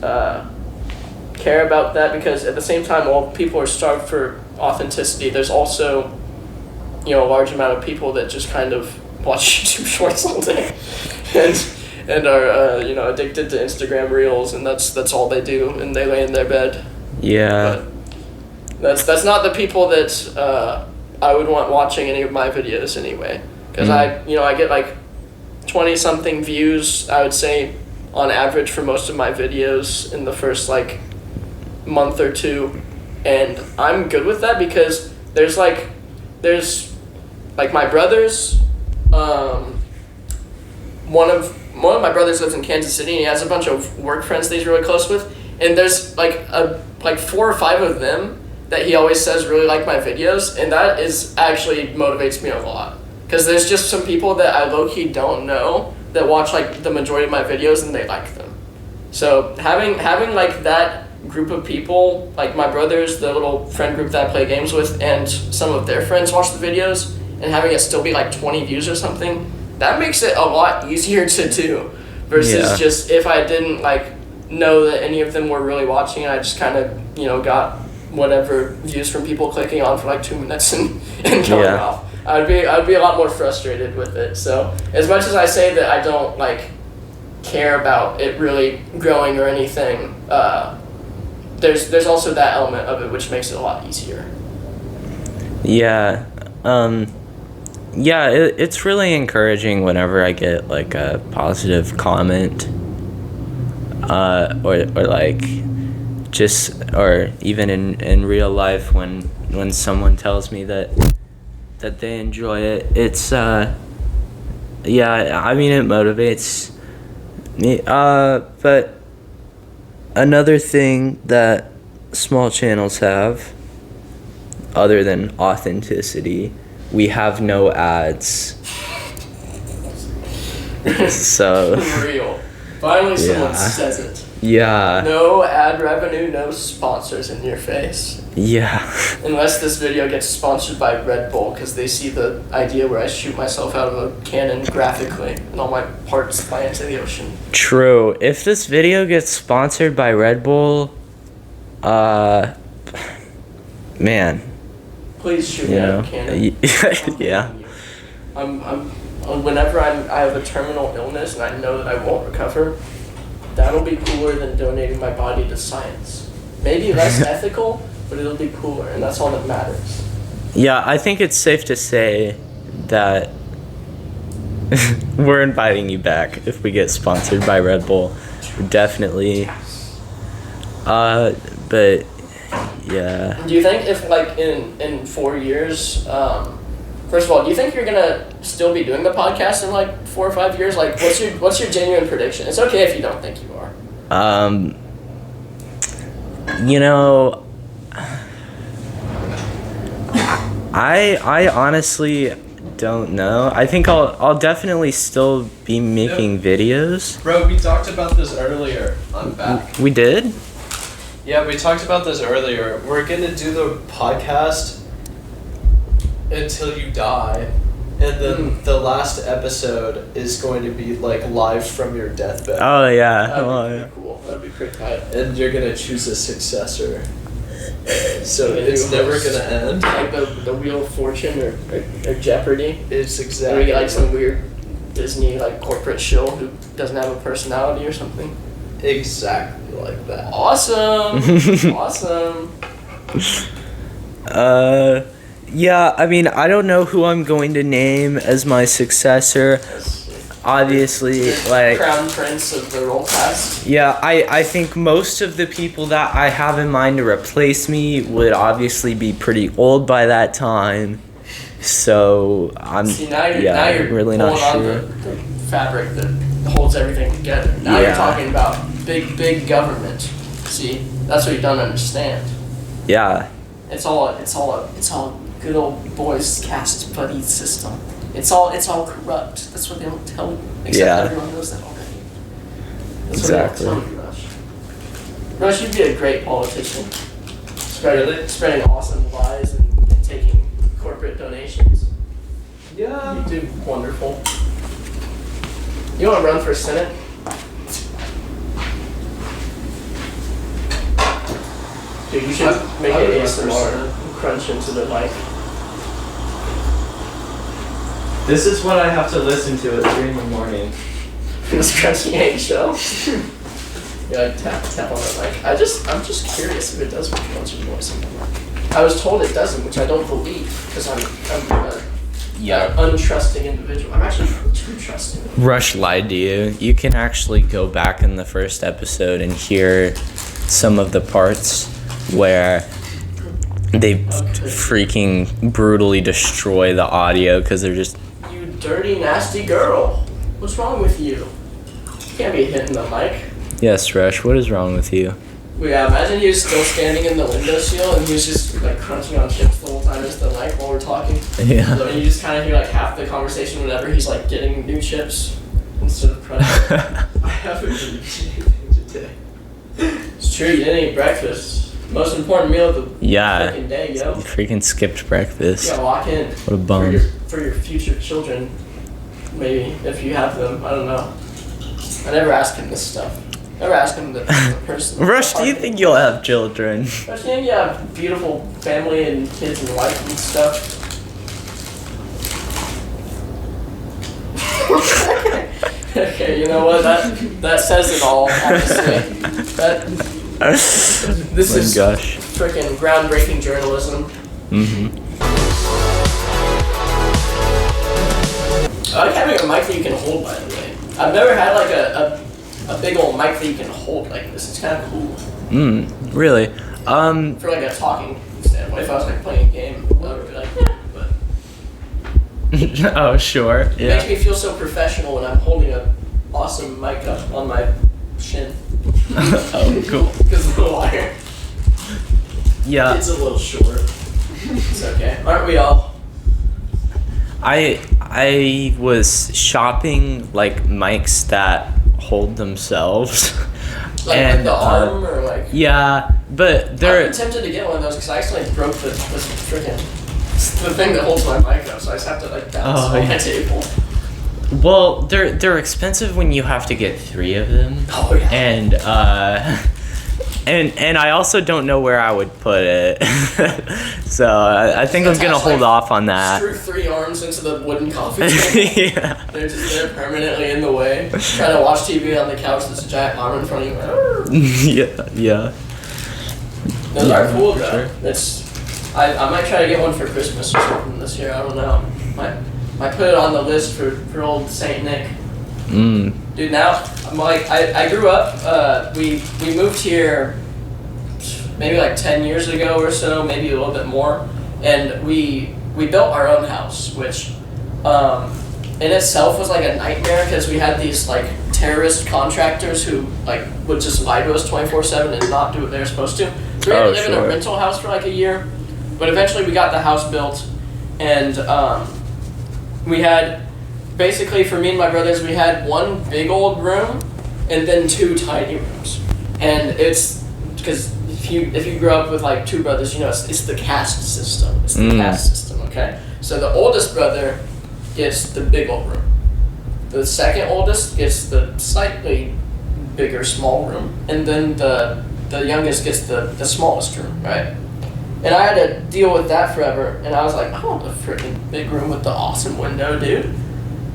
care about that, because at the same time, while people are starved for authenticity, there's also a large amount of people that just kind of watch YouTube Shorts all day and are addicted to Instagram Reels, and that's all they do, and they lay in their bed. Yeah. But that's not the people that I would want watching any of my videos anyway, because I get like 20 something views, I would say, on average for most of my videos in the first like month or two, and I'm good with that because there's like my brothers, one of my brothers lives in Kansas City, and he has a bunch of work friends that he's really close with, and there's like 4 or 5 of them that he always says really like my videos, and that is actually motivates me a lot, because there's just some people that I low-key don't know that watch like the majority of my videos and they like them. So having like that group of people, like my brothers, the little friend group that I play games with, and some of their friends watch the videos, and having it still be like 20 views or something, that makes it a lot easier to do versus just if I didn't like know that any of them were really watching, I just kind of got whatever views from people clicking on for like 2 minutes and going off. I'd be a lot more frustrated with it. So as much as I say that I don't like care about it really growing or anything, there's also that element of it which makes it a lot easier. Yeah. It's really encouraging whenever I get like a positive comment, or like just, or even in real life when someone tells me that they enjoy it. It's I mean, it motivates me. But another thing that small channels have, other than authenticity, we have no ads. So real. Finally someone says it. Yeah. No ad revenue, no sponsors in your face. Yeah. Unless this video gets sponsored by Red Bull, because they see the idea where I shoot myself out of a cannon graphically and all my parts fly into the ocean. True. If this video gets sponsored by Red Bull, man. Please shoot me out of a cannon. Yeah. Whenever I have a terminal illness and I know that I won't recover, that'll be cooler than donating my body to science. Maybe less ethical, but it'll be cooler, and that's all that matters. Yeah, I think it's safe to say that we're inviting you back if we get sponsored by Red Bull. Definitely. But yeah. Do you think if like in 4 years, first of all, do you think you're gonna still be doing the podcast in like 4 or 5 years? Like, what's your genuine prediction? It's okay if you don't think you are. I honestly don't know. I think I'll definitely still be making videos. Bro, we talked about this earlier. I'm back. We did? Yeah, we talked about this earlier. We're gonna do the podcast until you die, and then the last episode is going to be like live from your deathbed. Oh yeah. That'd be pretty cool. That'd be pretty tight. And you're gonna choose a successor. So it's never gonna end. Like the Wheel of Fortune or Jeopardy. It's Or exactly. we get like some weird Disney like corporate shill who doesn't have a personality or something. Exactly like that. Awesome. Awesome. Yeah, I mean, I don't know who I'm going to name as my successor. Obviously, like, Crown Prince of the Rollcast. yeah, I think most of the people that I have in mind to replace me would obviously be pretty old by that time. So I'm Now you're really not pulling sure. on the fabric that holds everything together. Now you're talking about big government. See, that's what you don't understand. Yeah. It's all good old boys cast buddy system. It's all corrupt. That's what they don't tell you. Except everyone knows that already. That's Exactly. what they don't tell you, Rush. Rush, you'd be a great politician. Spreading awesome lies and taking corporate donations. Yeah. You do wonderful. You want to run for Senate? Dude, you should make I would an run for ASMR Senate. and crunch into the mic. This is what I have to listen to at 3 in the morning. This crunching eggshell. Yeah, like tap on the mic. I'm just curious if it does make crunching noise. I was told it doesn't, which I don't believe, because I'm an untrusting individual. I'm actually too trusting. Rush lied to you. You can actually go back in the first episode and hear some of the parts where they freaking brutally destroy the audio because they're just... You dirty, nasty girl. What's wrong with you? You can't be hitting the mic. Yes, Rush, what is wrong with you? Well, yeah, imagine he was still standing in the windowsill and he was just like crunching on chips the whole time into the mic while we're talking. Yeah. So you just kind of hear like half the conversation whenever he's like getting new chips instead of crunching. I haven't really eaten anything today. It's true, you didn't eat breakfast. Most important meal of the Yeah. freaking day, yo. You freaking skipped breakfast. You gotta lock in. What a bum. For your future children, maybe, if you have them. I don't know. I never ask him this stuff. Never ask him the person. Rush, do you think you'll have children? Rush, do you think you have beautiful family and kids and wife and stuff? Okay, you know what? That says it all, honestly. This is gosh. freaking groundbreaking journalism. Mm-hmm. I like having a mic that you can hold, by the way. I've never had like a big old mic that you can hold like this. It's kind of cool. Really? For like a talking standpoint. If I was like playing a game, I would be like, yeah. But Oh, sure. it makes me feel so professional when I'm holding a awesome mic up on my shin. Oh, cool. Because of the wire. Yeah. It's a little short. It's okay. Aren't we all? I was shopping like mics that hold themselves. Like the arm or like... Yeah, but they're... I'm tempted to get one of those because I accidentally broke the freaking... the thing that holds my mic up, so I just have to like bounce on my table. Well, they're expensive when you have to get 3 of them. Oh yeah. And I also don't know where I would put it. So I think I'm gonna hold off on that. Screw 3 arms into the wooden coffee table. Yeah. They're just there permanently in the way. Trying to watch TV on the couch, there's a giant arm in front of you. Yeah. Those are cool though. Sure. It's I might try to get one for Christmas or something this year. I don't know. Might put it on the list for old Saint Nick. Dude, now I'm like I grew up. We moved here maybe like 10 years ago or so, maybe a little bit more, and we built our own house, which in itself was like a nightmare because we had these like terrorist contractors who like would just lie to us 24/7 and not do what they were supposed to. So we had to live in a rental house for like a year, but eventually we got the house built, and we had basically for me and my brothers we had one big old room and then 2 tiny rooms, and it's because if you grew up with like 2 brothers, you know it's the caste system. It's the caste system, okay? So the oldest brother gets the big old room. The second oldest gets the slightly bigger small room, and then the youngest gets the smallest room, right? And I had to deal with that forever, and I was like, I want a freaking big room with the awesome window, dude.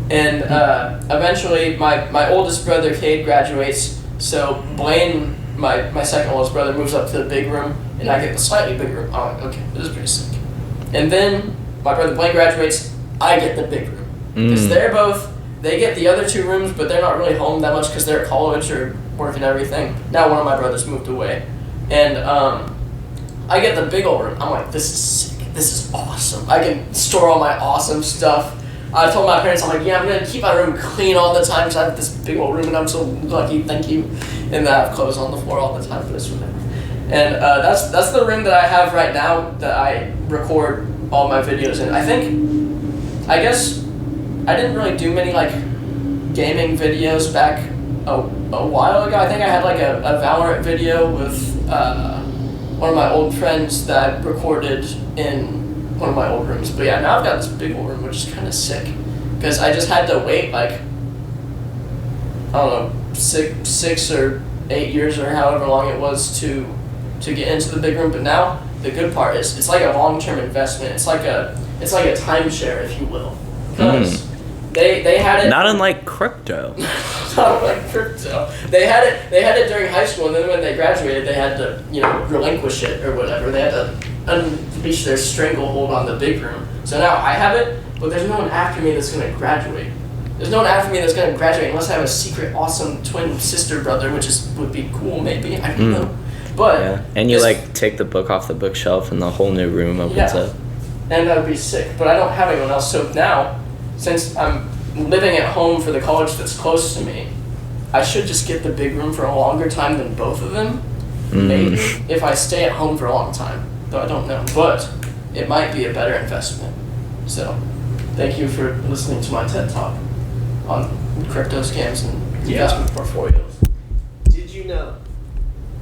And eventually my oldest brother, Cade, graduates, so Blaine, my second oldest brother, moves up to the big room, and I get the slightly bigger room. I'm like, okay, this is pretty sick. And then my brother Blaine graduates, I get the big room. Because they get the other 2 rooms, but they're not really home that much because they're at college or work and everything. Now one of my brothers moved away. And I get the big old room. I'm like, this is sick. This is awesome. I can store all my awesome stuff. I told my parents, I'm like, yeah, I'm gonna keep my room clean all the time because I have this big old room and I'm so lucky, thank you. And I have clothes on the floor all the time for this room. And that's the room that I have right now that I record all my videos in. I guess I didn't really do many like gaming videos back a while ago. I think I had like a Valorant video with one of my old friends that I recorded in one of my old rooms. But yeah, now I've got this big old room, which is kind of sick. Because I just had to wait like, I don't know, 6 or 8 years or however long it was to get into the big room. But now the good part is it's like a long-term investment. It's like a timeshare, if you will. Because they had it. Not unlike crypto. Not like crypto. They had it during high school, and then when they graduated, they had to relinquish it or whatever. They had to unleash their stranglehold on the big room. So now I have it, but there's no one after me that's gonna graduate. There's no one after me that's gonna graduate unless I have a secret, awesome twin sister brother, which would be cool, maybe. I don't know. But yeah, and you like take the book off the bookshelf, and the whole new room opens up. And that would be sick. But I don't have anyone else. So now, since I'm living at home for the college that's close to me, I should just get the big room for a longer time than both of them. Maybe if I stay at home for a long time, though I don't know. But it might be a better investment. So, thank you for listening to my TED Talk on crypto scams and investment portfolios. Did you know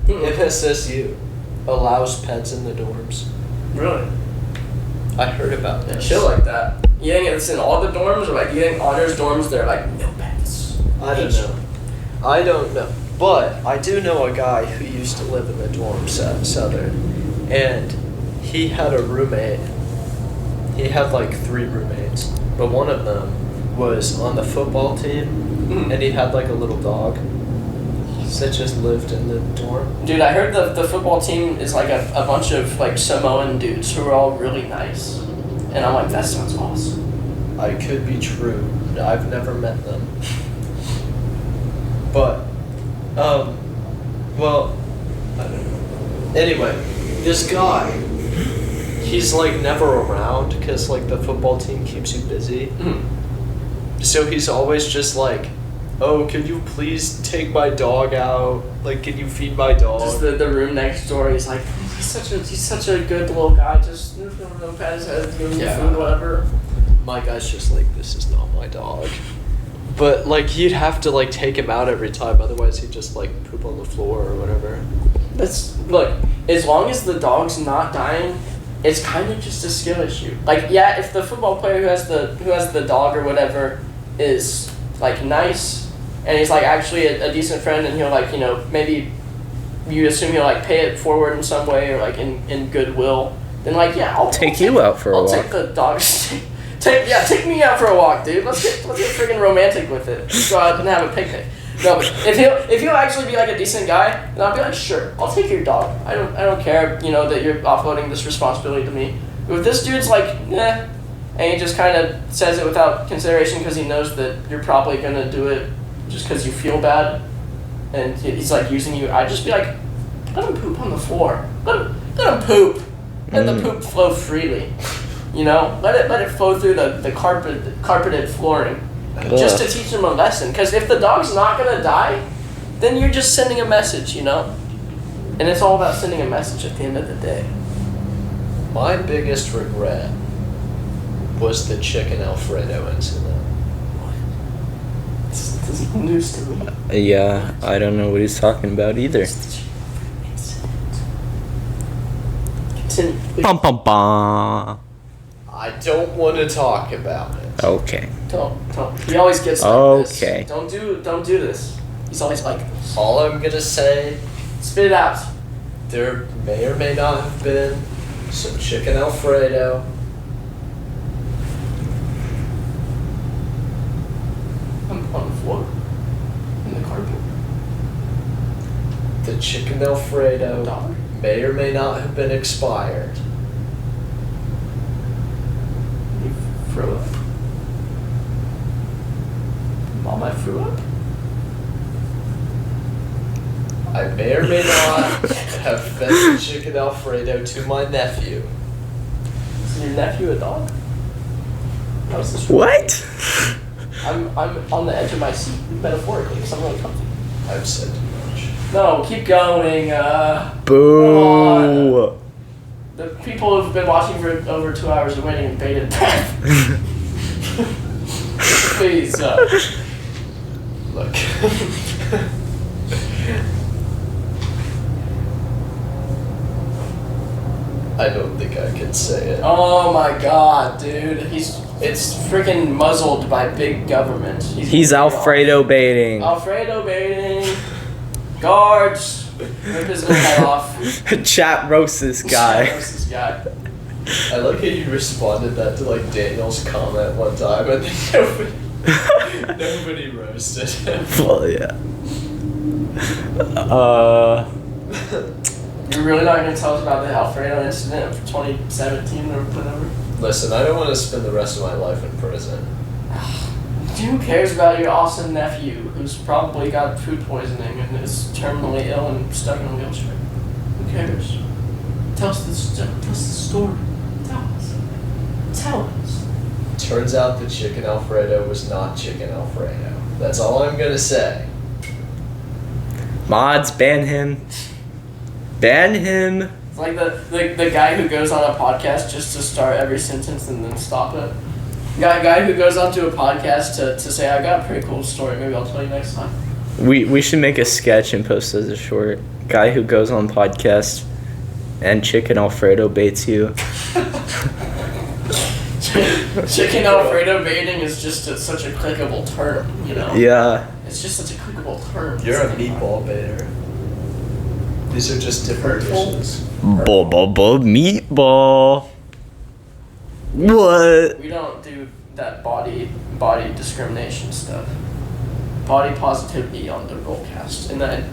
FSSU allows pets in the dorms? Really? I heard about this. Shit like that. You think it's in all the dorms, or like you think honors dorms they're like no pets? I don't know. But I do know a guy who used to live in the dorms at Southern, and he had a roommate. He had like 3 roommates, but one of them was on the football team, and he had like a little dog that just lived in the dorm. Dude, I heard the football team is like a bunch of like Samoan dudes who are all really nice, and I'm like, that sounds awesome. I could be true. I've never met them. But, well, I don't know. Anyway, this guy, he's like never around because like the football team keeps you busy. So he's always just like, oh, could you please take my dog out? Like, can you feed my dog? Just the room next door, he's like, he's such a good little guy, just pat his head, give him food, whatever. My guy's just like, this is not my dog. But like you'd have to like take him out every time, otherwise he'd just like poop on the floor or whatever. Look, as long as the dog's not dying, it's kind of just a skill issue. Like, yeah, if the football player who has the dog or whatever is like nice, and he's like actually a decent friend, and he'll like maybe you assume he'll like pay it forward in some way or like in goodwill, then like I'll take you out for a walk. I'll take the dog. Take me out for a walk, dude. Let's get freaking romantic with it. Let's go out and have a picnic. No, but if he'll actually be like a decent guy, then I'll be like, sure, I'll take your dog. I don't care, that you're offloading this responsibility to me. But if this dude's like, nah, and he just kind of says it without consideration because he knows that you're probably gonna do it just because you feel bad, and he's like using you, I'd just be like, let him poop on the floor. Let him poop. Let the poop flow freely. Let it flow through the carpeted flooring, just to teach him a lesson. Because if the dog's not gonna die, then you're just sending a message, And it's all about sending a message at the end of the day. My biggest regret was the chicken Alfredo incident. This is news to me. Yeah, I don't know what he's talking about either. Continue. Bum bum bum. I don't want to talk about it. Okay. Don't. He always gets like this. Okay. Don't do this. He's always like this. All I'm gonna say, spit it out. There may or may not have been some chicken Alfredo. On the floor. In the carpet. The chicken Alfredo Dog? may or may not have been expired. You throw up. Mom, I threw up? I may or may not have fed the chicken Alfredo to my nephew. Is your nephew a dog? How's this? What? I'm on the edge of my seat, metaphorically, because I'm really comfy. I've said too much. No, keep going. Boo! The people who've been watching for over 2 hours are waiting in bated breath. Please, Look. I don't think I can say it. Oh my god, dude. It's freaking muzzled by big government. He's Alfredo baiting. Alfredo baiting. Guards. Rip his little head off. Chat roast this guy. Roast this guy. I like how you responded that to like Daniel's comment one time and then nobody roasted him. Well, yeah. You're really not going to tell us about the Alfredo incident for 2017 or whatever? Listen, I don't want to spend the rest of my life in prison. Who cares about your awesome nephew who's probably got food poisoning and is terminally ill and stuck in a wheelchair? Who cares? Tell us the story. Tell us. Turns out the chicken Alfredo was not chicken Alfredo. That's all I'm gonna say. Mods, ban him. Ban him. It's like the guy who goes on a podcast just to start every sentence and then stop it. Guy who goes onto a podcast to say, I got a pretty cool story, maybe I'll tell you next time. We should make a sketch and post as a short. Guy who goes on podcast and chicken Alfredo baits you. Chicken Alfredo baiting is just such a clickable term, you know? Yeah. It's just such a clickable term. You're a meatball baiter. These are just different dishes. Meatball. What? We don't do that body discrimination stuff. Body positivity on the Rollcast. And then I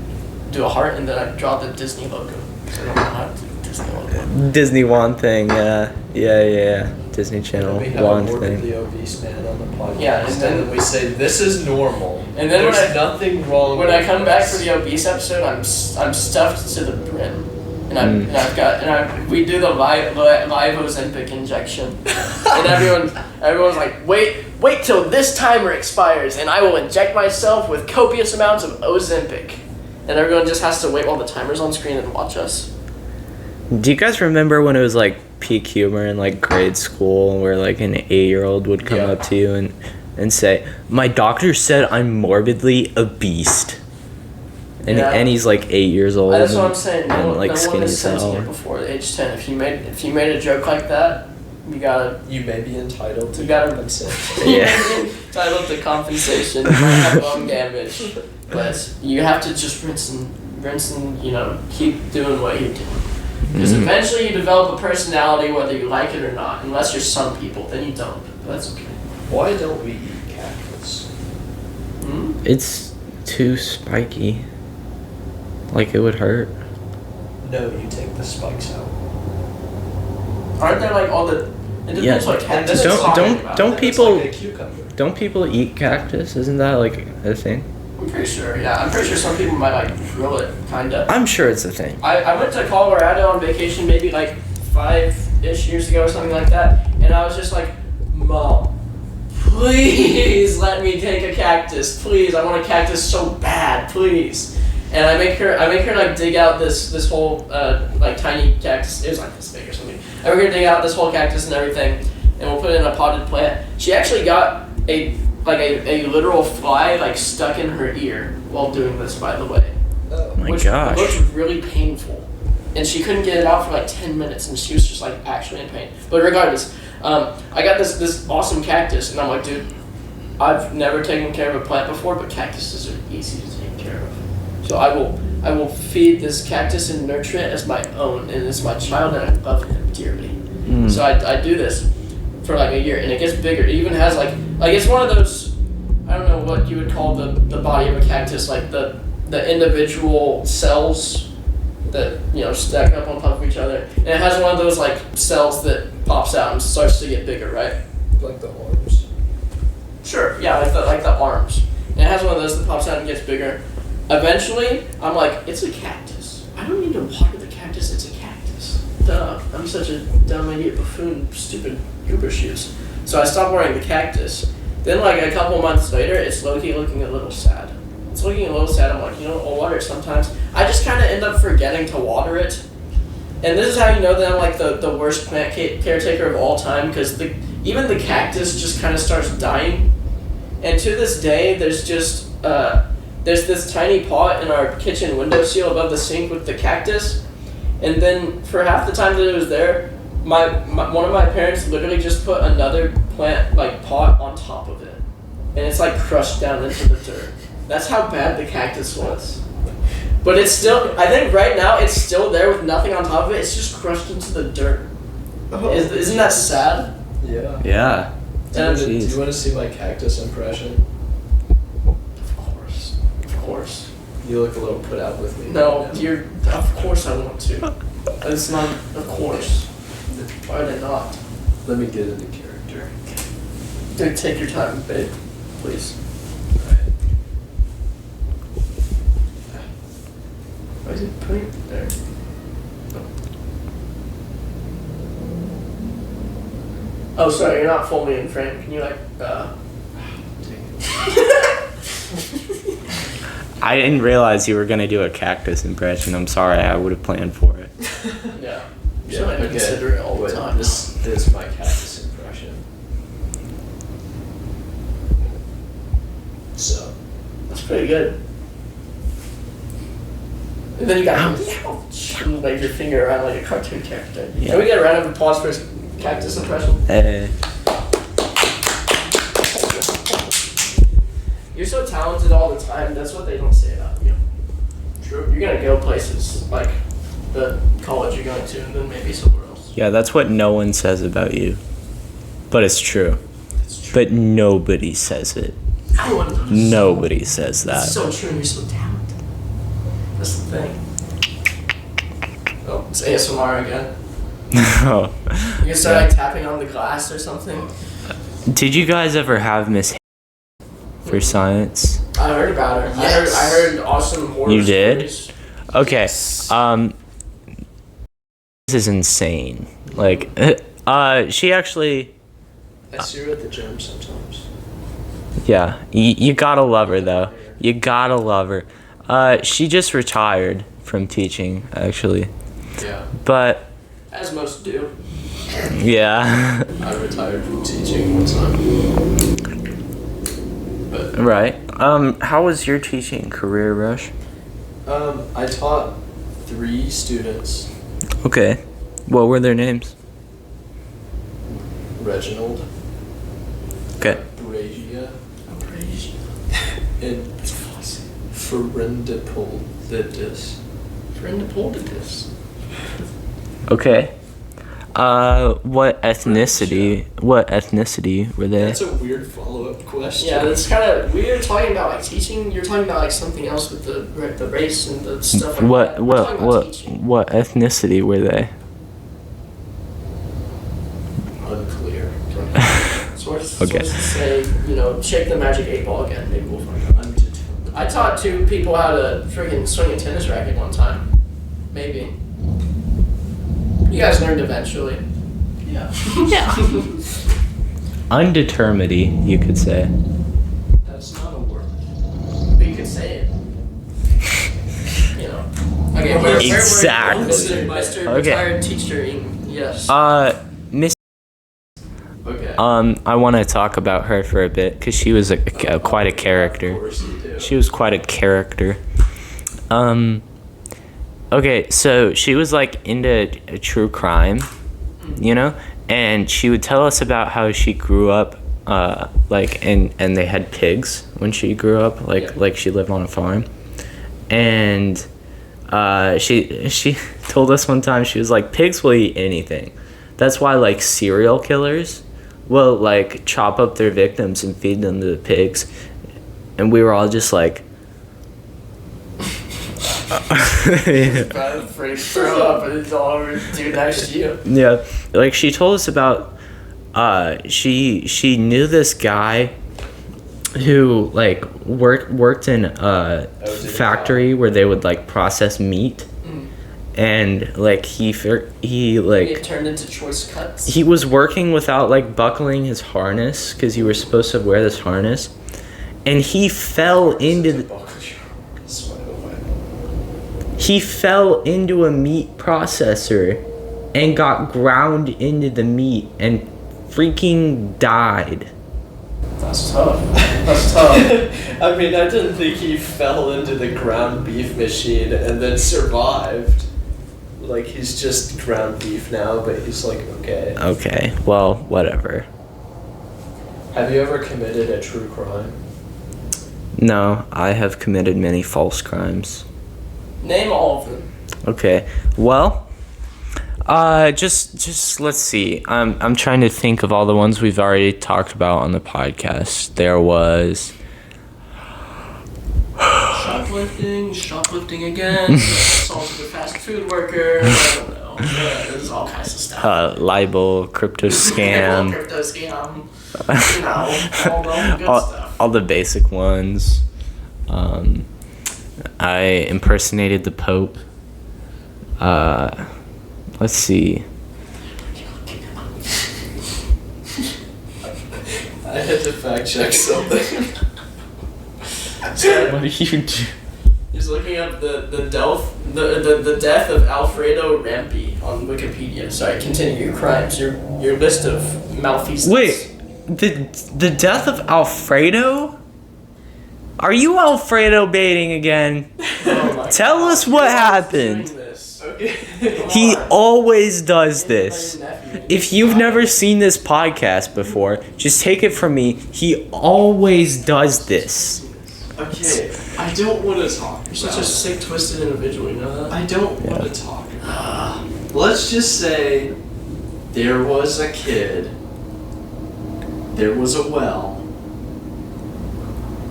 do a heart and then I draw the Disney logo. So I don't know how to do Disney logo. Disney wand thing, yeah. Yeah. Disney Channel We have wand awarded thing. the obese man on the podcast. Yeah, and then we say this is normal. And then there's nothing wrong. When with I come back this. for the obese episode, I'm stuffed to the brim. And we do the live Ozempic injection, and everyone's like, wait till this timer expires, and I will inject myself with copious amounts of Ozempic, and everyone just has to wait while the timer's on screen and watch us. Do you guys remember when it was like peak humor in like grade school, where like an 8-year-old would come up to you and say, "My doctor said I'm morbidly obese." And he's like 8 years old. That's what I'm saying. No one is sensing it before age 10. If you made a joke like that, you may be entitled to compensation. Entitled to compensation. You might have lung damage, but you have to just rinse and keep doing what you're doing. Because eventually you develop a personality whether you like it or not. Unless you're some people, then you don't. But that's okay. Why don't we eat cactus? It's too spiky. Like it would hurt. No, you take the spikes out. Aren't there like all the? It depends what cactus. Don't people? Like a cucumber. Don't people eat cactus? Isn't that like a thing? I'm pretty sure. Yeah, I'm pretty sure some people might like grill it, kinda. I'm sure it's a thing. I went to Colorado on vacation maybe like 5-ish years ago or something like that, and I was just like, Mom, please let me take a cactus, please. I want a cactus so bad, please. And I make her like dig out this whole like tiny cactus. It was like this big or something. I make her dig out this whole cactus and everything, and we'll put it in a potted plant. She actually got a literal fly like stuck in her ear while doing this, by the way. Oh my gosh. Which looked really painful, and she couldn't get it out for like 10 minutes, and she was just like actually in pain. But regardless, I got this awesome cactus, and I'm like, dude, I've never taken care of a plant before, but cactuses are easy to take care of. So I will feed this cactus and nurture it as my own, and it's my child, and I love him dearly. So I do this for like a year, and it gets bigger. It even has like it's one of those, I don't know what you would call the body of a cactus, like the individual cells that stack up on top of each other, and it has one of those like cells that pops out and starts to get bigger, right? Like the arms. Sure, yeah, like the arms. And it has one of those that pops out and gets bigger. Eventually, I'm like, it's a cactus. I don't need to water the cactus, it's a cactus. Duh, I'm such a dumb idiot buffoon, stupid goober shoes. So I stopped watering the cactus, Then like a couple months later, it's low-key looking a little sad. It's looking a little sad. I'm like, I'll water it sometimes. I just kind of end up forgetting to water it. And this is how you know that I'm like the worst plant caretaker of all time, because even the cactus just kind of starts dying. And to this day, there's this tiny pot in our kitchen windowsill above the sink with the cactus. And then for half the time that it was there, one of my parents literally just put another plant like pot on top of it, and it's like crushed down into the dirt. That's how bad the cactus was. But it's still, I think right now it's still there with nothing on top of it. It's just crushed into the dirt. Isn't that sad? Yeah. Yeah. Do you want to see my cactus impression? Of course. You look a little put out with me. No, of course I want to. It's not, of course. Why are they not? Let me get into character. Dude, take your time, babe. Please. Why is it putting it there? Oh, sorry, you're not fully in frame. Can you I didn't realize you were gonna do a cactus impression. I'm sorry, I would have planned for it. Yeah. Yeah, I consider it all the time. This is my cactus impression. So. That's pretty good. And then you got and wave your finger around like a cartoon character. Yeah. Can we get a round of applause for his cactus impression? You're so talented all the time. That's what they don't say about you. True. You're gonna go places like the college you're going to, and then maybe somewhere else. Yeah, that's what no one says about you. But it's true. But nobody says it. Everyone knows. Nobody says that. It's so true. You're so talented. That's the thing. Oh, it's ASMR again. Oh. You can start like tapping on the glass or something. Did you guys ever have Miss for science? I heard about her. Yes. I heard awesome horror You did? stories. Okay. This is insane. Like, she actually. I see her at the gym sometimes. Yeah, you gotta love her though. You gotta love her. She just retired from teaching, actually. Yeah. But. As most do. Yeah. I retired from teaching one time. But Right. How was your teaching career, Rush? I taught 3 students. Okay. What were their names? Reginald. Okay. Bragia. And Ferendipolidis. Ferendipolidis. Okay. What ethnicity were they? That's a weird follow-up question. Yeah, that's kind of weird talking about like teaching. You're talking about like something else with the race and the stuff like that. We're talking about teaching. What ethnicity were they? Unclear. Sources Okay. say, shake the magic 8 ball again. Maybe we'll find out. I taught 2 people how to freaking swing a tennis racket one time. Maybe. You guys learned eventually. Yeah. Yeah. Undeterminedy, you could say. That's not a word. But you could say it. Okay, Exactly. Mr. Okay. Retired teacher, yes. Miss. Okay. I want to talk about her for a bit because she was quite a character. Of course you do. She was quite a character. Okay, so she was like into a true crime, and she would tell us about how she grew up, and they had pigs when she grew up, like she lived on a farm, and she told us one time, she was like, pigs will eat anything. That's why like serial killers will like chop up their victims and feed them to the pigs, and we were all just like. I'm afraid to throw up and it's all over dude next to you. Yeah, like she told us about she knew this guy who like worked in a factory where they would like process meat, and like he It turned into choice cuts. he was working without like buckling his harness because you were supposed to wear this harness, and he fell into a meat processor and got ground into the meat and freaking died. That's tough. That's tough. I mean, I didn't think he fell into the ground beef machine and then survived. Like, he's just ground beef now, but he's like, okay. Okay, well, whatever. Have you ever committed a true crime? No, I have committed many false crimes. Name all of them. Okay, well, just let's see. I'm trying to think of all the ones we've already talked about on the podcast. There was shoplifting again, assault of a fast food worker. I don't know. Yeah, there's all kinds of stuff. libel, crypto scam, Crypto scam. You know, all the good stuff. all the basic ones. I impersonated the Pope. Let's see. I had to fact check something. What do you do? He's looking up the death of Alfredo Rampi on Wikipedia. Sorry, continue your crimes, your list of malfeasance. Wait, the death of Alfredo? Are you Alfredo baiting again? Oh my Tell God. us what happened. Doing this. Okay. He on. always does this. Your nephew. If you've never seen this podcast before, just take it from me. He always does this. Okay, I don't want to talk. You're such a sick, twisted individual, you know that? I don't want to talk about it. Let's just say there was a kid. There was a well.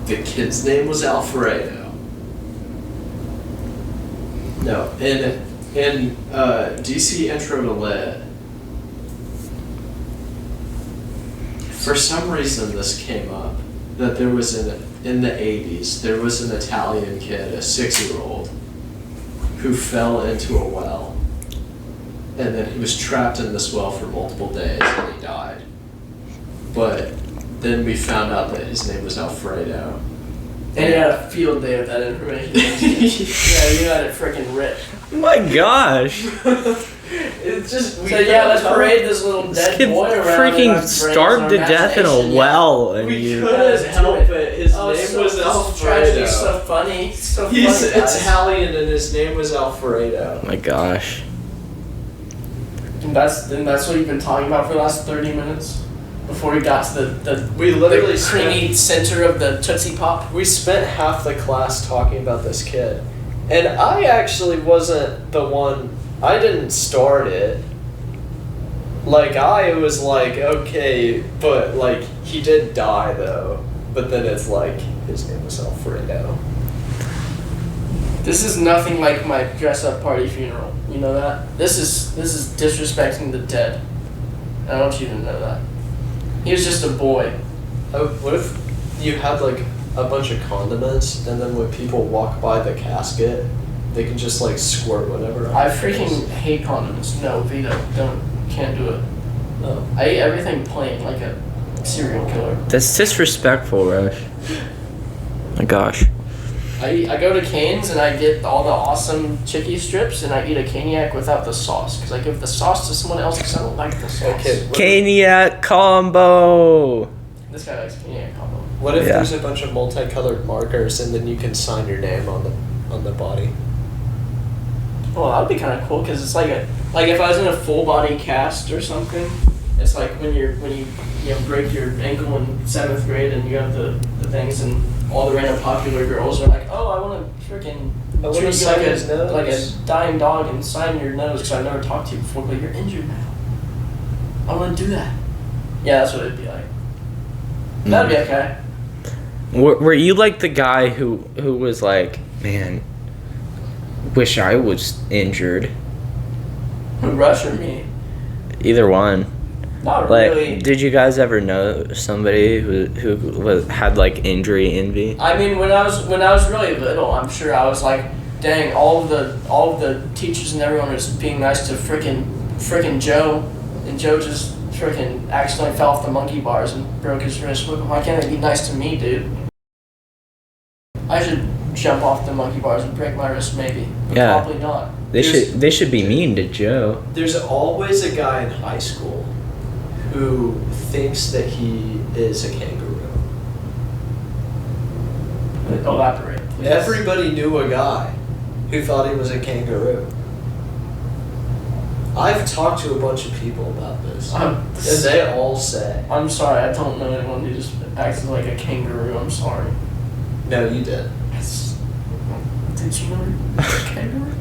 The kid's name was Alfredo. No, in DC Intro to Lit, for some reason this came up, that there was in the 80s, there was an Italian kid, a 6-year-old, who fell into a well. And then he was trapped in this well for multiple days and he died. But then we found out that his name was Alfredo. And you had a field day of that information. Yeah, you had it freaking ripped. Oh my gosh. It's just So yeah, let's parade this little dead Kid boy around. freaking and starved to death in a imagination, well, and we you. couldn't help it. His Oh, name so, was this Alfredo. tragedy is so funny. So He's funny, guys. Italian and his name was Alfredo. Oh my gosh. And that's what you've been talking about for the last 30 minutes? Before we got to the We literally creamy center of the Tootsie Pop? We spent half the class talking about this kid. And I actually wasn't the one, I didn't start it. Like, I was like, okay, but, like, he did die, though. But then it's like, his name was Alfredo. This is nothing like my dress-up party funeral. You know that? This is disrespecting the dead. I want you to know that. He was just a boy. Oh, what if you had, like, a bunch of condiments, and then when people walk by the casket, they can just, like, squirt whatever on I their face? freaking hate condiments. No, Vito, can't do it. Oh. I eat everything plain, like a serial killer. That's disrespectful, Rush. My gosh. I go to Cane's and I get all the awesome chicky strips and I eat a caniac without the sauce because I give the sauce to someone else because I don't like the sauce. Okay. Caniac combo. This guy likes caniac combo. What if Yeah. there's a bunch of multicolored markers and then you can sign your name on the body? Well, that would be kind of cool because it's like if I was in a full body cast or something. It's like when you break your ankle in 7th grade and you have the things and all the random popular girls are like, oh, I want to freaking treat you sign his nose. like a dying dog and sign your nose because I've never talked to you before, but you're injured now. I want to do that. Yeah, that's what it'd be like. That'd be okay. Were you like the guy who was like, man, wish I was injured? Rush or me? Either one. Not Like, really. did you guys ever know somebody who had like injury envy? I mean, when I was really little, I'm sure I was like dang, all of the teachers and everyone was being nice to frickin' Joe, and Joe just frickin' accidentally fell off the monkey bars and broke his wrist. Why can't they be nice to me, dude? I should jump off the monkey bars and break my wrist, maybe. But Yeah. probably not. They should be mean to Joe. There's always a guy in high school who thinks that he is a kangaroo. Elaborate, please. Everybody knew a guy who thought he was a kangaroo. I've talked to a bunch of people about this, and they all say, I'm sorry, I don't know anyone who just acts like a kangaroo. I'm sorry. "No, you did." Did you know he was a kangaroo?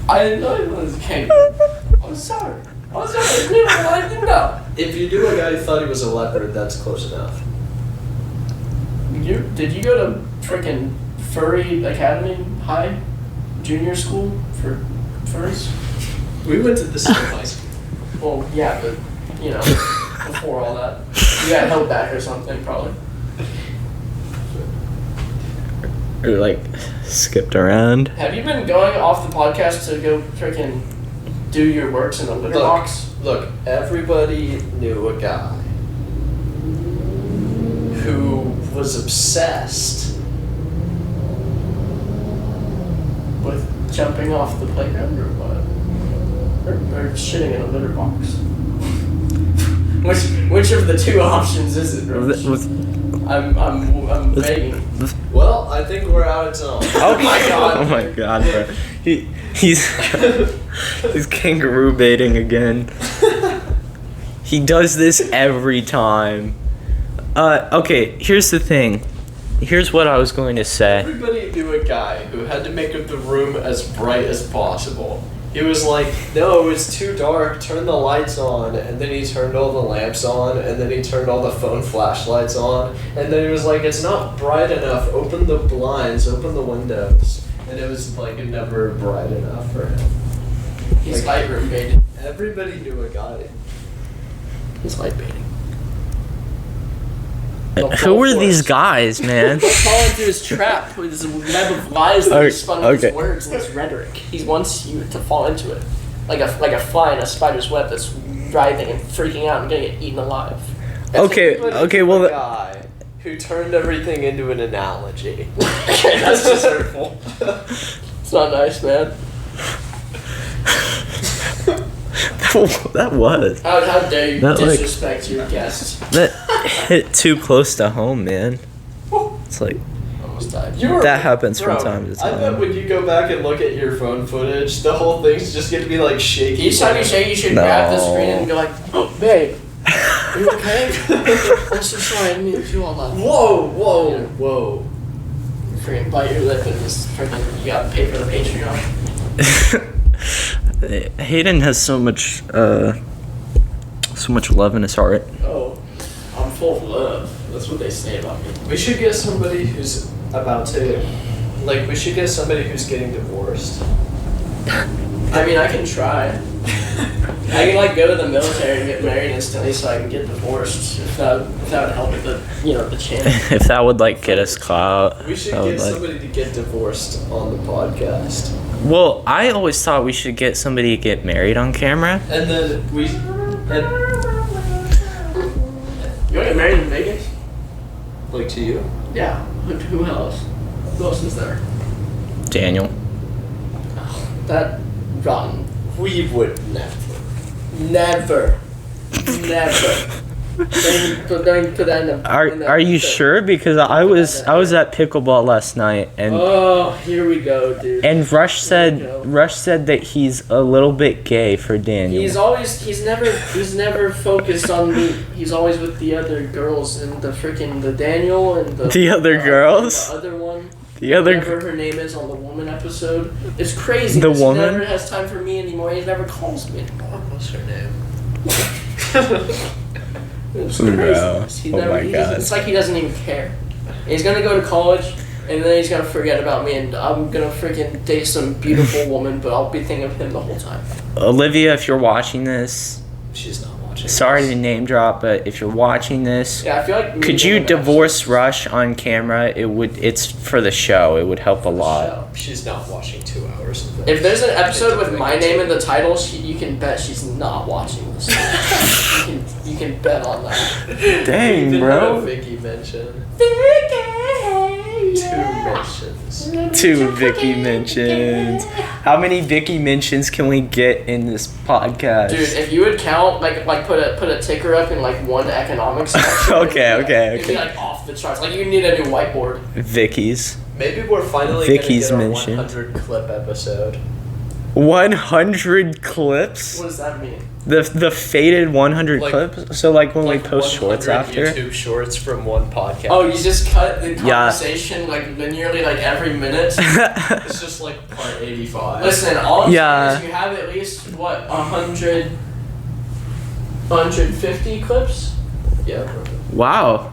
I didn't know he was a kangaroo. I'm sorry. I didn't know. If you knew a guy who thought he was a leopard, that's close enough. Did you go to frickin' Furry Academy High Junior School for furries? We went to the same high school. Well, yeah, but, you know, before all that. You got held back or something, probably. Or like skipped around. Have you been going off the podcast to go frickin' do your works in the litter box? Look, everybody knew a guy who was obsessed With jumping off the playground or what? Or shitting in a litter box? Which of the two options is it, Rich? I'm begging. Well, I think we're out of time. Oh my God. Oh my god, bro. He's kangaroo baiting again. He does this every time. Okay, here's the thing. Here's what I was going to say. Everybody knew a guy who had to make the room as bright as possible. He was like, "No, it's too dark, turn the lights on," and then he turned all the lamps on, and then he turned all the phone flashlights on, and then he was like, "It's not bright enough, open the blinds, open the windows," and it was like never bright enough for him. He's Like, light room baited. Everybody knew a guy. He's light baiting. Who are these guys, man? Don't fall into his trap with his web of lies that he spun with Okay. his words and his rhetoric. He wants you to fall into it. Like a fly in a spider's web that's writhing and freaking out and gonna get eaten alive. Okay, well, A guy who turned everything into an analogy. Okay, that's just hurtful. It's not nice, man. that was. How dare you That, like- disrespect your guests? That hit too close to home, man. It's like, Almost died. that happens from Bro, time to I bet time. when you go back and look at your phone footage, the whole thing's just gonna be like shaky. Each time you say you should grab the screen and go like, "Oh, babe, are you okay?" I'm so sorry, I didn't mean to do all that. Whoa. You freaking bite your lip and just freaking, you gotta pay for the Patreon. Hayden has so much love in his heart. Oh, I'm full of love. That's what they say about me. We should get somebody who's about to, like, we should get somebody who's getting divorced. I mean, I can try. I can like go to the military and get married instantly, so I can get divorced. If that would help with the the chance. If that would like get us clout. We should that would, get like- somebody to get divorced on the podcast. Well, I always thought we should get somebody to get married on camera. And then You want to get married in Vegas? like to you. Yeah. Who else? Who else is there? Daniel. That rotten. We would never. Never. Don't put that in the. Are you sure? Because I was at pickleball last night and Oh, here we go, dude. and Rush said that he's a little bit gay for Daniel. He's never focused on me. He's always with the other girls and the Daniel and The other girls? The other one. The other Whatever her name is on the woman episode. It's crazy. The He woman? never has time for me anymore. He never calls me anymore. What's her name? It's No. crazy. He Oh never, my he doesn't- God. It's like he doesn't even care. He's gonna go to college, and then he's gonna forget about me, and I'm gonna freaking date some beautiful woman, but I'll be thinking of him the whole time. Olivia, if you're watching this, She's not watching. watching. Sorry this. to name drop, but if you're watching this, Yeah, I feel like. could you divorce Rush on camera? It's for the show. It would help a lot. She's not watching 2 hours of this. If there's an episode with my name in the title, you can bet she's not watching this. you can bet on that. Dang, Even bro. had a Vicky mention. 2 mentions. 2 Vicky mentions. How many Vicky mentions can we get in this podcast? Dude, if you would count, like put a ticker up in like one economics section. Okay. It'd be like off the charts. Like you need a new whiteboard. Vicky's. Maybe we're finally Vicky's gonna get mentioned. a 100 clip episode. 100 clips? What does that mean? The faded 100 Like- clips? So like when we Like post shorts 100 after? YouTube shorts from one podcast. Oh, you just cut the Yeah. conversation like linearly, like every minute. It's just like part 85. Listen, all I'm Yeah. saying is you have at least what 150 clips. Yeah. Bro. Wow.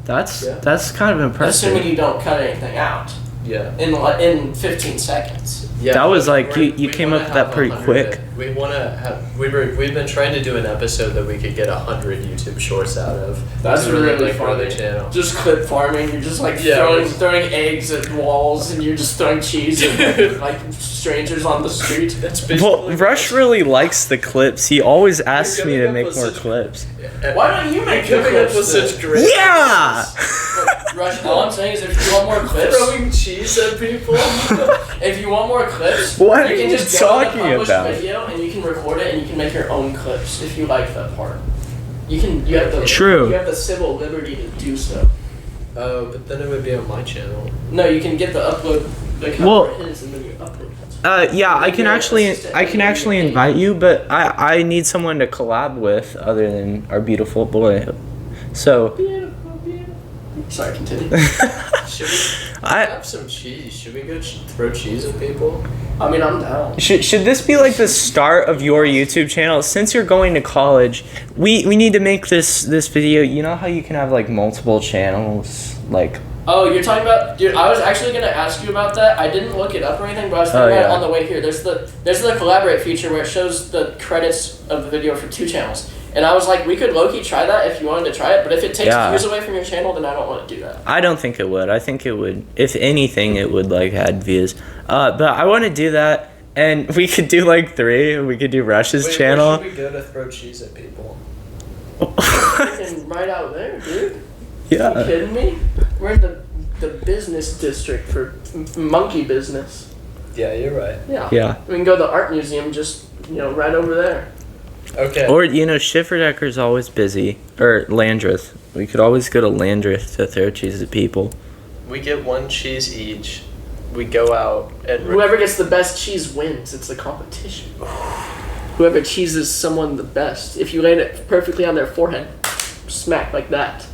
That's kind of impressive. Assuming you don't cut anything out Yeah. in 15 seconds. Yeah, That was but like, you came wanna up with that have pretty 100 quick. We want to have. We've been trying to do an episode that we could get 100 YouTube shorts out of. That's to really like grow funny. the channel. Just clip farming. You're just like Yeah, throwing eggs at walls, and you're just throwing cheese at like strangers on the street. That's basically. Well, Rush really likes the clips. He always asks me to coming up make with more such- clips. Why don't you make You're coming up clips with then? such great. Yeah! Rush, all I'm saying is if you want more clips, Throwing cheese at people. if you want more clips, What you are can you just go to the talking published about? video and you can record it and you can make your own clips if you like that part. You have the True. You have the civil liberty to do so. Oh, but then it would be on my channel. No, you can get the upload like Well- however it is and then you upload it. Yeah, I can actually invite you, but I need someone to collab with other than our beautiful boy. So Beautiful. Sorry, continue. Should we I have some cheese? Should we go throw cheese at people? I mean, I'm down. should this be like the start of your YouTube channel? Since you're going to college, we need to make this video. You know how you can have like multiple channels, like. Oh, you're talking about, dude. I was actually gonna ask you about that. I didn't look it up or anything, but I was thinking about it on the way here. There's the collaborate feature where it shows the credits of the video for 2 channels, and I was like, we could low-key try that if you wanted to try it. But if it takes views away from your channel, then I don't want to do that. I don't think it would. I think it would. If anything, it would like add views. But I want to do that, and we could do like 3. We could do Rush's Wait, channel. where should we go to throw cheese at people? Freaking right out there, dude. Are you Yeah. kidding me? We're in the business district for monkey business. Yeah, you're right. Yeah. Yeah. We can go to the art museum just right over there. Okay. Or Shifferdecker's always busy, or Landreth. We could always go to Landreth to throw cheese at people. We get 1 cheese each. We go out and Whoever gets the best cheese wins. It's a competition. Whoever cheeses someone the best. If you land it perfectly on their forehead, smack like that,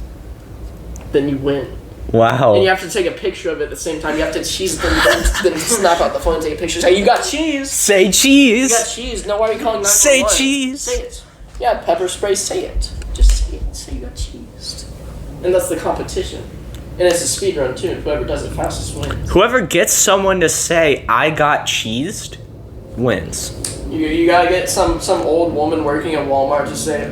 then you win. Wow. And you have to take a picture of it at the same time. You have to cheese them, then snap out the phone and take a picture. Say, you got cheese! Say You cheese! got cheese. No, why are you calling 911? Say cheese. Say it. Yeah, pepper spray, say it. Just say it. Say you got cheese. And that's the competition. And it's a speed run too. Whoever does it fastest wins. Whoever gets someone to say, I got cheesed, wins. You gotta get some old woman working at Walmart to say,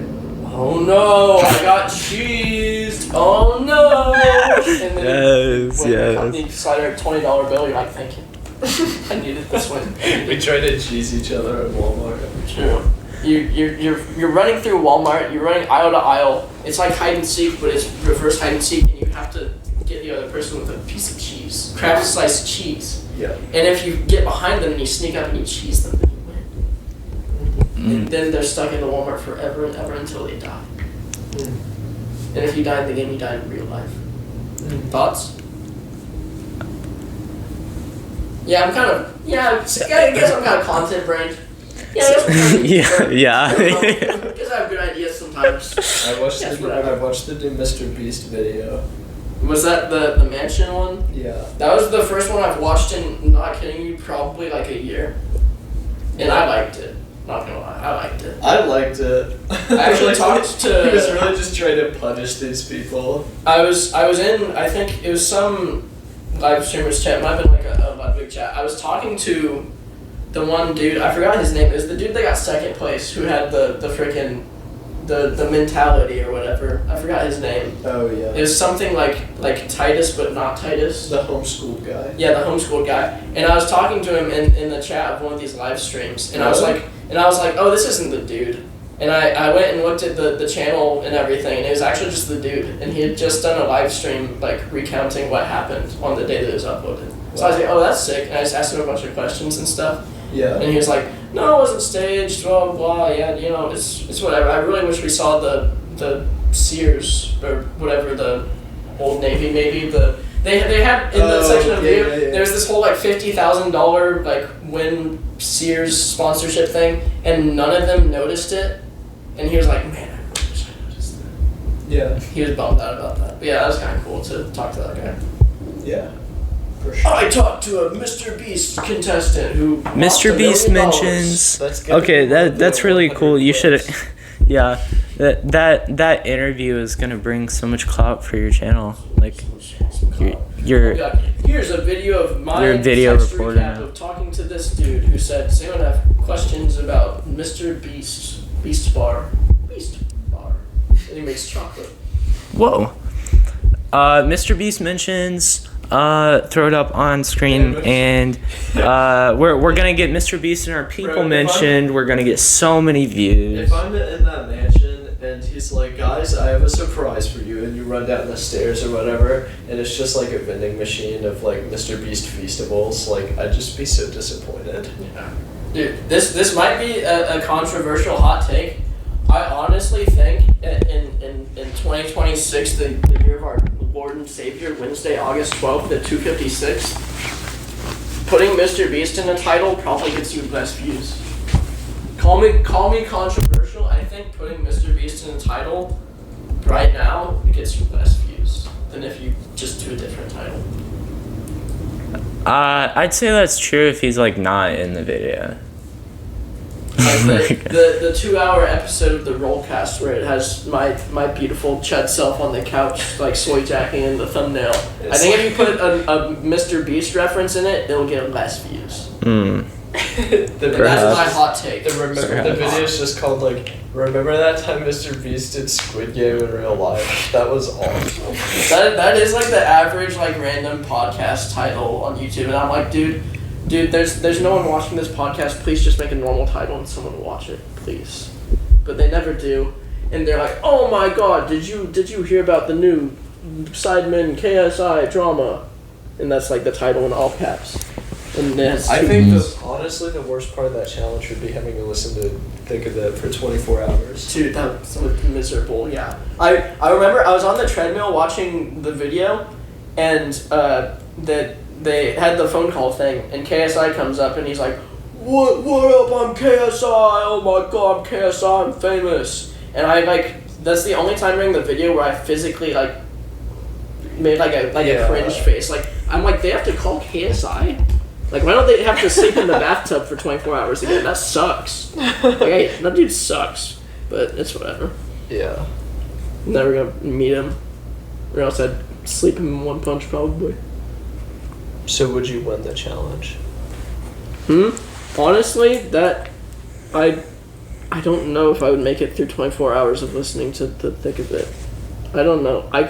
oh no, I got cheesed. Oh no. And then Yes, when yes. the company slide her a $20 bill, you're like, thank you. I needed this one. we try to cheese each other at Walmart. True. You're running through Walmart. You're running aisle to aisle. It's like hide and seek, but it's reverse hide and seek, and you have to get the other person with a piece of cheese, craft sliced cheese. Yeah. And if you get behind them and you sneak up and you cheese them, then you win. And then they're stuck in the Walmart forever and ever until they die. And if you die in the game, you die in real life. Thoughts? Yeah, I guess I'm kind of content brained. Yeah, I guess I have good ideas sometimes. I watched Yes, the whatever. new Mr. Beast video. Was that the mansion one? Yeah. That was the first one I've watched in, not kidding you, probably like a year. And I liked it. Not gonna lie, I liked it. I liked it. I actually talked to- He was really just trying to punish these people. I was in, I think it was some live streamers chat, it might have been like a Ludwig chat. I was talking to the one dude, I forgot his name, it was the dude that got second place, who had the the mentality or whatever. I forgot his name. Oh yeah. It was something like Titus, but not Titus. The homeschooled guy. Yeah, the homeschooled guy. And I was talking to him in the chat of one of these live streams, and I was like, oh, this isn't the dude. And I went and looked at the channel and everything, and it was actually just the dude. And he had just done a live stream, like, recounting what happened on the day that it was uploaded. So I was like, oh, that's sick. And I just asked him a bunch of questions and stuff. Yeah. And he was like, no, it wasn't staged, blah, blah, blah. Yeah, you know, it's whatever. I really wish we saw the Sears, or whatever, the Old Navy, maybe. They had, in the section of video, there was this whole, like, $50,000, like, win Sears sponsorship thing, and none of them noticed it. And he was like, man, I really wish I noticed that. Yeah. He was bummed out about that. But yeah, that was kind of cool to talk to that guy. Yeah. For sure. I talked to a Mr. Beast contestant who Mr. Beast mentions. Okay, that's really cool. You should. Yeah, that interview is gonna bring so much clout for your channel. Like, your here's a video of my your video text reporter recap now. of talking to this dude who said, "Does anyone have questions about Mr. Beast Bar, and he makes chocolate." Whoa. Mr. Beast mentions. Throw it up on screen, and we're gonna get Mr. Beast and our people mentioned. We're gonna get so many views. If I'm in that mansion and he's like, guys, I have a surprise for you, and you run down the stairs or whatever, and it's just like a vending machine of like Mr. Beast Feastables, like I'd just be so disappointed. Yeah. Dude, this might be a controversial hot take. I honestly think in 2026, the year of our Lord and Savior, Wednesday, August 12th at 2:56, putting Mr. Beast in the title probably gets you less views. Call me controversial. I think putting Mr. Beast in the title right now gets you less views than if you just do a different title. I'd say that's true if he's like not in the video. Like the 2-hour episode of the Rollcast where it has my beautiful Chud self on the couch, like soy jacking in the thumbnail. I think if you put a Mr. Beast reference in it, it'll get less views. That's my hot take. The video is just called like, remember that time Mr. Beast did Squid Game in real life? That was awesome. That is like the average like random podcast title on YouTube, and I'm like, dude, there's no one watching this podcast. Please just make a normal title and someone will watch it, please. But they never do, and they're like, oh my god, did you hear about the new Sidemen KSI drama? And that's like the title in all caps. And I think honestly the worst part of that challenge would be having to listen to Think of It for 24 hours. Dude, that was miserable. Yeah, I remember I was on the treadmill watching the video, and that they had the phone call thing, and KSI comes up and he's like, What up, I'm KSI, oh my god, I'm KSI, I'm famous. And I that's the only time during the video where I physically like made a cringe face. Like, I'm like, they have to call KSI? Like, why don't they have to sleep in the bathtub for 24 hours again? That sucks. Like, hey, that dude sucks. But it's whatever. Yeah. Never gonna meet him. Or else I'd sleep him in one punch probably. So would you win the challenge? Honestly, that I don't know if I would make it through 24 hours of listening to the thick of it. I don't know. I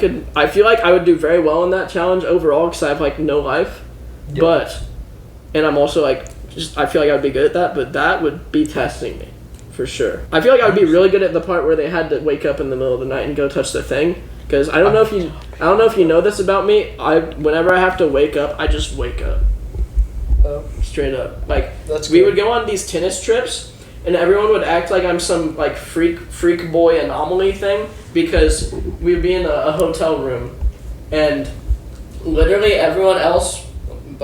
feel like I would do very well in that challenge overall because I have like no life. Yep. But, and I'm also like, I feel like I would be good at that, but that would be testing me for sure. I feel like I would be really good at the part where they had to wake up in the middle of the night and go touch the thing. Because I don't know if you know this about me. Whenever I have to wake up, I just wake up. Oh. Straight up. Like, that's we good. would go on these tennis trips, and everyone would act like I'm some like freak boy anomaly thing, because we would be in a hotel room, and literally everyone else in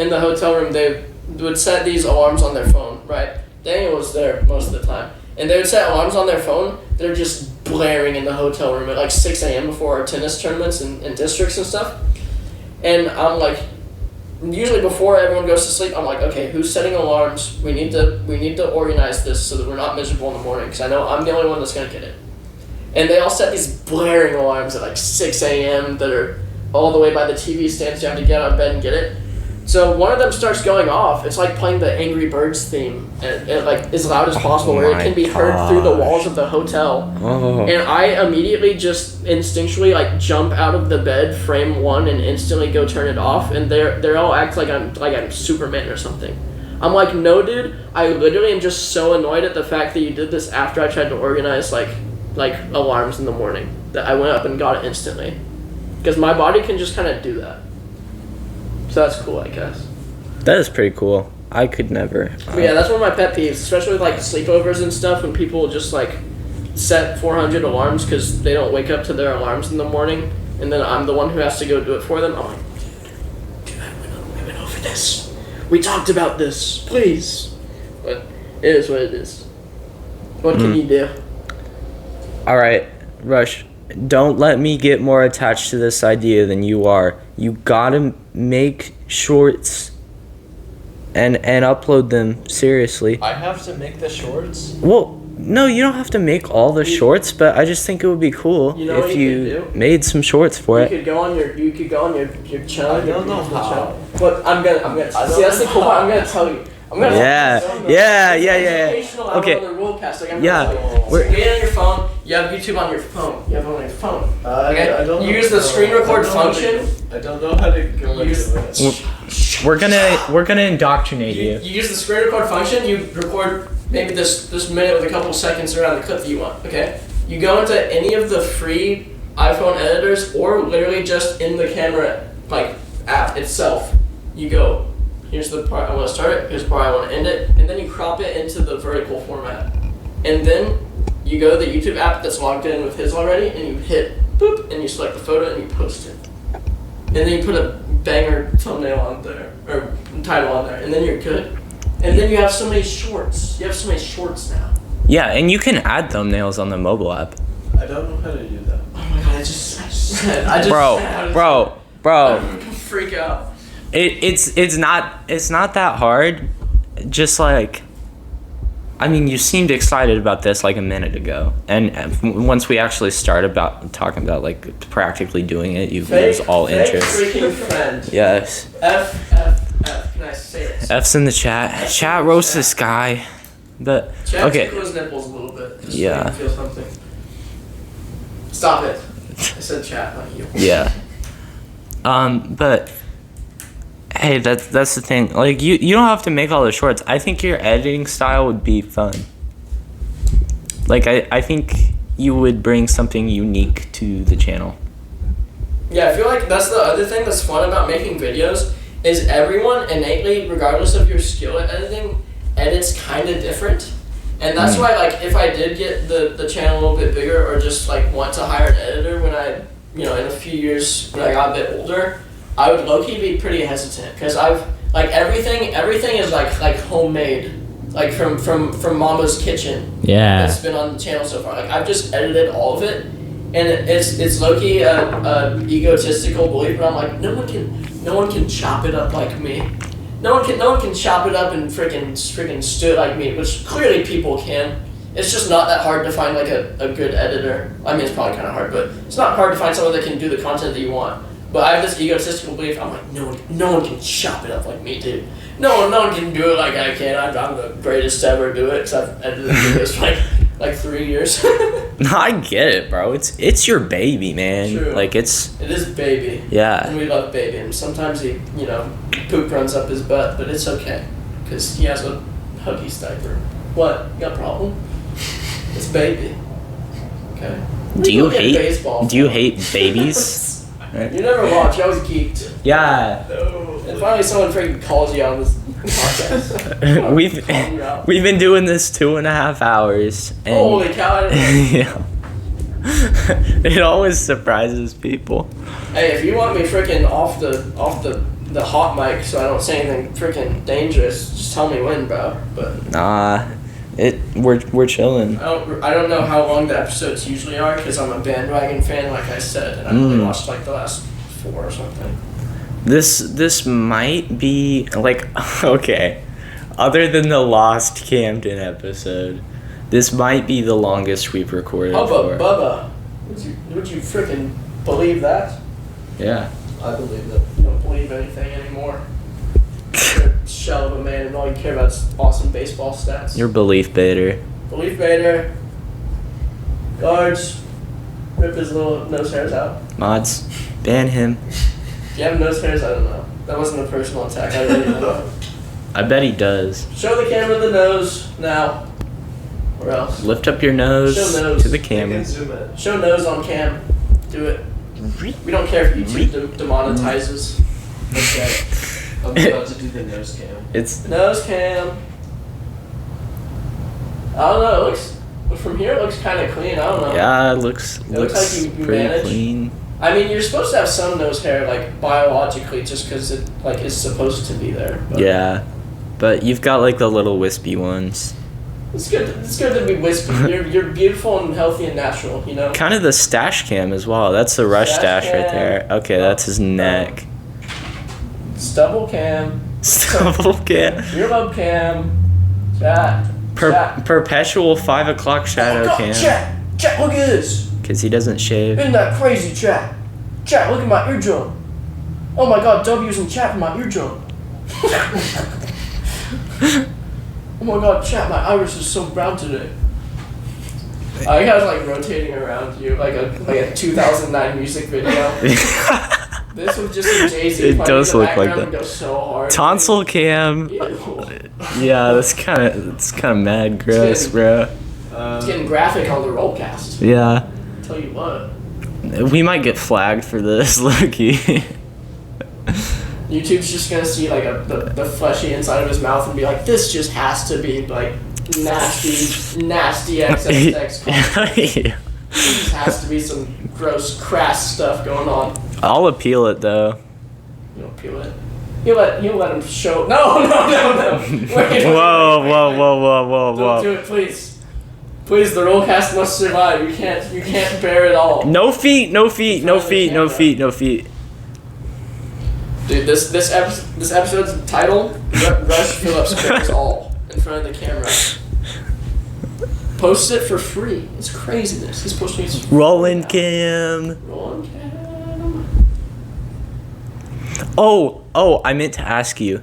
the hotel room, they would set these alarms on their phone, right? Daniel was there most of the time. And they would set alarms on their phone that are just blaring in the hotel room at like 6 a.m. before our tennis tournaments and districts and stuff. And I'm like, usually before everyone goes to sleep, I'm like, okay, who's setting alarms? We need to organize this so that we're not miserable in the morning, because I know I'm the only one that's going to get it. And they all set these blaring alarms at like 6 a.m. that are all the way by the TV stand, so you have to get out of bed and get it. So one of them starts going off. It's like playing the Angry Birds theme, and like as loud as possible, where it can be heard through the walls of the hotel. Oh. And I immediately just instinctually like jump out of the bed, frame one, and instantly go turn it off. And they all act like I'm Superman or something. I'm like, no, dude. I literally am just so annoyed at the fact that you did this after I tried to organize like alarms in the morning, that I went up and got it instantly, because my body can just kind of do that. So that's cool, I guess. That is pretty cool. I could never. But yeah, that's one of my pet peeves, especially with like sleepovers and stuff, when people just like set 400 alarms because they don't wake up to their alarms in the morning, and then I'm the one who has to go do it for them. I'm like, dude, we went over this. We talked about this, please. But it is what it is. What can you do? All right, Rush. Don't let me get more attached to this idea than you are. You gotta make shorts and upload them, seriously. I have to make the shorts? Well, no, you don't have to make all the shorts, but I just think it would be cool if you made some shorts for it. You could go on your channel. I don't know how. But I'm gonna see, that's the cool part. I'm gonna tell you. Yeah. Okay. Rollcast, Yeah. So you get on your phone. You have YouTube on your phone. You have it on your phone. Okay. I don't You use the screen record function. I don't know how to go into it. We're gonna indoctrinate You you. use the screen record function. You record maybe this minute with a couple seconds around the clip that you want. Okay. You go into any of the free iPhone editors, or literally just in the camera like app itself. You go. Here's the part I want to start it, here's the part I want to end it, and then you crop it into the vertical format. And then you go to the YouTube app that's logged in with his already, and you hit boop, and you select the photo, and you post it. And then you put a banger thumbnail on there, or title on there, and then you're good. And then you have so many shorts. You have so many shorts now. Yeah, and you can add thumbnails on the mobile app. I don't know how to do that. Oh my god, I just said how to Bro. freak out. It's not that hard. Just like, I mean, you seemed excited about this like a minute ago, and once we actually start talking about like practically doing it, you lose all interest. Freaking friend. Yes. F. Can I say it? F's in the chat. Chat roast this guy. But Chat okay. tickle his nipples a little bit. Just Yeah. make him feel something. Stop it. I said chat, not you. Yeah. But hey, that's the thing. Like you don't have to make all the shorts. I think your editing style would be fun. Like I think you would bring something unique to the channel. Yeah, I feel like that's the other thing that's fun about making videos is everyone innately, regardless of your skill at editing, edits kind of different. And that's why, like, if I did get the channel a little bit bigger, or just like want to hire an editor when I, in a few years when I got a bit older, I would low-key be pretty hesitant, because I've like everything is like homemade, like from Mama's kitchen. Yeah. That's been on the channel so far. Like I've just edited all of it, and it's low-key a egotistical belief, but I'm like, no one can chop it up like me. No one can chop it up and freaking stew it like me, which clearly people can. It's just not that hard to find like a good editor. I mean, it's probably kind of hard, but it's not hard to find someone that can do the content that you want. But I have this egotistical belief. I'm like, no one can chop it up like me, dude. No one can do it like I can. I'm the greatest to ever do it, because I've edited videos for like 3 years. No, I get it, bro. It's your baby, man. True. Like It is baby. Yeah. And we love baby. And sometimes he, poop runs up his butt, but it's okay, because he has a Huggies diaper. What? You got a problem? It's baby. Okay. Do you baseball. hate babies? You never watch. You always geeked. Yeah. And finally, someone freaking calls you on this podcast. We've been doing this 2.5 hours. And Holy cow! yeah. It always surprises people. Hey, if you want me freaking off the hot mic so I don't say anything freaking dangerous, just tell me when, bro. But Nah, we're chilling. I don't know how long the episodes usually are, because I'm a bandwagon fan, like I said, and I only watched like the last 4 or something. This might be like, okay, other than the Lost Camden episode, this might be the longest we've recorded. Bubba, would you freaking believe that? Yeah. I believe it. You don't believe anything anymore. You're a shell of a man, and all you care about is awesome baseball stats. You're belief baiter. Belief baiter. Guards. Rip his little nose hairs out. Mods, ban him. Do you have nose hairs? I don't know. That wasn't a personal attack. I really don't know. I bet he does. Show the camera the nose now. Or else. Lift up your nose, Show nose. to the You camera. can zoom in. Show nose on cam. Do it. We don't care if YouTube demonetizes. Okay. I'm about to do the nose cam. It's Nose cam. I don't know. It looks from here. It looks kind of clean. I don't know. yeah, it looks looks like you pretty manage. clean. I mean, you're supposed to have some nose hair, like biologically, just because it like is supposed to be there. But Yeah, but you've got like the little wispy ones. It's good. It's good to be wispy. You're beautiful and healthy and natural. You know. Kind of the stash cam as well. That's the rush Stash stash right cam. there. Okay, that's his neck. Stubble cam. Stubble cam. Earlobe cam. Chat. Chat. Perpetual 5 o'clock shadow Oh my God, cam. Chat, look at this. Because he doesn't shave. Isn't that crazy, chat? Chat, look at my eardrum. Oh my God, W's in chat for my eardrum. Oh my God, chat, my iris is so brown today. I was like rotating around you like a 2009 music video. This was just a Jay-Z. It does look like that. that. Go so hard. Tonsil cam. Ew. Yeah, it's kind of mad gross, bro. It's getting graphic on the Rollcast. Yeah. Tell you what. We might get flagged for this, Loki. YouTube's just gonna see like the fleshy inside of his mouth and be like, this just has to be like nasty XXX content. Yeah. There just has to be some gross, crass stuff going on. I'll appeal it though. You don't peel it. You let him show. No. Wait, Whoa. Don't do it, please. Please, the Rollcast must survive. You can't bear it all. No feet. No feet. Dude, this episode's title: Rush Phillips bears all in front of the camera. Post it for free. It's craziness. He's posting it. Rolling cam. Rolling cam. Oh, I meant to ask you.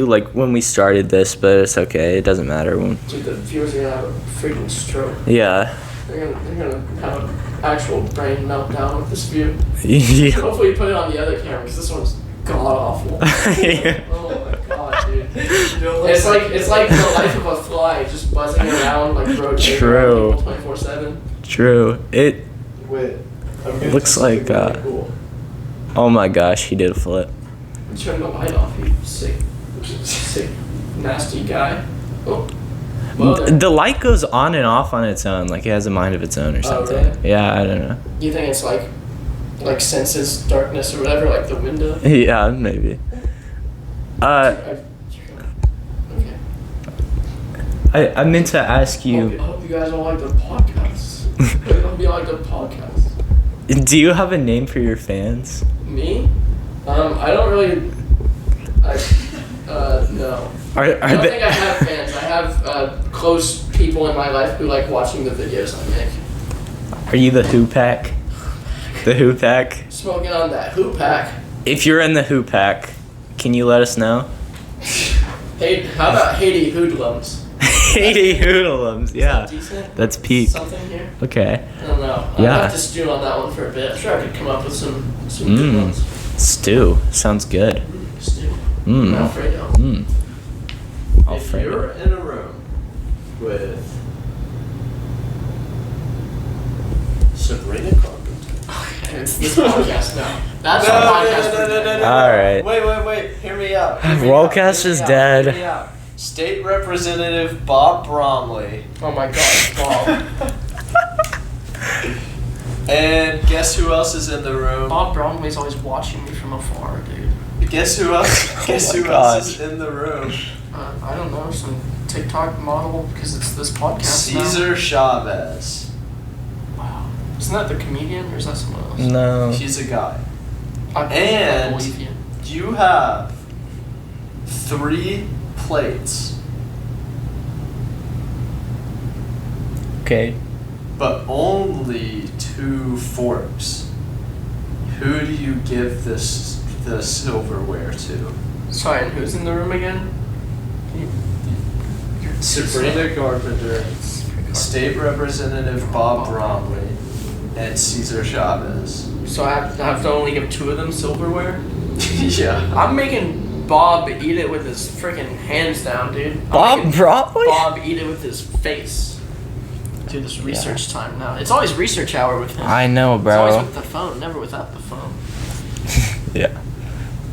Like when we started this, but it's okay. It doesn't matter. Dude, the viewers are gonna have a freaking stroke. Yeah. They're gonna have an actual brain meltdown with this view. Yeah. Hopefully you put it on the other camera because this one's god awful. Yeah. Oh my god, dude. It's like the life of a fly just buzzing around like rotating True. around people 24/7. True. It Wait. looks like. Really cool. Oh my gosh, he did a flip. Turn the light off, you sick, nasty guy. Oh. Well, then. The light goes on and off on its own, like it has a mind of its own or something. Really? Yeah, I don't know. You think it's like senses darkness or whatever, like the window? Yeah, maybe. Okay. I meant to ask I you, hope you guys all like the podcast. I hope you like the podcast. do you have a name for your fans? Me? I don't really. No. Are I don't they? think I have fans. I have close people in my life who like watching the videos I make. Are you the Who Pack? The Who Pack? Smoking on that hoop pack. If you're in the Who Pack, can you let us know? Hey, how about Haydehoo hoodlums? Haydehoo hoodlums, yeah. Decent? That's peak. Something here? Okay. I don't know. I'll Yeah. have to stew on that one for a bit. I'm sure I could come up with some good ones. Stew. Sounds good. Stew. Alfredo. If Alfredo. you're in a room with Sabrina Carpenter. It's this podcast now. That's our podcast. All right. Wait. Hear me out. Rollcast is dead. Hear me out. State Representative Bob Bromley. Oh my god, Bob. And guess who else is in the room? Bob Bromley's always watching me from afar, dude. Guess who else? Guess my who else is in the room? I don't know, some TikTok model because it's this podcast now. Caesar Chavez. Wow. Isn't that the comedian or is that someone else? No. He's a guy. I And believe you. you have 3 plates, Okay. but only 2 forks. Who do you give this the silverware too. Sorry, and who's in the room again? Sabrina Carpenter, State Representative Bob Bromley, and Cesar Chavez. So I have to only give 2 of them silverware? Yeah. I'm making Bob eat it with his freaking hands down, dude. Bob Bromley? Bob eat it with his face. Do this research time now. It's always research hour with him. I know, It's bro. always with the phone, never without the phone. Yeah.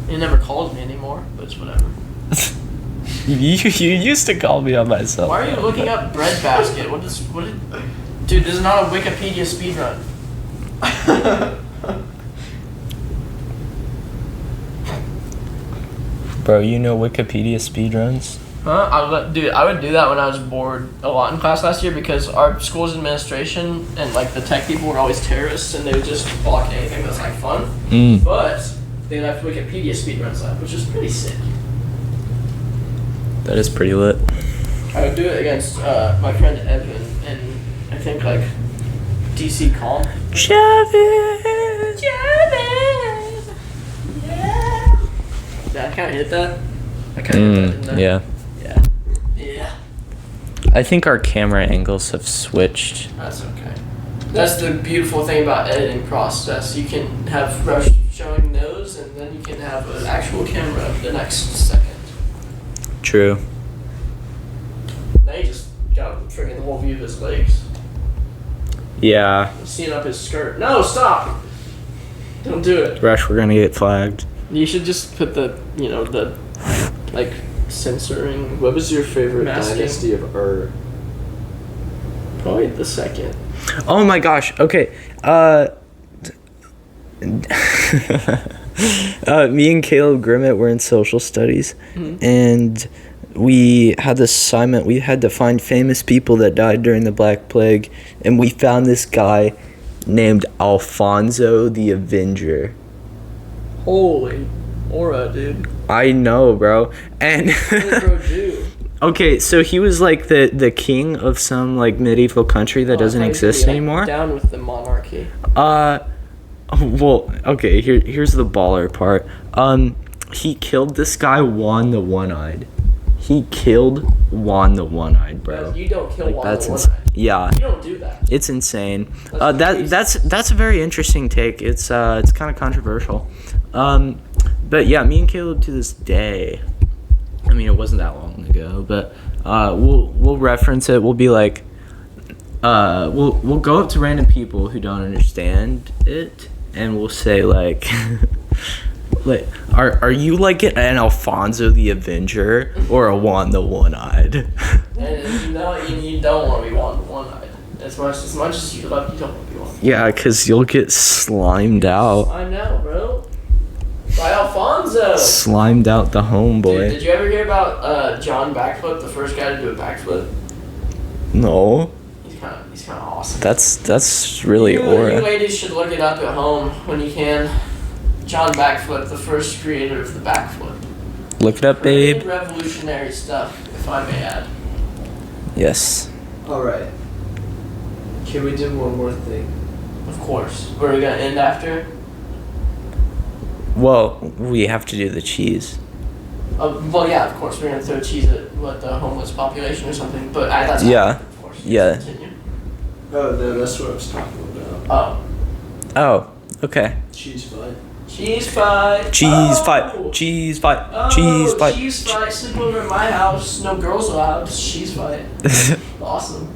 He never calls me anymore, but it's whatever. You used to call me on my cell. Why are you looking up breadbasket? Dude, this is not a Wikipedia speedrun. Bro, you know Wikipedia speedruns? Huh? I would do that when I was bored a lot in class last year because our school's administration and like the tech people were always terrorists and they would just block anything that's like fun. But they left Wikipedia speedruns up, which is pretty sick. That is pretty lit. I would do it against my friend Evan and I think like DC Calm. Chavez! Yeah. Did I kind of hit that? I kind of hit that, didn't I? Yeah. Yeah. I think our camera angles have switched. That's okay. That's the beautiful thing about editing process. You can have Rush showing nose, and then you can have an actual camera the next second. True. Now you just got freaking the whole view of his legs. Yeah. Seeing up his skirt. No, stop! Don't do it. Rush, we're gonna get flagged. You should just put the like, censoring. What was your favorite Masking. dynasty of Ur? Probably the second. Oh my gosh. Okay. Me and Caleb Grimmett were in social studies, and we had this assignment. We had to find famous people that died during the Black Plague, and we found this guy named Alfonso the Avenger. Holy aura, dude. I know, bro. And What did bro do? okay, so he was like the king of some like medieval country that doesn't exist anymore. Down with the monarchy. Well, okay, here's the baller part. He killed this guy Juan the One-Eyed. He killed Juan the One-Eyed, bro. You don't kill Like Juan that's the insane. One-Eyed. Yeah. You don't do that. It's insane. That's That's a very interesting take. It's kind of controversial. But yeah, me and Caleb to this day. I mean, it wasn't that long ago, but we'll reference it. We'll be like, we'll go up to random people who don't understand it, and we'll say like, like, are you like an Alfonso the Avenger or a Juan the One-Eyed? And you don't want to be one-eyed. As much as you love, you don't want to be one. Yeah, because you'll get slimed out. I know, bro. By Alfonso. Slimed out the homeboy. Dude, did you ever hear about John Backflip, the first guy to do a backflip? No. He's kind of awesome. That's really You aura. ladies should look it up at home when you can. John Backflip, the first creator of the backflip. Look it up, Pretty babe. revolutionary stuff, if I may add. Yes. Alright. Can we do one more thing? Of course. Where are we gonna end after? Well, we have to do the cheese. Well, yeah, of course. We're gonna throw cheese at the homeless population or something. But that's Yeah. after, of course. Yeah. Continue. Oh, no, that's what I was talking about. Oh. Oh, okay. Cheese fight. Cheese fight. Cheese Oh. fight. Cheese fight. Oh, Cheese fight. Cheese fight. Sleep over at my house. No girls allowed. Cheese fight. Awesome.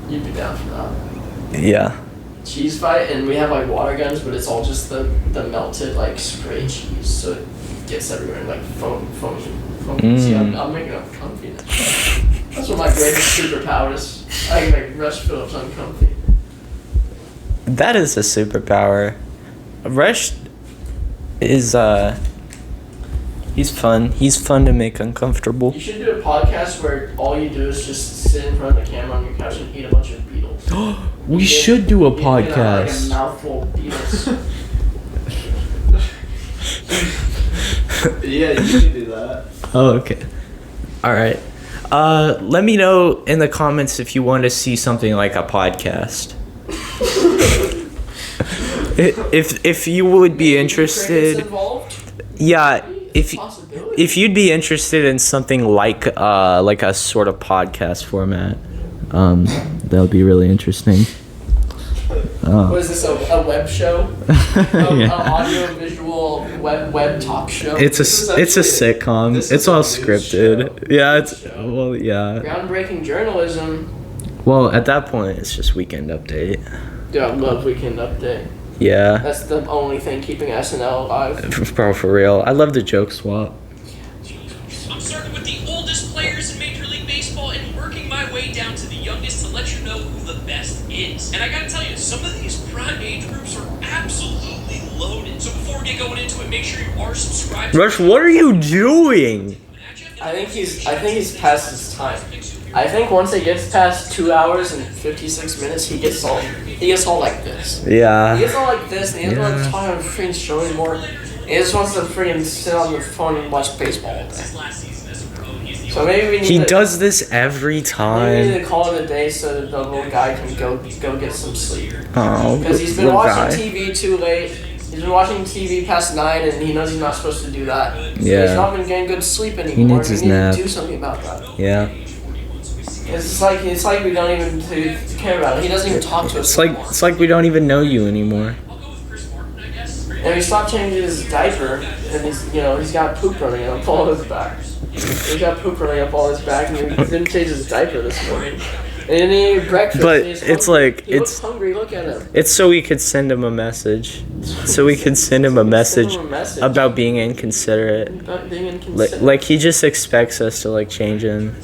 You'd be down for that. Yeah. Cheese fight, and we have like water guns, but it's all just the melted like spray cheese, so it gets everywhere and like foamy. See, I'm making it comfy now. That's one of my greatest superpowers. I can make Rush Phillips uncomfy. That is a superpower. Rush is he's fun. He's fun to make uncomfortable. You should do a podcast where all you do is just sit in front of the camera on your couch and eat a bunch of beetles. We should do a Like a podcast. mouthful of beetles. Yeah, you can do that. Oh, okay. All right. Let me know in the comments if you want to see something like a podcast. If you would be Crickets interested. involved? evolved. Yeah, It's a possibility. if you'd be interested in something like a sort of podcast format, that would be really interesting. What is this, a web show? Yeah. An audio visual web talk show? It's a sitcom. this It's is a all news scripted. show. Yeah, it's well, yeah. Groundbreaking journalism. Well, at that point, it's just Weekend Update. Dude, I love Weekend Update. Yeah, That's the only thing keeping SNL alive. bro, for real. I love the joke swap. I'm starting with the oldest players in Major League Baseball and working my way down to the youngest to let you know who the best is. And I gotta tell you, some of these prime age groups are absolutely loaded. So before we get going into it, make sure you are subscribed. Rush, what are you doing? I think he's past his time. I think once it gets past 2 hours and 56 minutes, he gets all like this. Yeah. He gets all like this, and he doesn't want Yeah. to talk on the freaking show anymore. He just wants to freaking sit on the phone and watch baseball all day. So maybe we need He to, does this every maybe we time. need to call it a day so that the little guy can go get some sleep. Oh, Because he's been little watching guy. TV too late. He's been watching TV past 9, and he knows he's not supposed to do that. So Yeah. he's not been getting good sleep anymore. needs his we need nap. to do something about that. Yeah. It's like we don't even care about it. He doesn't even talk to us. anymore. It's like we don't even know you anymore. And he stopped changing his diaper, and he's got poop running up all his back. He's got poop running up all his back, and he didn't change his diaper this morning. And he didn't eat breakfast. But and he's it's hungry. like- He looks hungry. Look at him. It's so we could send him a message. So we could send him a message about being inconsiderate. About being inconsiderate. Like he just expects us to like change him.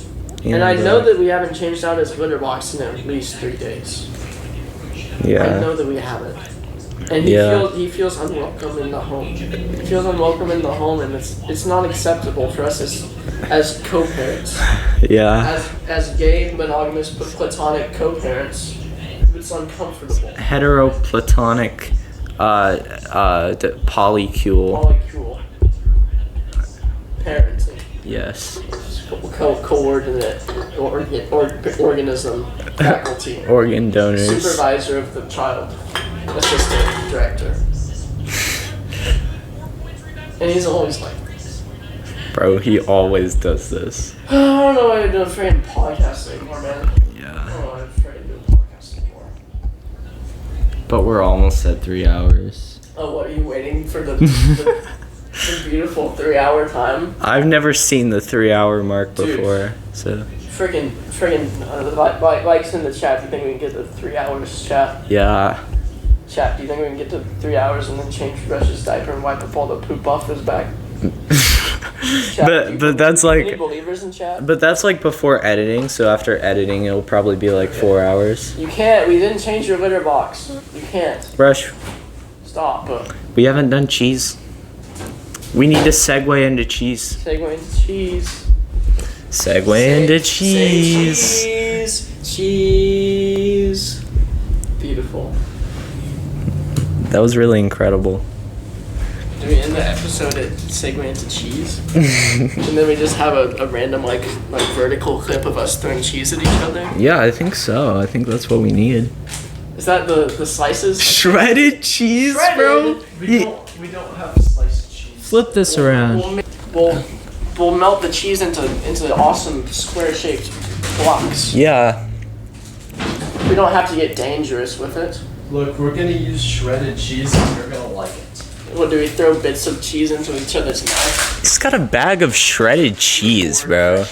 You And I but- know that we haven't changed out his litter box in at least 3 days. I Yeah. know that we haven't. And he feels unwelcome in the home. He feels unwelcome in the home, and it's not acceptable for us as co-parents, Yeah. as gay, monogamous, but platonic co-parents. It's uncomfortable. Heteroplatonic polycule. Polycule. Parenting. Yes. Coordinate organism faculty. Organ donors. Supervisor of the child. Assistant director. And he's always like, Bro, he always does this. I don't know why you're doing freaking podcasts anymore, man. I Yeah. don't know why I'm afraid to do podcasts anymore. But we're almost at 3 hours. Oh, what, are you waiting for the beautiful 3-hour time? I've never seen the 3-hour mark Dude. before, so Freaking, likes in the chat. Do you think we can get to 3 hours, chat? yeah. Chat, do you think we can get to 3 hours and then change Rush's diaper and wipe up all the poop off his back? Chat, but that's any like believers in chat? but that's like before editing, so after editing it'll probably be like 4 hours. You can't. We didn't change your litter box. You can't. Rush, Stop. we haven't done cheese. We need to segue into cheese. Segue into cheese. Segue into Say cheese. cheese. Cheese. Beautiful. That was really incredible. Do we end the episode at segue into cheese? And then we just have a random like vertical clip of us throwing cheese at each other? Yeah, I think so. I think that's what we need. Is that the slices? Shredded cheese, bro. Shredded? We don't have sliced cheese. Flip this around. We'll melt the cheese into awesome square-shaped blocks. Yeah. We don't have to get dangerous with it. Look, we're gonna use shredded cheese and you're gonna like it. What, do we throw bits of cheese into each other's mouth? He's got a bag of shredded cheese, bro.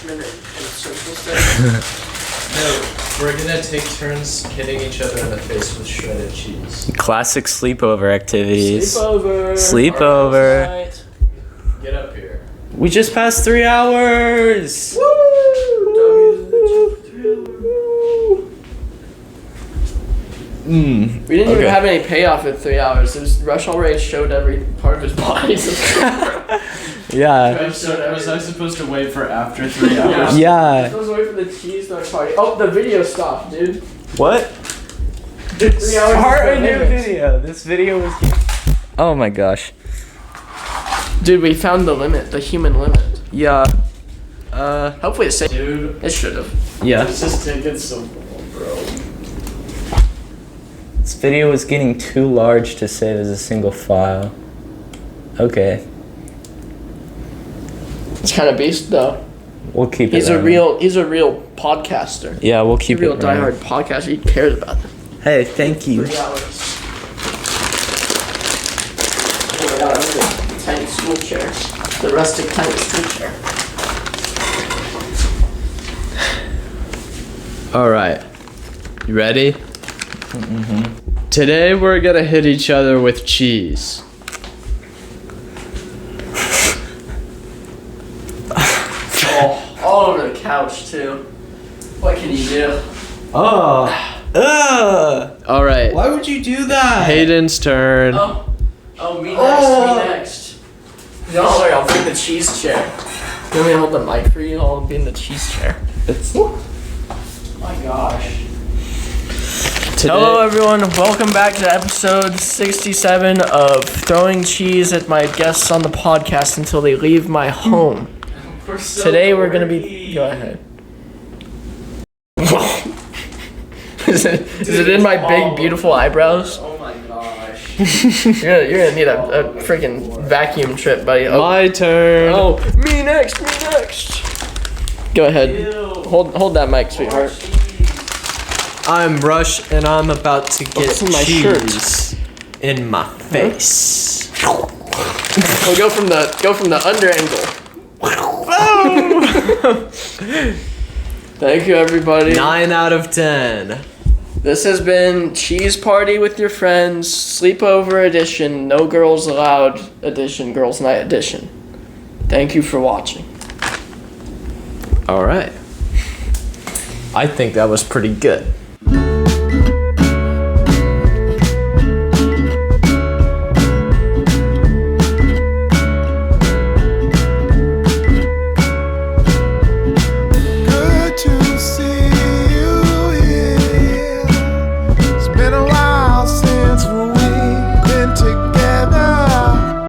No, we're gonna take turns hitting each other in the face with shredded cheese. Classic sleepover activities. Sleepover. Sleepover. Alright, night. Get up here. We just passed 3 hours. We didn't even have any payoff at 3 hours. It was, Rush already showed every part of his body. Yeah. Was I supposed to wait for after 3 hours? Yeah. I was waiting for the cheese to party. Oh, the video stopped, dude. What? 3 hours. Start a is new the limit. video. This video was. Oh my gosh. Dude, we found the limit, the human limit. Yeah. Hopefully it saved. Dude, It should have. Yeah. this just didn't get so long, bro. This video was getting too large to save as a single file. Okay. It's kind of beast though. We'll keep it. He's a running. real podcaster. Yeah, we'll He's keep a real it. running. diehard podcaster. He cares about them. Hey, thank you. 3 hours. Oh my god, I love the tiny stool chair. The rustic tiny stool chair. All right. You ready? Mm-hmm. Today we're gonna hit each other with cheese. Oh, all over the couch too. What can you do? Oh. All right. Why would you do that? Hayden's turn. Oh, me next, me next. No, worry, I'll bring the cheese chair. You want me to hold the mic for you? I'll be in the cheese chair. Oh my gosh. Today, Hello everyone, welcome back to episode 67 of throwing cheese at my guests on the podcast until they leave my home. Today we're gonna be... Go ahead. Is it in my big beautiful eyebrows? Oh my gosh. You're gonna need a freaking vacuum trip, buddy. Oh, My turn. oh, me next. Go ahead. Hold that mic, sweetheart. I'm Rush, and I'm about to get What's in my cheese in my face. We'll go from the under angle. Thank you, everybody. 9 out of 10. This has been Cheese Party with your friends, sleepover edition, no girls allowed edition, girls night edition. Thank you for watching. All right. I think that was pretty good.